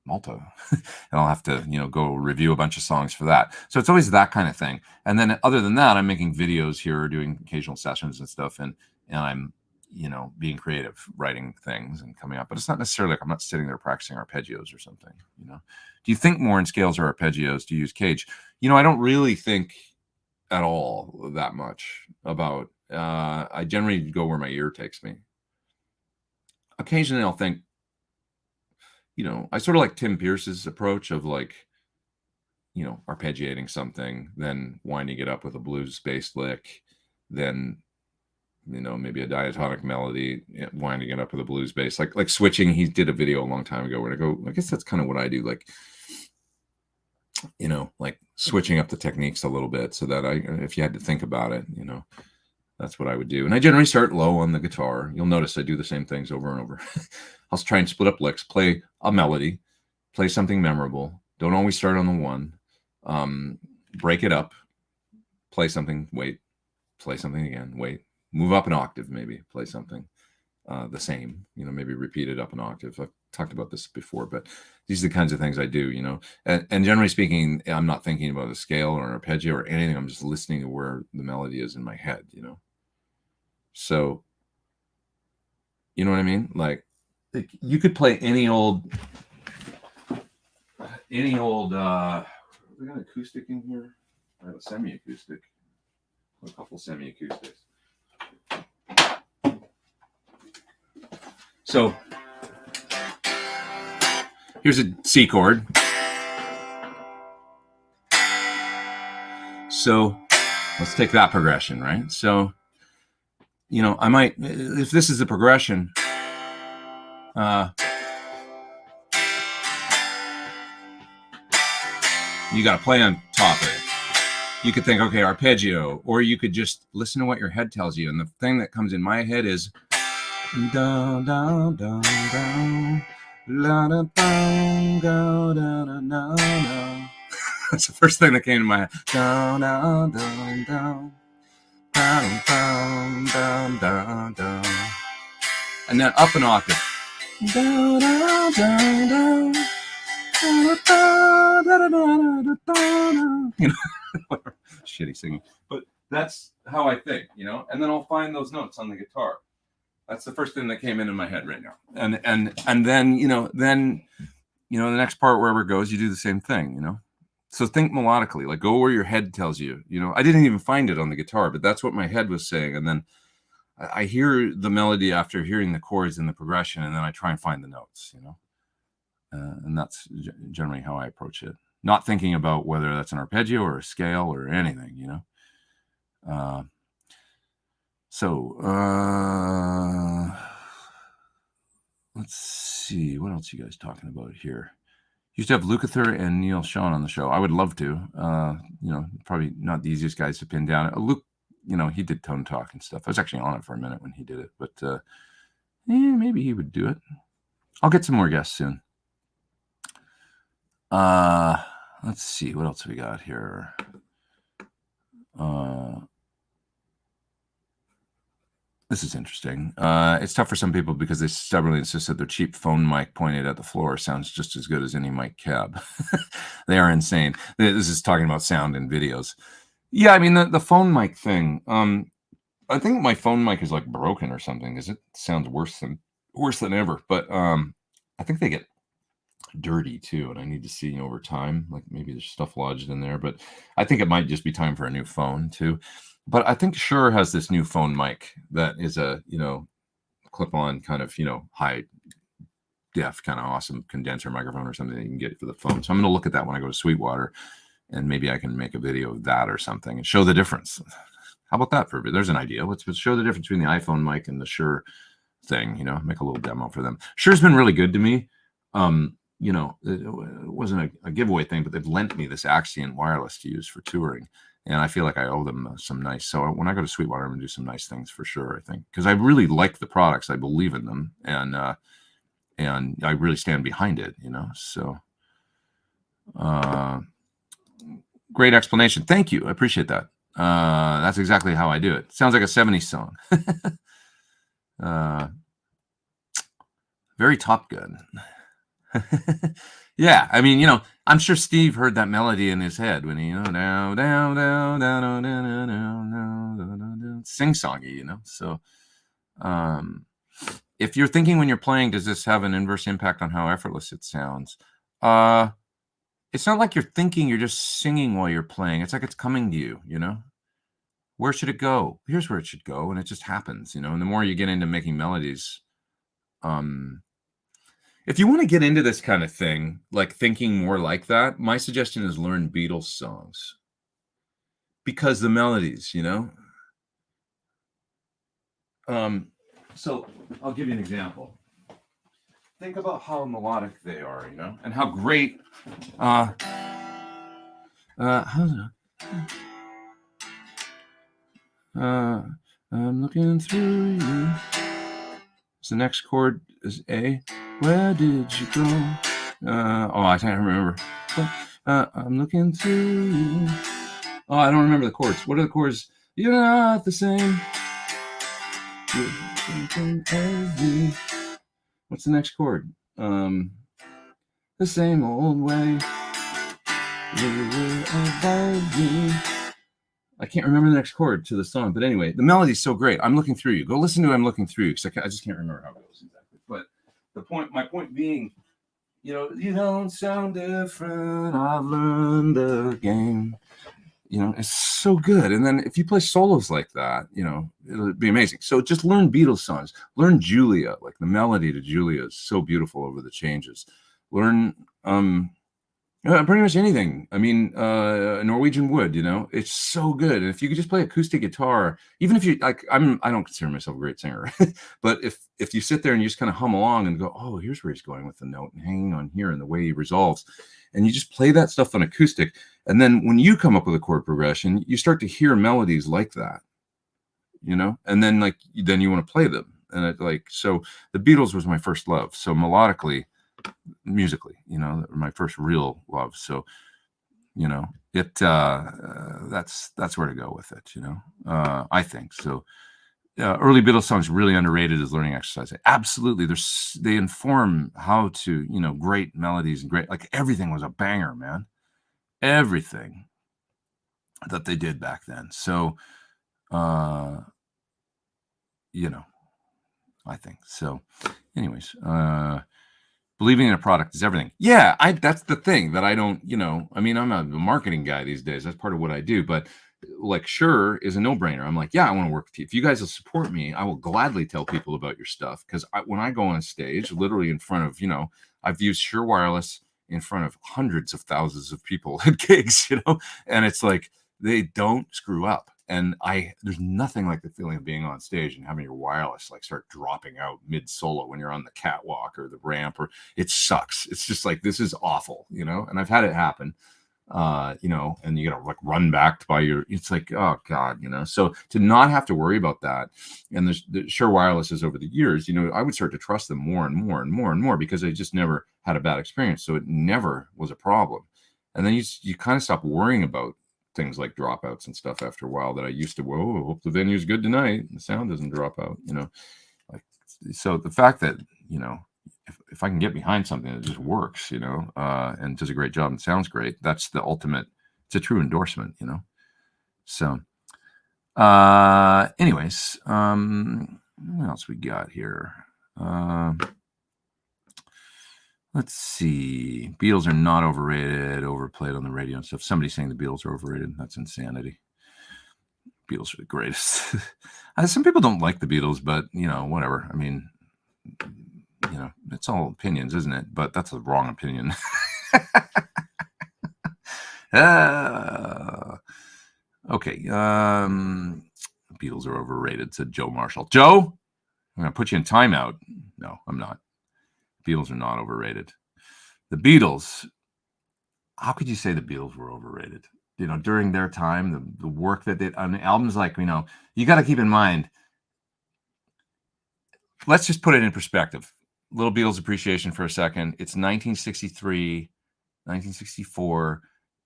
Malta and I'll have to, you know, go review a bunch of songs for that. So it's always that kind of thing. And then other than that, I'm making videos here, doing occasional sessions and stuff. And I'm, you know, being creative, writing things and coming up, but it's not necessarily like I'm not sitting there practicing arpeggios or something, you know. Do you think more in scales or arpeggios to use Cage? You know, I don't really think at all that much about, I generally go where my ear takes me. Occasionally I'll think, you know, I sort of like Tim Pierce's approach of like, you know, arpeggiating something, then winding it up with a blues-based lick, then, you know, maybe a diatonic melody, winding it up with a blues bass, like switching. He did a video a long time ago where I go, I guess that's kind of what I do, like, you know, like switching up the techniques a little bit so that if you had to think about it, you know, that's what I would do. And I generally start low on the guitar. You'll notice I do the same things over and over. I'll try and split up licks, play a melody, play something memorable. Don't always start on the one. Break it up, play something, wait, play something again, wait, move up an octave, maybe play something the same, you know, maybe repeat it up an octave. I've talked about this before, but these are the kinds of things I do, you know. And generally speaking, I'm not thinking about a scale or an arpeggio or anything. I'm just listening to where the melody is in my head, you know. So, you know what I mean? Like you could play any old, we got an acoustic in here. I have a semi-acoustic, a couple semi-acoustics. So here's a C chord. So let's take that progression, right? So, you know, I might, if this is the progression, you got to play on top of it. You could think, okay, arpeggio, or you could just listen to what your head tells you. And the thing that comes in my head is, down, down, down, down, la, da, down, go, down, down, down. That's the first thing that came to my head. Down, down, down, down, down, down, down, down, down. And then up an octave. Down, down, down, down. You know, shitty singing, but that's how I think, you know. And then I'll find those notes on the guitar. That's the first thing that came into my head right now. And then, you know, the next part, wherever it goes, you do the same thing, you know. So think melodically, like go where your head tells you, you know. I didn't even find it on the guitar, but that's what my head was saying. And then I hear the melody after hearing the chords and the progression, and then I try and find the notes, you know. And that's generally how I approach it. Not thinking about whether that's an arpeggio or a scale or anything, you know. Let's see. What else are you guys talking about here? Used to have Lukather and Neil Sean on the show. I would love to. You know, probably not the easiest guys to pin down. Luke, you know, he did Tone Talk and stuff. I was actually on it for a minute when he did it, but maybe he would do it. I'll get some more guests soon. Let's see. What else we got here? This is interesting. It's tough for some people because they stubbornly insist that their cheap phone mic pointed at the floor sounds just as good as any mic cab. They are insane. This is talking about sound in videos. Yeah, I mean, the phone mic thing. I think my phone mic is like broken or something because it sounds worse than ever. But I think they get dirty too, and I need to see over time, like maybe there's stuff lodged in there, but I think it might just be time for a new phone too. But I think Shure has this new phone mic that is a, you know, clip-on kind of, you know, high def kind of awesome condenser microphone or something that you can get for the phone. So I'm going to look at that when I go to Sweetwater, and maybe I can make a video of that or something and show the difference. How about that for a bit? There's an idea. Let's show the difference between the iPhone mic and the Shure thing, you know, make a little demo for them. Shure's been really good to me. you know, it wasn't a giveaway thing, but they've lent me this Axion wireless to use for touring. And I feel like I owe them some nice. So when I go to Sweetwater, I'm gonna do some nice things for sure. I think because I really like the products, I believe in them, and I really stand behind it. You know, so great explanation. Thank you. I appreciate that. That's exactly how I do it. Sounds like a '70s song. Very Top Gun. Yeah, I mean, you know, I'm sure Steve heard that melody in his head when he, you know, down, down, down, down, down, down, down, down, sing-songy, you know. So, if you're thinking when you're playing, does this have an inverse impact on how effortless it sounds? It's not like you're thinking; you're just singing while you're playing. It's like it's coming to you, you know. Where should it go? Here's where it should go, and it just happens, you know. And the more you get into making melodies, if you want to get into this kind of thing, like thinking more like that, my suggestion is learn Beatles songs. Because the melodies, you know? So I'll give you an example. Think about how melodic they are, you know, and how great. How's it? I'm looking through you. So the next chord is A. Where did you go? I can't remember. I'm looking through you. Oh, I don't remember the chords. What are the chords? You're not the same. What's the next chord? The same old way. I can't remember the next chord to the song, but anyway, the melody's so great. I'm looking through you. Go listen to I'm looking through you because I just can't remember how it goes exactly. But my point being, you know, you don't sound different. I've learned the game. You know, it's so good. And then if you play solos like that, you know, it'll be amazing. So just learn Beatles songs. Learn Julia. Like the melody to Julia is so beautiful over the changes. Learn pretty much anything. I mean, Norwegian Wood, you know, it's so good. And if you could just play acoustic guitar, even if you like, I don't consider myself a great singer, but if you sit there and you just kind of hum along and go, oh, here's where he's going with the note and hanging on here and the way he resolves, and you just play that stuff on acoustic, and then when you come up with a chord progression, you start to hear melodies like that, you know, and then then you want to play them, and so the Beatles was my first love. So melodically, musically, you know, my first real love. So, you know, that's where to go with it, you know. I think so. Early Beatles songs really underrated as learning exercise. Absolutely, they inform how to, you know, great melodies and great, like everything was a banger, man. Everything that they did back then. So, you know, I think so. Anyways, believing in a product is everything. Yeah, that's the thing that I don't, you know, I mean, I'm a marketing guy these days. That's part of what I do. But like, Sure is a no-brainer. I'm like, yeah, I want to work with you. If you guys will support me, I will gladly tell people about your stuff. Because when I go on stage, literally in front of, you know, I've used Shure Wireless in front of hundreds of thousands of people at gigs, you know, and it's like they don't screw up. And there's nothing like the feeling of being on stage and having your wireless like start dropping out mid solo when you're on the catwalk or the ramp, or it sucks. It's just like, this is awful, you know, and I've had it happen, you know, and you gotta like run back by it's like, oh God, you know, so to not have to worry about that. And the Shure Wirelesses over the years, you know, I would start to trust them more and more and more and more because I just never had a bad experience. So it never was a problem. And then you kind of stop worrying about things like dropouts and stuff after a while that I used to, whoa, hope the venue's good tonight. The sound doesn't drop out, you know, so the fact that, you know, if I can get behind something that just works, you know, and does a great job and sounds great, that's the ultimate, it's a true endorsement, you know? So, anyways, what else we got here? Let's see. Beatles are not overrated, overplayed on the radio and stuff. Somebody's saying the Beatles are overrated. That's insanity. Beatles are the greatest. Some people don't like the Beatles, but, you know, whatever. I mean, you know, it's all opinions, isn't it? But that's a wrong opinion. Okay. Beatles are overrated, said Joe Marshall. Joe, I'm going to put you in timeout. No, I'm not. Beatles are not overrated. The Beatles, how could you say the Beatles were overrated? You know, during their time, the work that they on albums like, you know, you got to keep in mind, let's just put it in perspective. Little Beatles appreciation for a second. It's 1963, 1964.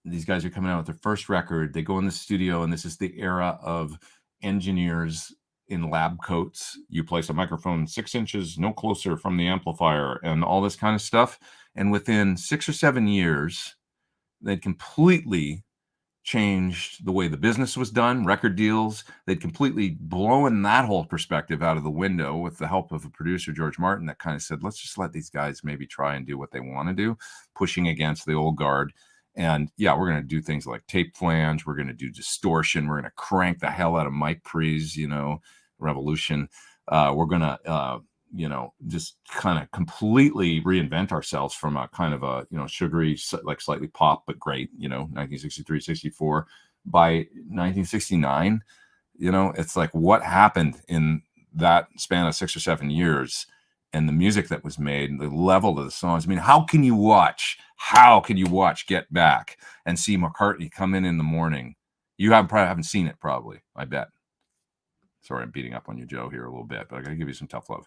These guys are coming out with their first record. They go in the studio, and this is the era of engineers in lab coats. You place a microphone 6 inches, no closer from the amplifier, and all this kind of stuff. And within 6 or 7 years, they'd completely changed the way the business was done, record deals. They'd completely blown that whole perspective out of the window with the help of a producer, George Martin, that kind of said, let's just let these guys maybe try and do what they want to do, pushing against the old guard. And yeah, we're going to do things like tape flange. We're going to do distortion. We're going to crank the hell out of mic pre's, you know, revolution. We're going to, you know, just kind of completely reinvent ourselves from a kind of a, you know, sugary, like slightly pop, but great, you know, 1963, 64. By 1969, you know, it's like what happened in that span of 6 or 7 years and the music that was made and the level of the songs. I mean, how can you watch Get Back and see McCartney come in the morning? You probably haven't seen it, probably, I bet. Sorry, I'm beating up on you, Joe, here a little bit, but I got to give you some tough love.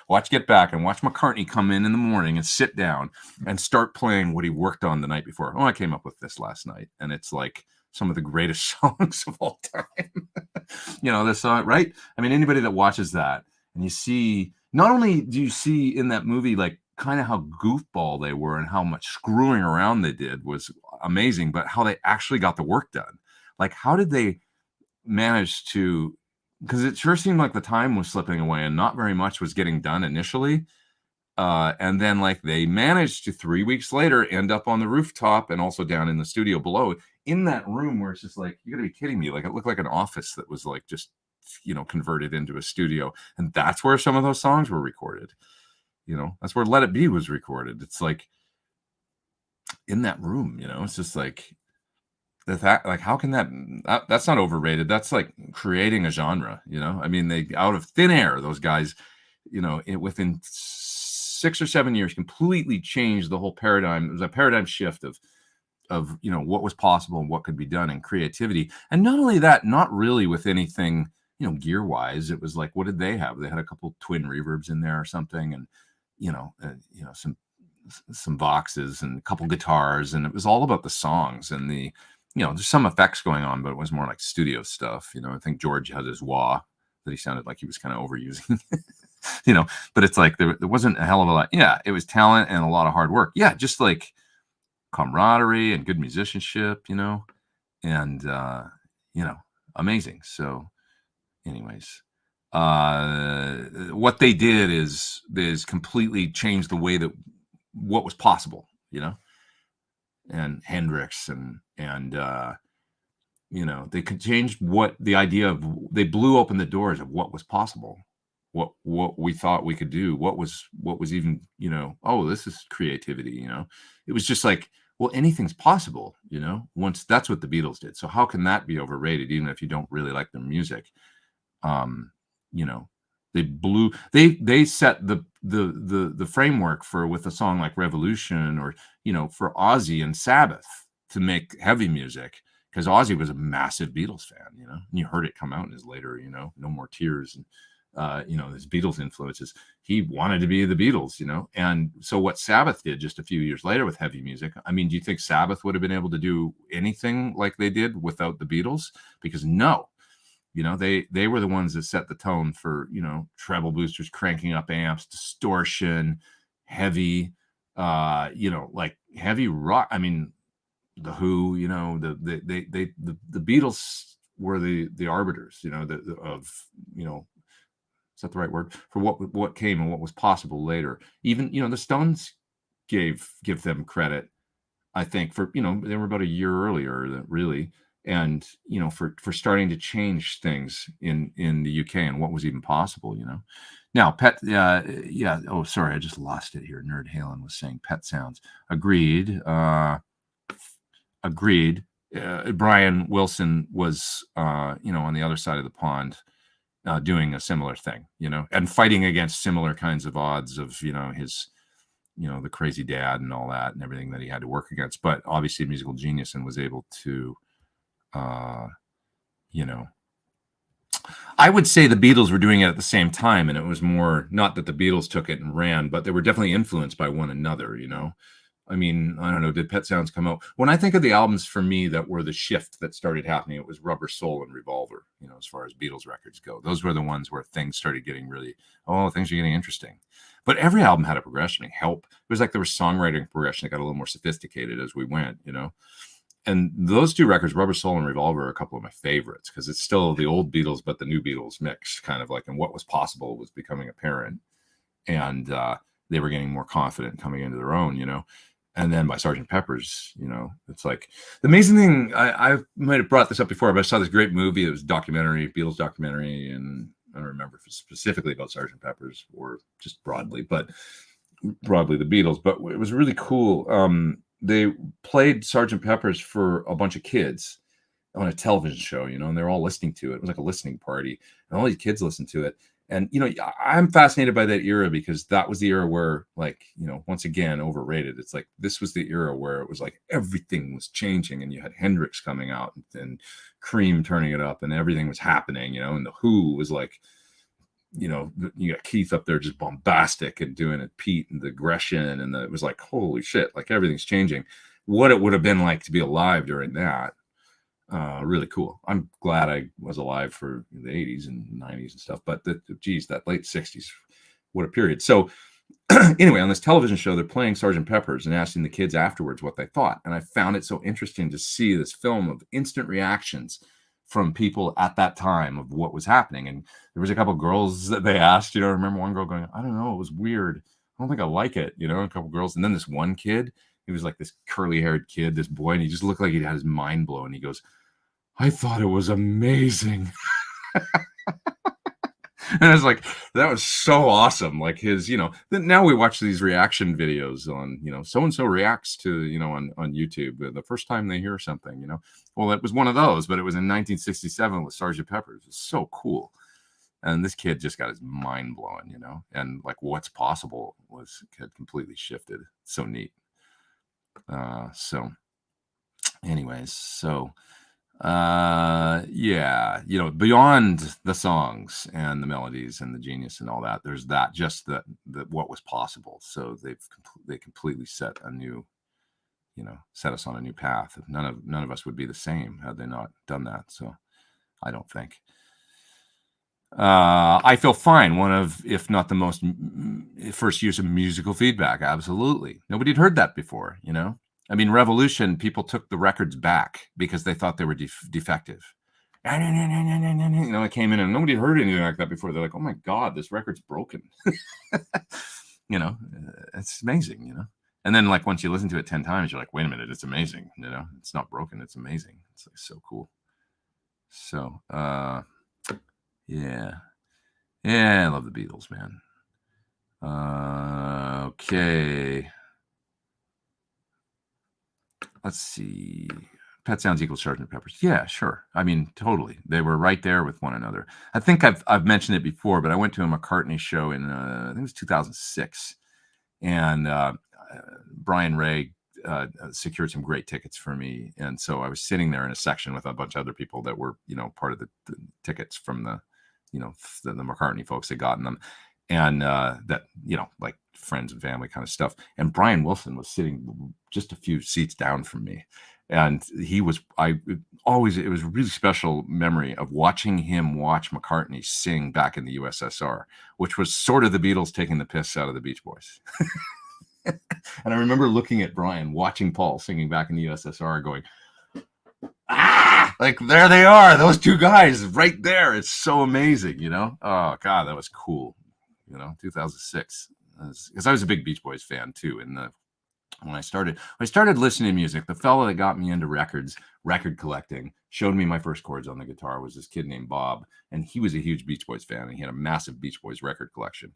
Watch Get Back and watch McCartney come in the morning and sit down and start playing what he worked on the night before. Oh, I came up with this last night. And it's like some of the greatest songs of all time. You know, this song, right? I mean, anybody that watches that and you see, not only do you see in that movie, like kind of how goofball they were and how much screwing around they did was amazing, but how they actually got the work done. Like, how did they manage to, because it sure seemed like the time was slipping away and not very much was getting done initially. And then like they managed to 3 weeks later end up on the rooftop and also down in the studio below in that room where it's just like, you gotta be kidding me. Like it looked like an office that was like just, you know, converted into a studio. And that's where some of those songs were recorded. You know, that's where Let It Be was recorded. It's like in that room, you know, it's just like, that like how can that's not overrated. That's like creating a genre, you know. I mean, they out of thin air, those guys, you know, within 6 or 7 years completely changed the whole paradigm. It was a paradigm shift of you know what was possible and what could be done in creativity. And not only that, not really with anything, you know, gear wise. It was like, what did they have? They had a couple twin reverbs in there or something, and you know, some Voxes and a couple guitars, and it was all about the songs and the, you know, there's some effects going on, but it was more like studio stuff. You know, I think George had his wah that he sounded like he was kind of overusing, you know, but it's like there wasn't a hell of a lot. Yeah, it was talent and a lot of hard work. Yeah, just like camaraderie and good musicianship, you know, and, you know, amazing. So, anyways, what they did is completely changed the way that what was possible, you know. And Hendrix and you know, they could change what the idea of, they blew open the doors of what was possible, what we thought we could do, what was even, you know, oh, this is creativity, you know. It was just like, well, anything's possible, you know, once that's what the Beatles did. So how can that be overrated, even if you don't really like their music? You know, they set the framework for, with a song like Revolution, or you know, for Ozzy and Sabbath to make heavy music, because Ozzy was a massive Beatles fan, you know, and you heard it come out in his later, you know, No More Tears, and you know, his Beatles influences. He wanted to be the Beatles, you know. And so what Sabbath did just a few years later with heavy music, I mean, do you think Sabbath would have been able to do anything like they did without the Beatles? Because no. You know, they were the ones that set the tone for, you know, treble boosters, cranking up amps, distortion, heavy, you know, like heavy rock. I mean, the Who, you know, the Beatles were the arbiters, you know, of, you know, is that the right word, for what came and what was possible later. Even, you know, the Stones give them credit, I think, for, you know, they were about a year earlier, really, and you know, for starting to change things in the UK and what was even possible, you know. Now, yeah. Oh, sorry, I just lost it here. Nerd Halen was saying Pet Sounds. Agreed. Agreed. Brian Wilson was, you know, on the other side of the pond, doing a similar thing, you know, and fighting against similar kinds of odds of, you know, his you know, the crazy dad and all that and everything that he had to work against, but obviously a musical genius and was able to, you know, I would say the Beatles were doing it at the same time, and it was more not that the Beatles took it and ran, but they were definitely influenced by one another, you know? I mean, I don't know, did Pet Sounds come out? When I think of the albums for me that were the shift that started happening, it was Rubber Soul and Revolver, you know, as far as Beatles records go. Those were the ones where things started getting really, oh, things are getting interesting. But every album had a progression. Help. It was like there was songwriting progression that got a little more sophisticated as we went, you know? And those two records, Rubber Soul and Revolver, are a couple of my favorites because it's still the old Beatles, but the new Beatles mix, kind of like, and what was possible was becoming apparent. And they were getting more confident coming into their own, you know. And then by Sgt. Pepper's, you know, it's like the amazing thing. I might have brought this up before, but I saw this great movie. It was a documentary, Beatles documentary, and I don't remember if it's specifically about Sgt. Pepper's or just broadly, but broadly the Beatles. But it was really cool. They played Sgt. Pepper's for a bunch of kids on a television show, you know, and they're all listening to it. It was like a listening party, and all these kids listened to it. And, you know, I'm fascinated by that era because that was the era where, like, you know, once again, overrated. It's like, this was the era where it was like everything was changing and you had Hendrix coming out and Cream turning it up and everything was happening, you know, and the Who was like, you know, you got Keith up there just bombastic and doing it, Pete and the aggression. And it was like, holy shit, like everything's changing. What it would have been like to be alive during that. Really cool. I'm glad I was alive for the 80s and 90s and stuff, but geez, that late 60s, what a period. So anyway, on this television show, they're playing Sgt. Pepper's and asking the kids afterwards what they thought. And I found it so interesting to see this film of instant reactions from people at that time of what was happening. And there was a couple of girls that they asked, you know, I remember one girl going, I don't know, it was weird. I don't think I like it, you know, a couple of girls. And then this one kid, he was like this curly haired kid, this boy, and he just looked like he had his mind blown. He goes, I thought it was amazing. And I was like, that was so awesome. Like his, you know, now we watch these reaction videos on, you know, so-and-so reacts to, you know, on YouTube the first time they hear something, you know. Well, it was one of those, but it was in 1967 with Sgt. Pepper's. It was so cool. And this kid just got his mind blowing, you know, and like what's possible had completely shifted. So neat. So anyways, so yeah, you know, beyond the songs and the melodies and the genius and all that, there's that just the what was possible. So they completely set a new, you know, set us on a new path. None of us would be the same had they not done that. So I don't think. I feel fine. One of, if not the most first use of musical feedback. Absolutely. Nobody had heard that before, you know? I mean, Revolution, people took the records back because they thought they were defective. You know, I came in and nobody had heard anything like that before. They're like, oh my God, this record's broken. You know, it's amazing, you know? And then like once you listen to it 10 times, you're like, wait a minute, it's amazing. You know, it's not broken. It's amazing. It's like so cool. So, yeah. Yeah, I love the Beatles, man. Okay. Let's see. Pet Sounds equals Sgt. Pepper's. Yeah, sure. I mean, totally. They were right there with one another. I think I've mentioned it before, but I went to a McCartney show in I think it was 2006, and Brian Ray secured some great tickets for me, and so I was sitting there in a section with a bunch of other people that were, you know, part of the tickets from the, you know, the McCartney folks had gotten them, and that, you know, like friends and family kind of stuff. And Brian Wilson was sitting just a few seats down from me, and it was a really special memory of watching him watch McCartney sing back in the USSR, which was sort of the Beatles taking the piss out of the Beach Boys. And I remember looking at Brian watching Paul singing back in the USSR going, like there they are, those two guys right there. It's so amazing, you know? Oh God, that was cool. You know, 2006, because I was a big Beach Boys fan too. And when I started listening to music, the fellow that got me into record collecting, showed me my first chords on the guitar was this kid named Bob, and he was a huge Beach Boys fan, and he had a massive Beach Boys record collection,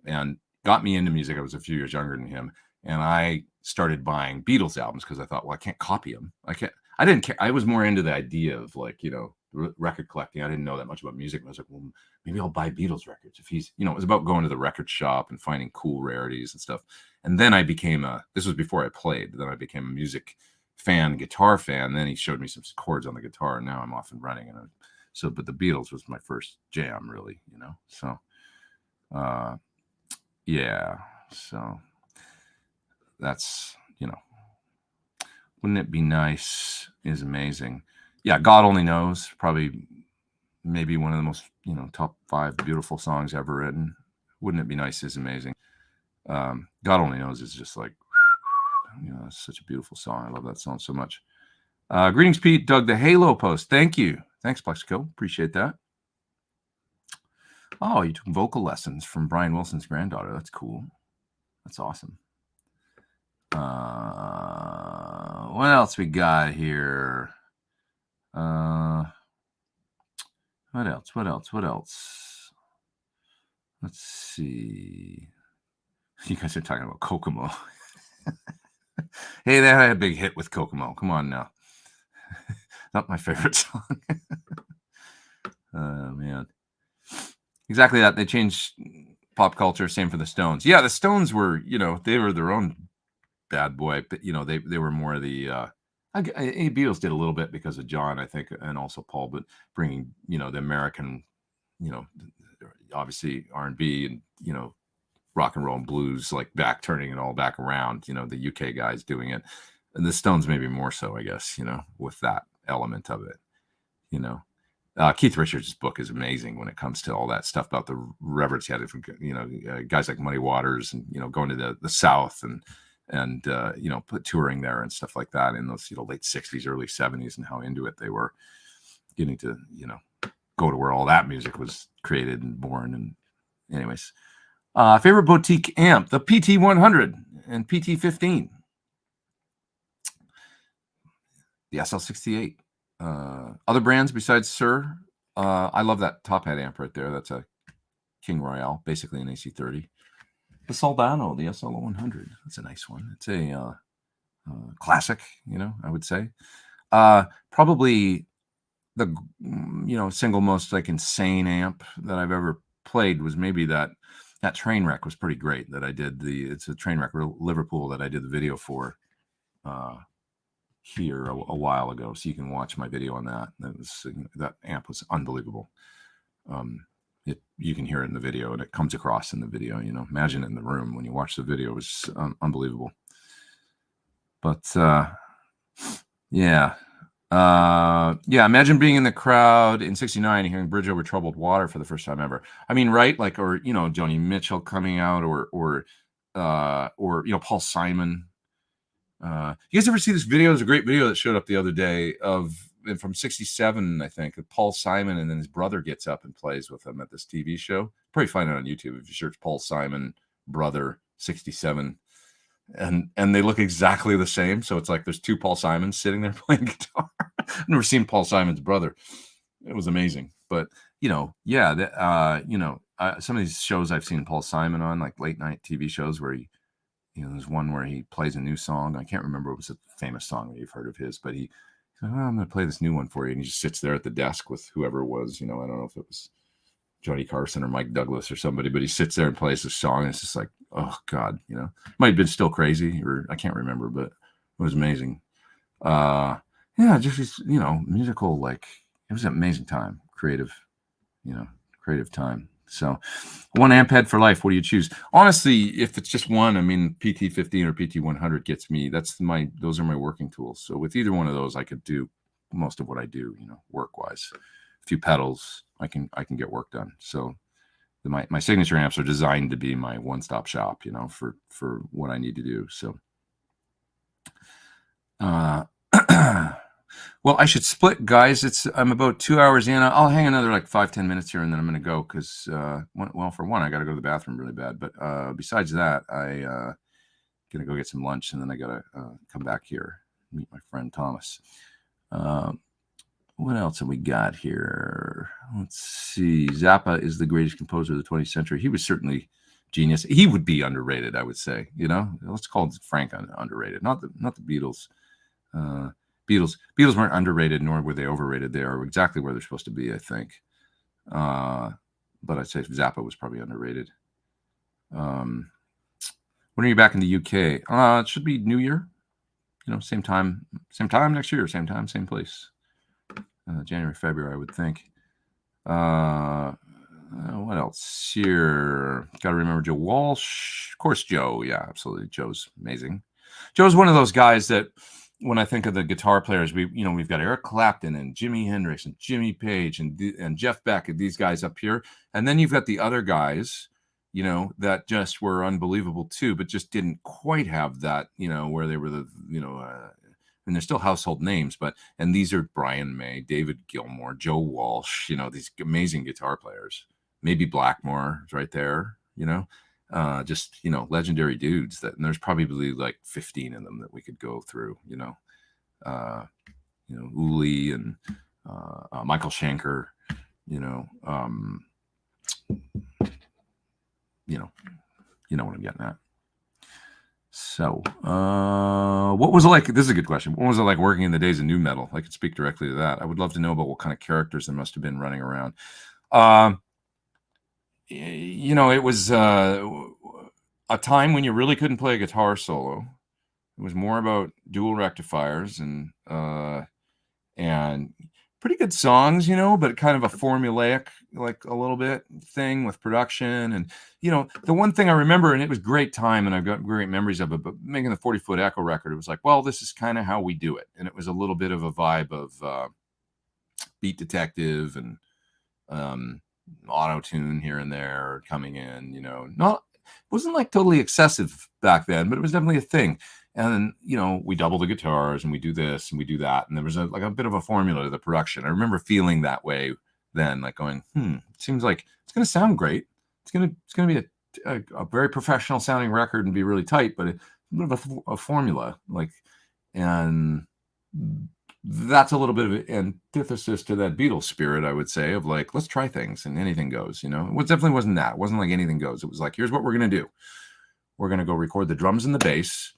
and got me into music. I was a few years younger than him, and I started buying Beatles albums because I thought, well, I can't copy them. I didn't care. I was more into the idea of, like, you know, record collecting. I didn't know that much about music. I was like, well, maybe I'll buy Beatles records if he's, it was about going to the record shop and finding cool rarities and stuff. And then I became this was before I played. Then I became a music fan, guitar fan. Then he showed me some chords on the guitar, and now I'm off and running. And but the Beatles was my first jam, really, So, yeah. So that's, wouldn't it be nice is amazing. Yeah, God Only Knows, probably maybe one of the most, top 5 beautiful songs ever written. Wouldn't it be nice is amazing. God Only Knows is just like, it's such a beautiful song. I love that song so much. Greetings, Pete. Doug, the Halo post. Thank you. Thanks, Plexico. Appreciate that. Oh, you took vocal lessons from Brian Wilson's granddaughter. That's cool. That's awesome. What else we got here? What else? Let's see. You guys are talking about Kokomo. Hey, they had a big hit with Kokomo. Come on now. Not my favorite song. Oh, man. Exactly that. They changed pop culture. Same for the Stones. Yeah, the Stones were, they were their own bad boy, but they were more the Beatles did a little bit because of John, I think, and also Paul, but bringing the American, obviously R&B and rock and roll and blues, like turning it all back around, the UK guys doing it, and the Stones maybe more so, I guess, with that element of it. Keith Richards' book is amazing when it comes to all that stuff about the reverence he had from guys like Muddy Waters and going to the South and touring there and stuff like that in those late 60s, early 70s, and how into it they were, getting to go to where all that music was created and born. And anyways, favorite boutique amp, the PT100 and PT15, the SL68. Other brands besides Sir, I love that top hat amp right there. That's a King Royale, basically an AC30. The Soldano, the SL100. That's a nice one. It's a classic, I would say. Probably the single most like insane amp that I've ever played was maybe that Trainwreck was pretty great. That I did it's a Trainwreck Liverpool that I did the video for here a while ago, so you can watch my video on that. That amp was unbelievable. You can hear it in the video, and it comes across in the video. Imagine it in the room when you watch the video. It was unbelievable. But yeah. Imagine being in the crowd in '69 and hearing Bridge Over Troubled Water for the first time ever. I mean, right? Like, or Joni Mitchell coming out, or Paul Simon. You guys ever see this video? There's a great video that showed up the other day from '67, I think. Paul Simon, and then his brother gets up and plays with him at this TV show. Probably find it on YouTube if you search Paul Simon brother '67. And they look exactly the same. So it's like there's 2 Paul Simons sitting there playing guitar. I've never seen Paul Simon's brother. It was amazing. But some of these shows I've seen Paul Simon on, like late night TV shows where he, there's one where he plays a new song. I can't remember. It was a famous song that you've heard of his, but he said, I'm going to play this new one for you. And he just sits there at the desk with whoever it was. I don't know if it was Johnny Carson or Mike Douglas or somebody, but he sits there and plays this song. And it's just like, oh God, might have been Still Crazy, or I can't remember, but it was amazing. Just, musical, like it was an amazing time, creative time. So 1 amp head for life. What do you choose? Honestly, if it's just one, I mean, PT15 or PT100 gets me, those are my working tools. So with either one of those, I could do most of what I do, work wise. A few pedals, I can get work done. So my signature amps are designed to be my one-stop shop, for what I need to do. So, well, I should split, guys. I'm about 2 hours in. I'll hang another like 5-10 minutes here, and then I'm going to go because, for one, I got to go to the bathroom really bad. But besides that, I going to go get some lunch, and then I got to come back here, meet my friend Thomas. What else have we got here? Let's see. Zappa is the greatest composer of the 20th century. He was certainly genius. He would be underrated, I would say. Let's call Frank underrated, not the Beatles. Beatles weren't underrated, nor were they overrated. They are exactly where they're supposed to be, I think. But I'd say Zappa was probably underrated. When are you back in the UK? It should be New Year. Same time next year, same time, same place. January, February, I would think. What else here? Got to remember Joe Walsh. Of course, Joe. Yeah, absolutely. Joe's amazing. Joe's one of those guys that when I think of the guitar players, we've got Eric Clapton and Jimi Hendrix and Jimmy Page and Jeff Beck and these guys up here. And then you've got the other guys, that just were unbelievable too, but just didn't quite have that, where they were and they're still household names, and these are Brian May, David Gilmour, Joe Walsh, these amazing guitar players. Maybe Blackmore is right there, just, legendary dudes and there's probably like 15 of them that we could go through, Uli and Michael Schenker, you know what I'm getting at. So, what was it like? This is a good question. What was it like working in the days of nu metal? I could speak directly to that. I would love to know about what kind of characters there must have been running around. It was a time when you really couldn't play a guitar solo. It was more about dual rectifiers and pretty good songs, but kind of a formulaic, like a little bit thing with production. And, the one thing I remember, and it was great time and I've got great memories of it, but making the 40-foot Echo record, it was like, well, this is kind of how we do it. And it was a little bit of a vibe of Beat Detective and auto-tune here and there coming in, it wasn't like totally excessive back then, but it was definitely a thing. And then, we double the guitars and we do this and we do that. And there was a bit of a formula to the production. I remember feeling that way then, like going, it seems like it's going to sound great. It's going to be a very professional sounding record and be really tight, but a bit of a formula, and that's a little bit of an antithesis to that Beatles spirit, I would say, of like, let's try things and anything goes, It definitely wasn't that. It wasn't like anything goes. It was like, here's what we're going to do. We're going to go record the drums and the bass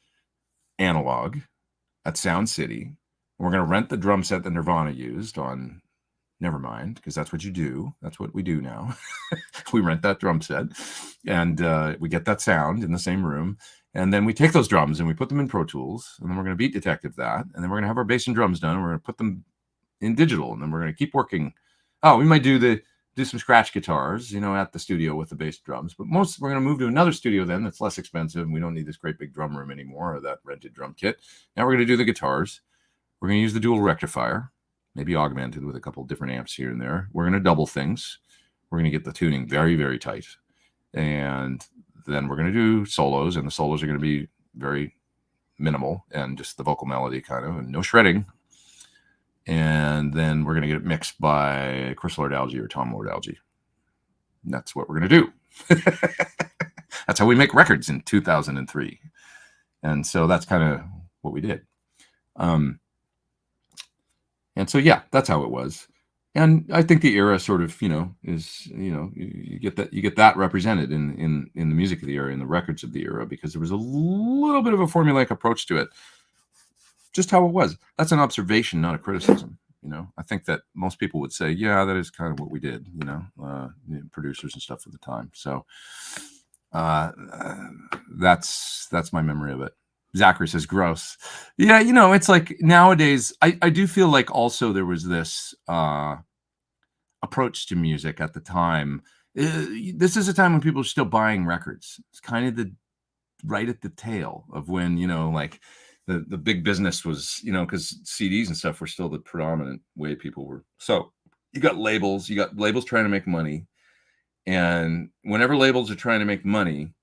analog at Sound City. We're going to rent the drum set that Nirvana used on Nevermind, because that's what you do. That's what we do now. We rent that drum set and we get that sound in the same room. And then we take those drums and we put them in Pro Tools, and then we're going to Beat Detective that. And then we're going to have our bass and drums done. And we're going to put them in digital, and then we're going to keep working. Oh, we might do some scratch guitars, at the studio with the bass drums, but we're going to move to another studio then that's less expensive. And we don't need this great big drum room anymore, or that rented drum kit. Now we're going to do the guitars. We're going to use the dual rectifier, maybe augmented with a couple of different amps here and there. We're going to double things. We're going to get the tuning very, very tight. And then we're going to do solos, and the solos are going to be very minimal and just the vocal melody kind of, and no shredding. And then we're going to get it mixed by Chris Lord-Alge or Tom Lord-Alge. And that's what we're going to do. That's how we make records in 2003. And so that's kind of what we did. And so, yeah, that's how it was. And I think the era sort of, is, you get that represented in the music of the era, in the records of the era, because there was a little bit of a formulaic approach to it. Just how it was. That's an observation, not a criticism. I think that most people would say, yeah, that is kind of what we did, producers and stuff at the time. So that's my memory of it. Zachary says, gross. Yeah, it's like nowadays, I do feel like also there was this approach to music at the time. This is a time when people are still buying records. It's kind of right at the tail of when, like the big business was, because CDs and stuff were still the predominant way people were. So you got labels trying to make money. And whenever labels are trying to make money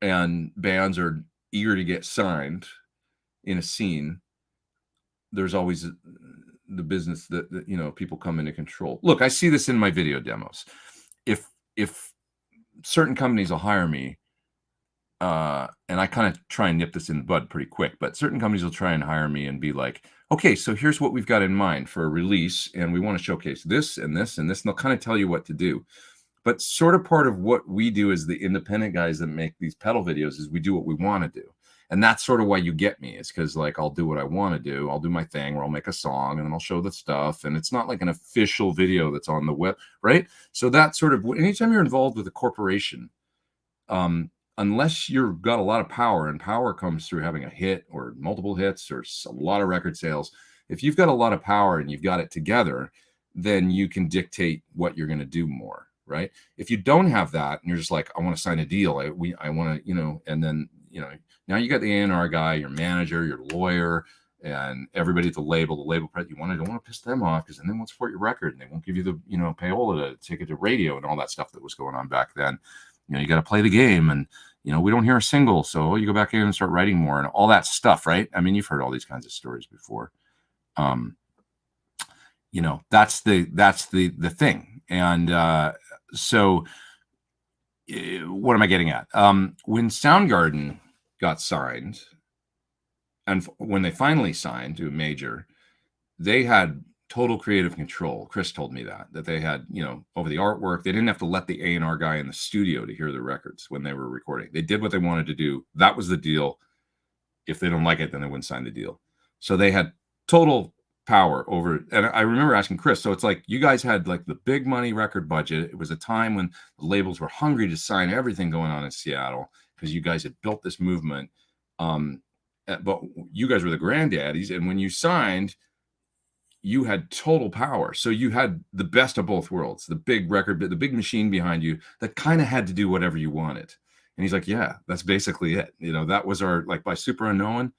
and bands are eager to get signed in a scene, there's always the business that people come into control. Look, I see this in my video demos. If certain companies will hire me, and I kind of try and nip this in the bud pretty quick, but certain companies will try and hire me and be like, okay, so here's what we've got in mind for a release, and we want to showcase this and this and this, and they'll kind of tell you what to do. But sort of part of what we do as the independent guys that make these pedal videos is we do what we want to do. And that's sort of why you get me. It's because like I'll do what I want to do. I'll do my thing where I'll make a song and then I'll show the stuff. And it's not like an official video that's on the web, right? So that sort of, anytime you're involved with a corporation, unless you've got a lot of power, and power comes through having a hit or multiple hits or a lot of record sales. If you've got a lot of power and you've got it together, then you can dictate what you're going to do more, right? If you don't have that and you're just like, I want to sign a deal, I want to, you know, and then, you know, now you got the A&R guy, your manager, your lawyer, and everybody at the label press. You don't want to piss them off because then they won't support your record and they won't give you the, you know, payola to take it to radio and all that stuff that was going on back then. You know, you got to play the game, and you know, we don't hear a single, so you go back in and start writing more and all that stuff, right? I mean, you've heard all these kinds of stories before. You know, that's the thing. And so what am I getting at? When Soundgarden got signed, and when they finally signed to a major, they had total creative control. Chris told me that they had, you know, over the artwork. They didn't have to let the A&R guy in the studio to hear the records when they were recording. They did what they wanted to do. That was the deal. If they don't like it, then they wouldn't sign the deal. So they had total power over. And I remember asking Chris, so it's like you guys had like the big money record budget. It was a time when the labels were hungry to sign everything going on in Seattle because you guys had built this movement. But you guys were the granddaddies. And when you signed, you had total power. So you had the best of both worlds, the big record, the big machine behind you that kind of had to do whatever you wanted. And he's like, yeah, that's basically it. You know, that was our, like by Super Unknown,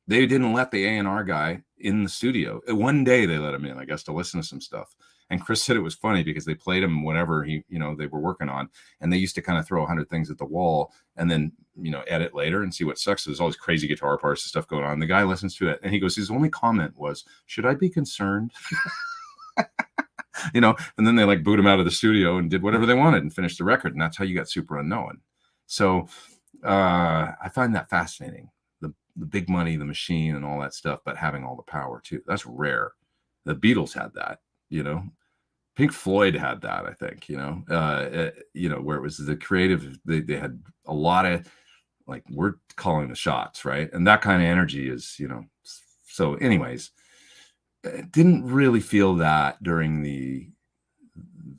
they didn't let the A&R guy in the studio. One day they let him in, I guess, to listen to some stuff. And Chris said it was funny because they played him whatever he, you know, they were working on. And they used to kind of throw 100 things at the wall and then, you know, edit later and see what sucks. So there's all these crazy guitar parts and stuff going on. The guy listens to it and he goes, his only comment was, should I be concerned? You know, and then they like boot him out of the studio and did whatever they wanted and finished the record. And that's how you got Super Unknown. So I find that fascinating. The big money, the machine and all that stuff, but having all the power too. That's rare. The Beatles had that, you know. Pink Floyd had that, I think, you know, where it was the creative, they had a lot of, like, we're calling the shots, right? And that kind of energy is, you know, so anyways, didn't really feel that during the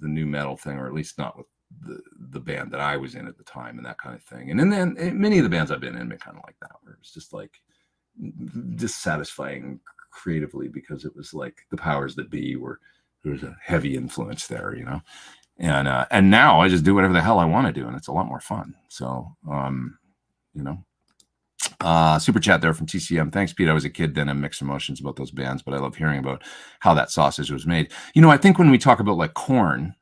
new metal thing, or at least not with the band that I was in at the time and that kind of thing. And then many of the bands I've been in have been kind of like that, where it was just like dissatisfying creatively because it was like the powers that be were, there was a heavy influence there, you know. And now I just do whatever the hell I want to do, and it's a lot more fun. So you know. Super chat there from TCM. Thanks, Pete. I was a kid then and mixed emotions about those bands, but I love hearing about how that sausage was made. You know, I think when we talk about like Thorn,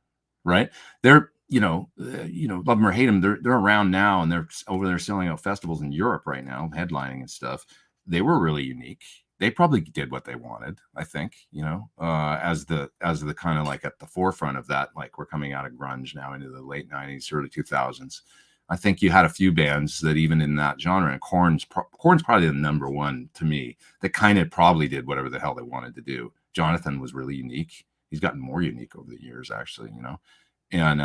right? They're, love them or hate them, they're around now and they're over there selling out festivals in Europe right now, headlining and stuff. They were really unique. They probably did what they wanted, I think, you know, as the kind of like at the forefront of that, like we're coming out of grunge now into the late 90s, early 2000s. I think you had a few bands that even in that genre, and Korn's probably the number one to me, that kind of probably did whatever the hell they wanted to do. Jonathan was really unique. He's gotten more unique over the years, actually, you know. And,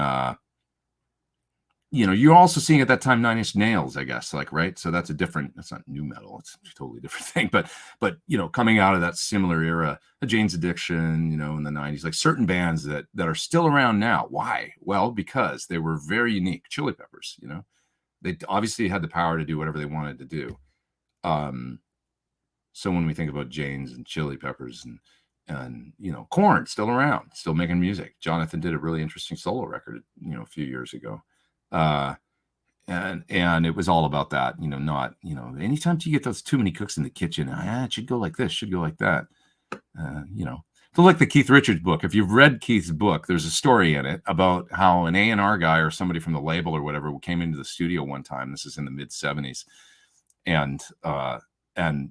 you're also seeing at that time 9 Inch Nails, I guess, like, right? So that's not new metal. It's a totally different thing. But coming out of that similar era, Jane's Addiction, in the 90s, like certain bands that are still around now. Why? Well, because they were very unique. Chili Peppers, they obviously had the power to do whatever they wanted to do. So when we think about Jane's and Chili Peppers and Korn, still around, still making music. Jonathan did a really interesting solo record, a few years ago. And it was all about that, not, anytime you get those too many cooks in the kitchen, it should go like this, should go like that. So like the Keith Richards book, if you've read Keith's book, there's a story in it about how an A&R guy or somebody from the label or whatever came into the studio one time. This is in the mid 70s and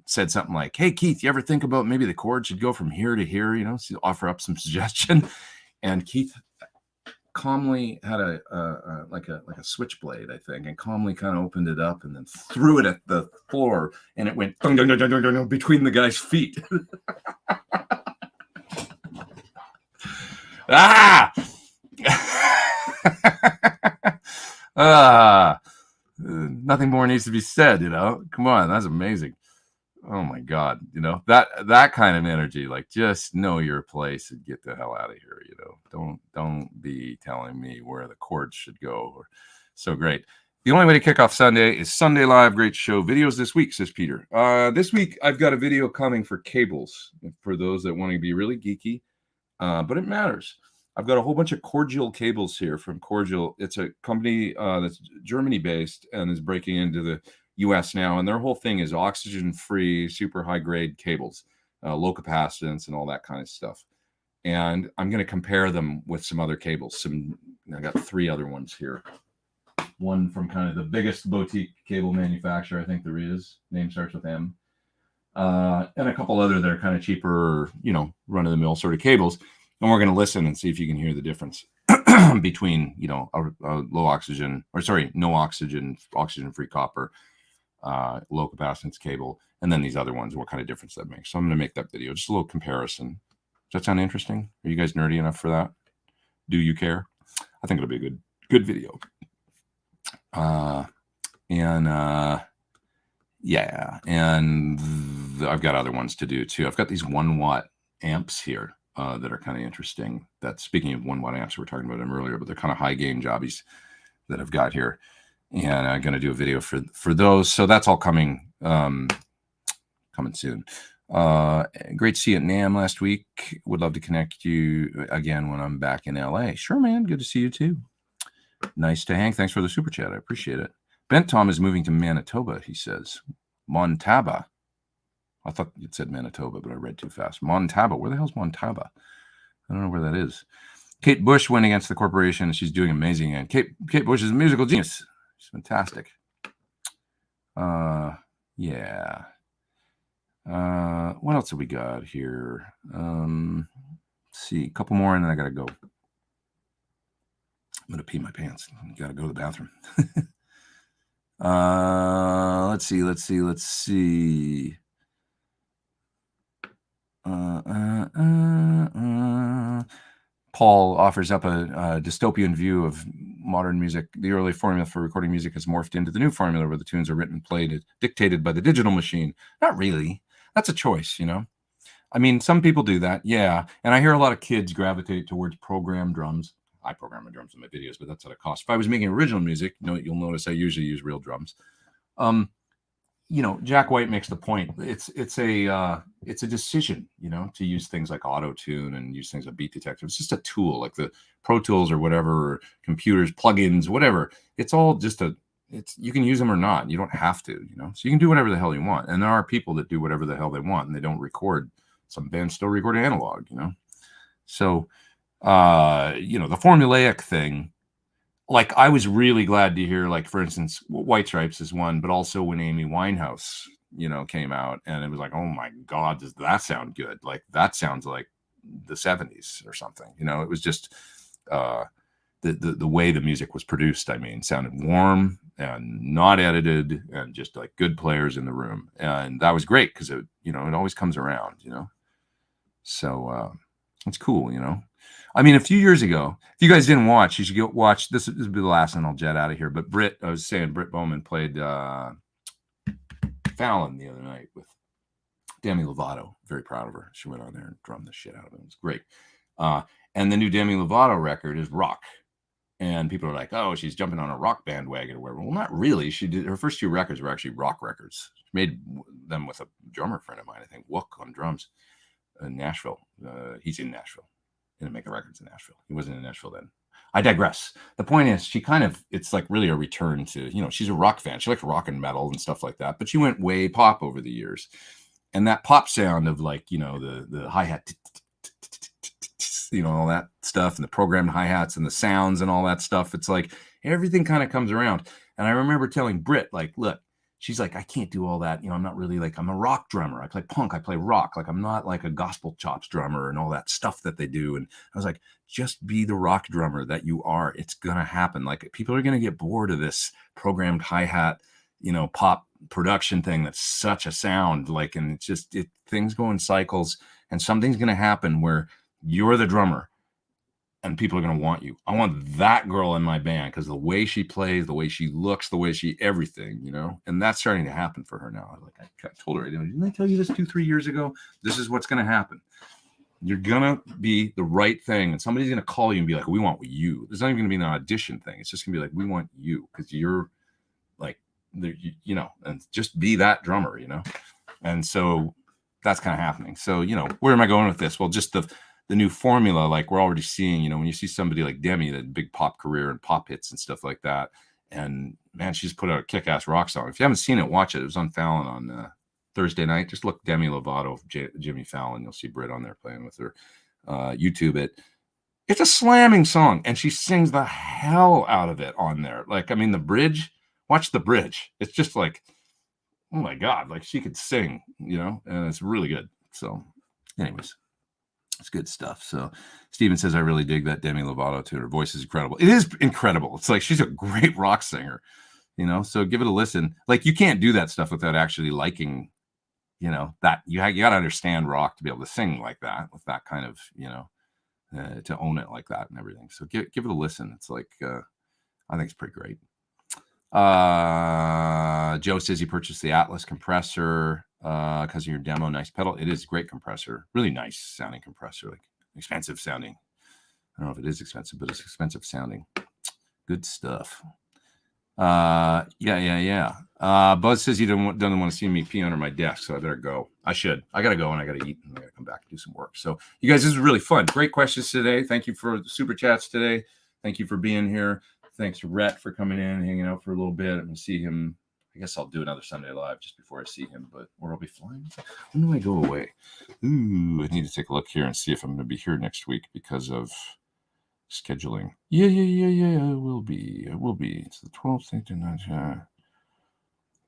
said something like, "Hey, Keith, you ever think about maybe the chord should go from here to here, so offer up some suggestion." And Keith calmly had a switchblade, I think, and calmly kind of opened it up and then threw it at the floor, and it went dung, dung, dung, dung, dung, dung, between the guy's feet. nothing more needs to be said, you know? Come on, that's amazing. Oh my God, you know, that kind of energy, like just know your place and get the hell out of here, you know. Don't be telling me where the chords should go. So great. The only way to kick off Sunday is Sunday Live. Great show. Videos this week, says Peter. This week I've got a video coming for cables for those that want to be really geeky, but it matters. I've got a whole bunch of Cordial cables here from Cordial. It's a company that's Germany based and is breaking into the US now, and their whole thing is oxygen-free, super high-grade cables, low capacitance, and all that kind of stuff. And I'm going to compare them with some other cables. I got 3 other ones here. One from kind of the biggest boutique cable manufacturer I think there is. Name starts with M. And a couple other that are kind of cheaper, you know, run-of-the-mill sort of cables. And we're going to listen and see if you can hear the difference between, you know, a low oxygen, or sorry, no oxygen, oxygen-free copper, low capacitance cable, and then these other ones, what kind of difference that makes. So I'm going to make that video, just a little comparison. Does that sound interesting? Are you guys nerdy enough for that? Do you care? I think it'll be a good video. Yeah, and I've got other ones to do too. I've got these 1-watt amps here that are kind of interesting. That, speaking of 1-watt amps, we were talking about them earlier, but they're kind of high gain jobbies that I've got here. And I'm going to do a video for those. So that's all coming soon. Great to see you at NAMM last week. Would love to connect you again when I'm back in LA. Sure, man. Good to see you too. Nice to hang. Thanks for the super chat. I appreciate it. Bent Tom is moving to Manitoba, he says. Montaba. I thought it said Manitoba, but I read too fast. Montaba. Where the hell's Montaba? I don't know where that is. Kate Bush went against the corporation. She's doing amazing. And Kate Bush is a musical genius. She's fantastic. Yeah. What else have we got here? Let's see. A couple more, and then I got to go. I'm going to pee my pants. Got to go to the bathroom. Let's see. Paul offers up a dystopian view of modern music. The early formula for recording music has morphed into the new formula where the tunes are written, played, dictated by the digital machine. Not really. That's a choice, you know? I mean, some people do that, yeah. And I hear a lot of kids gravitate towards programmed drums. I program my drums in my videos, but that's at a cost. If I was making original music, you'll notice I usually use real drums. You know, Jack White makes the point. It's a decision, you know, to use things like auto tune and use things like beat detector. It's just a tool, like the Pro Tools or whatever, or computers, plugins, whatever. It's all just you can use them or not. You don't have to, you know. So you can do whatever the hell you want. And there are people that do whatever the hell they want, and they don't record. Some bands still record analog, you know. So you know, the formulaic thing, like I was really glad to hear, like, for instance, White Stripes is one, but also when Amy Winehouse, you know, came out, and it was like, oh my God, does that sound good? Like, that sounds like the 70s or something, you know. It was just the way the music was produced, I mean, sounded warm and not edited, and just like good players in the room. And that was great because it, you know, it always comes around, you know. So it's cool, you know. I mean, a few years ago, if you guys didn't watch, you should go watch. This will be the last, and I'll jet out of here. But Britt Bowman played Fallon the other night with Demi Lovato. Very proud of her. She went on there and drummed the shit out of it. It was great. And the new Demi Lovato record is rock. And people are like, oh, she's jumping on a rock bandwagon or whatever. Well, not really. She did, her first 2 records were actually rock records. She made them with a drummer friend of mine, I think, Wook on drums in Nashville. He's in Nashville. Didn't make the records in Nashville. He wasn't in Nashville then. I digress. The point is, she kind of, it's like really a return to, you know, she's a rock fan. She likes rock and metal and stuff like that, but she went way pop over the years. And that pop sound of, like, you know, the hi-hat, you know, all that stuff, and the programmed hi-hats and the sounds and all that stuff, it's like everything kind of comes around. And I remember telling Britt, like, look, she's like, I can't do all that. You know, I'm not really like, I'm a rock drummer. I play punk. I play rock. Like, I'm not like a gospel chops drummer and all that stuff that they do. And I was like, just be the rock drummer that you are. It's going to happen. Like, people are going to get bored of this programmed hi-hat, you know, pop production thing. That's such a sound. Like, and it's just, things go in cycles, and something's going to happen where you're the drummer and people are going to want you. I want that girl in my band because the way she plays, the way she looks, the way she everything, you know, and that's starting to happen for her now. Like I told her, didn't I tell you this 2-3 years ago? This is what's going to happen. You're going to be the right thing, and somebody's going to call you and be like, we want you. There's not even going to be an audition thing. It's just going to be like, we want you because you're like, you know, and just be that drummer, you know? And so that's kind of happening. So, you know, where am I going with this? Well, just the new formula, like we're already seeing, you know, when you see somebody like Demi, that big pop career and pop hits and stuff like that. And man, she's put out a kick-ass rock song. If you haven't seen it, watch it. It was on Fallon on Thursday night. Just look Demi Lovato, Jimmy Fallon. You'll see Britt on there playing with her. YouTube it. It's a slamming song, and she sings the hell out of it on there. Like, I mean, the bridge, watch the bridge. It's just like, oh my God, like she could sing, you know, and it's really good. So anyways, it's good stuff. So Steven says, I really dig that Demi Lovato too. Her voice is incredible. It is incredible. It's like, she's a great rock singer, you know, so give it a listen. Like, you can't do that stuff without actually liking, you know, that you got to understand rock to be able to sing like that with that kind of, you know, to own it like that and everything. So give it a listen. It's like, I think it's pretty great. Joe says he purchased the Atlas compressor because of your demo. Nice pedal. It is a great compressor. Really nice sounding compressor. Like, expensive sounding. I don't know if it is expensive, but it's expensive sounding. Good stuff. Yeah. Buzz says he doesn't want to see me pee under my desk, so I better go. I gotta go, and I gotta eat, and I gotta come back and do some work. So you guys, this is really fun. Great questions today. Thank you for the super chats today. Thank you for being here. Thanks to Rhett for coming in, hanging out for a little bit. I'm gonna see him. I guess I'll do another Sunday Live just before I see him, or I'll be flying. When do I go away? Ooh, I need to take a look here and see if I'm gonna be here next week because of scheduling. Yeah. I will be. It's the 12th.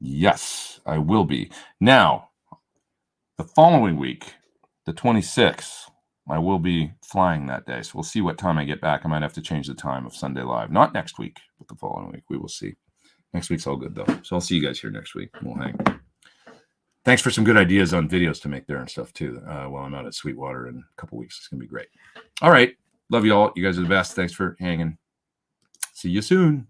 Yes, I will be. Now, the following week, the 26th, I will be flying that day. So we'll see what time I get back. I might have to change the time of Sunday Live. Not next week, but the following week. We will see. Next week's all good, though. So I'll see you guys here next week. We'll hang. Thanks for some good ideas on videos to make there and stuff, too, while I'm out at Sweetwater in a couple weeks. It's going to be great. All right. Love you all. You guys are the best. Thanks for hanging. See you soon.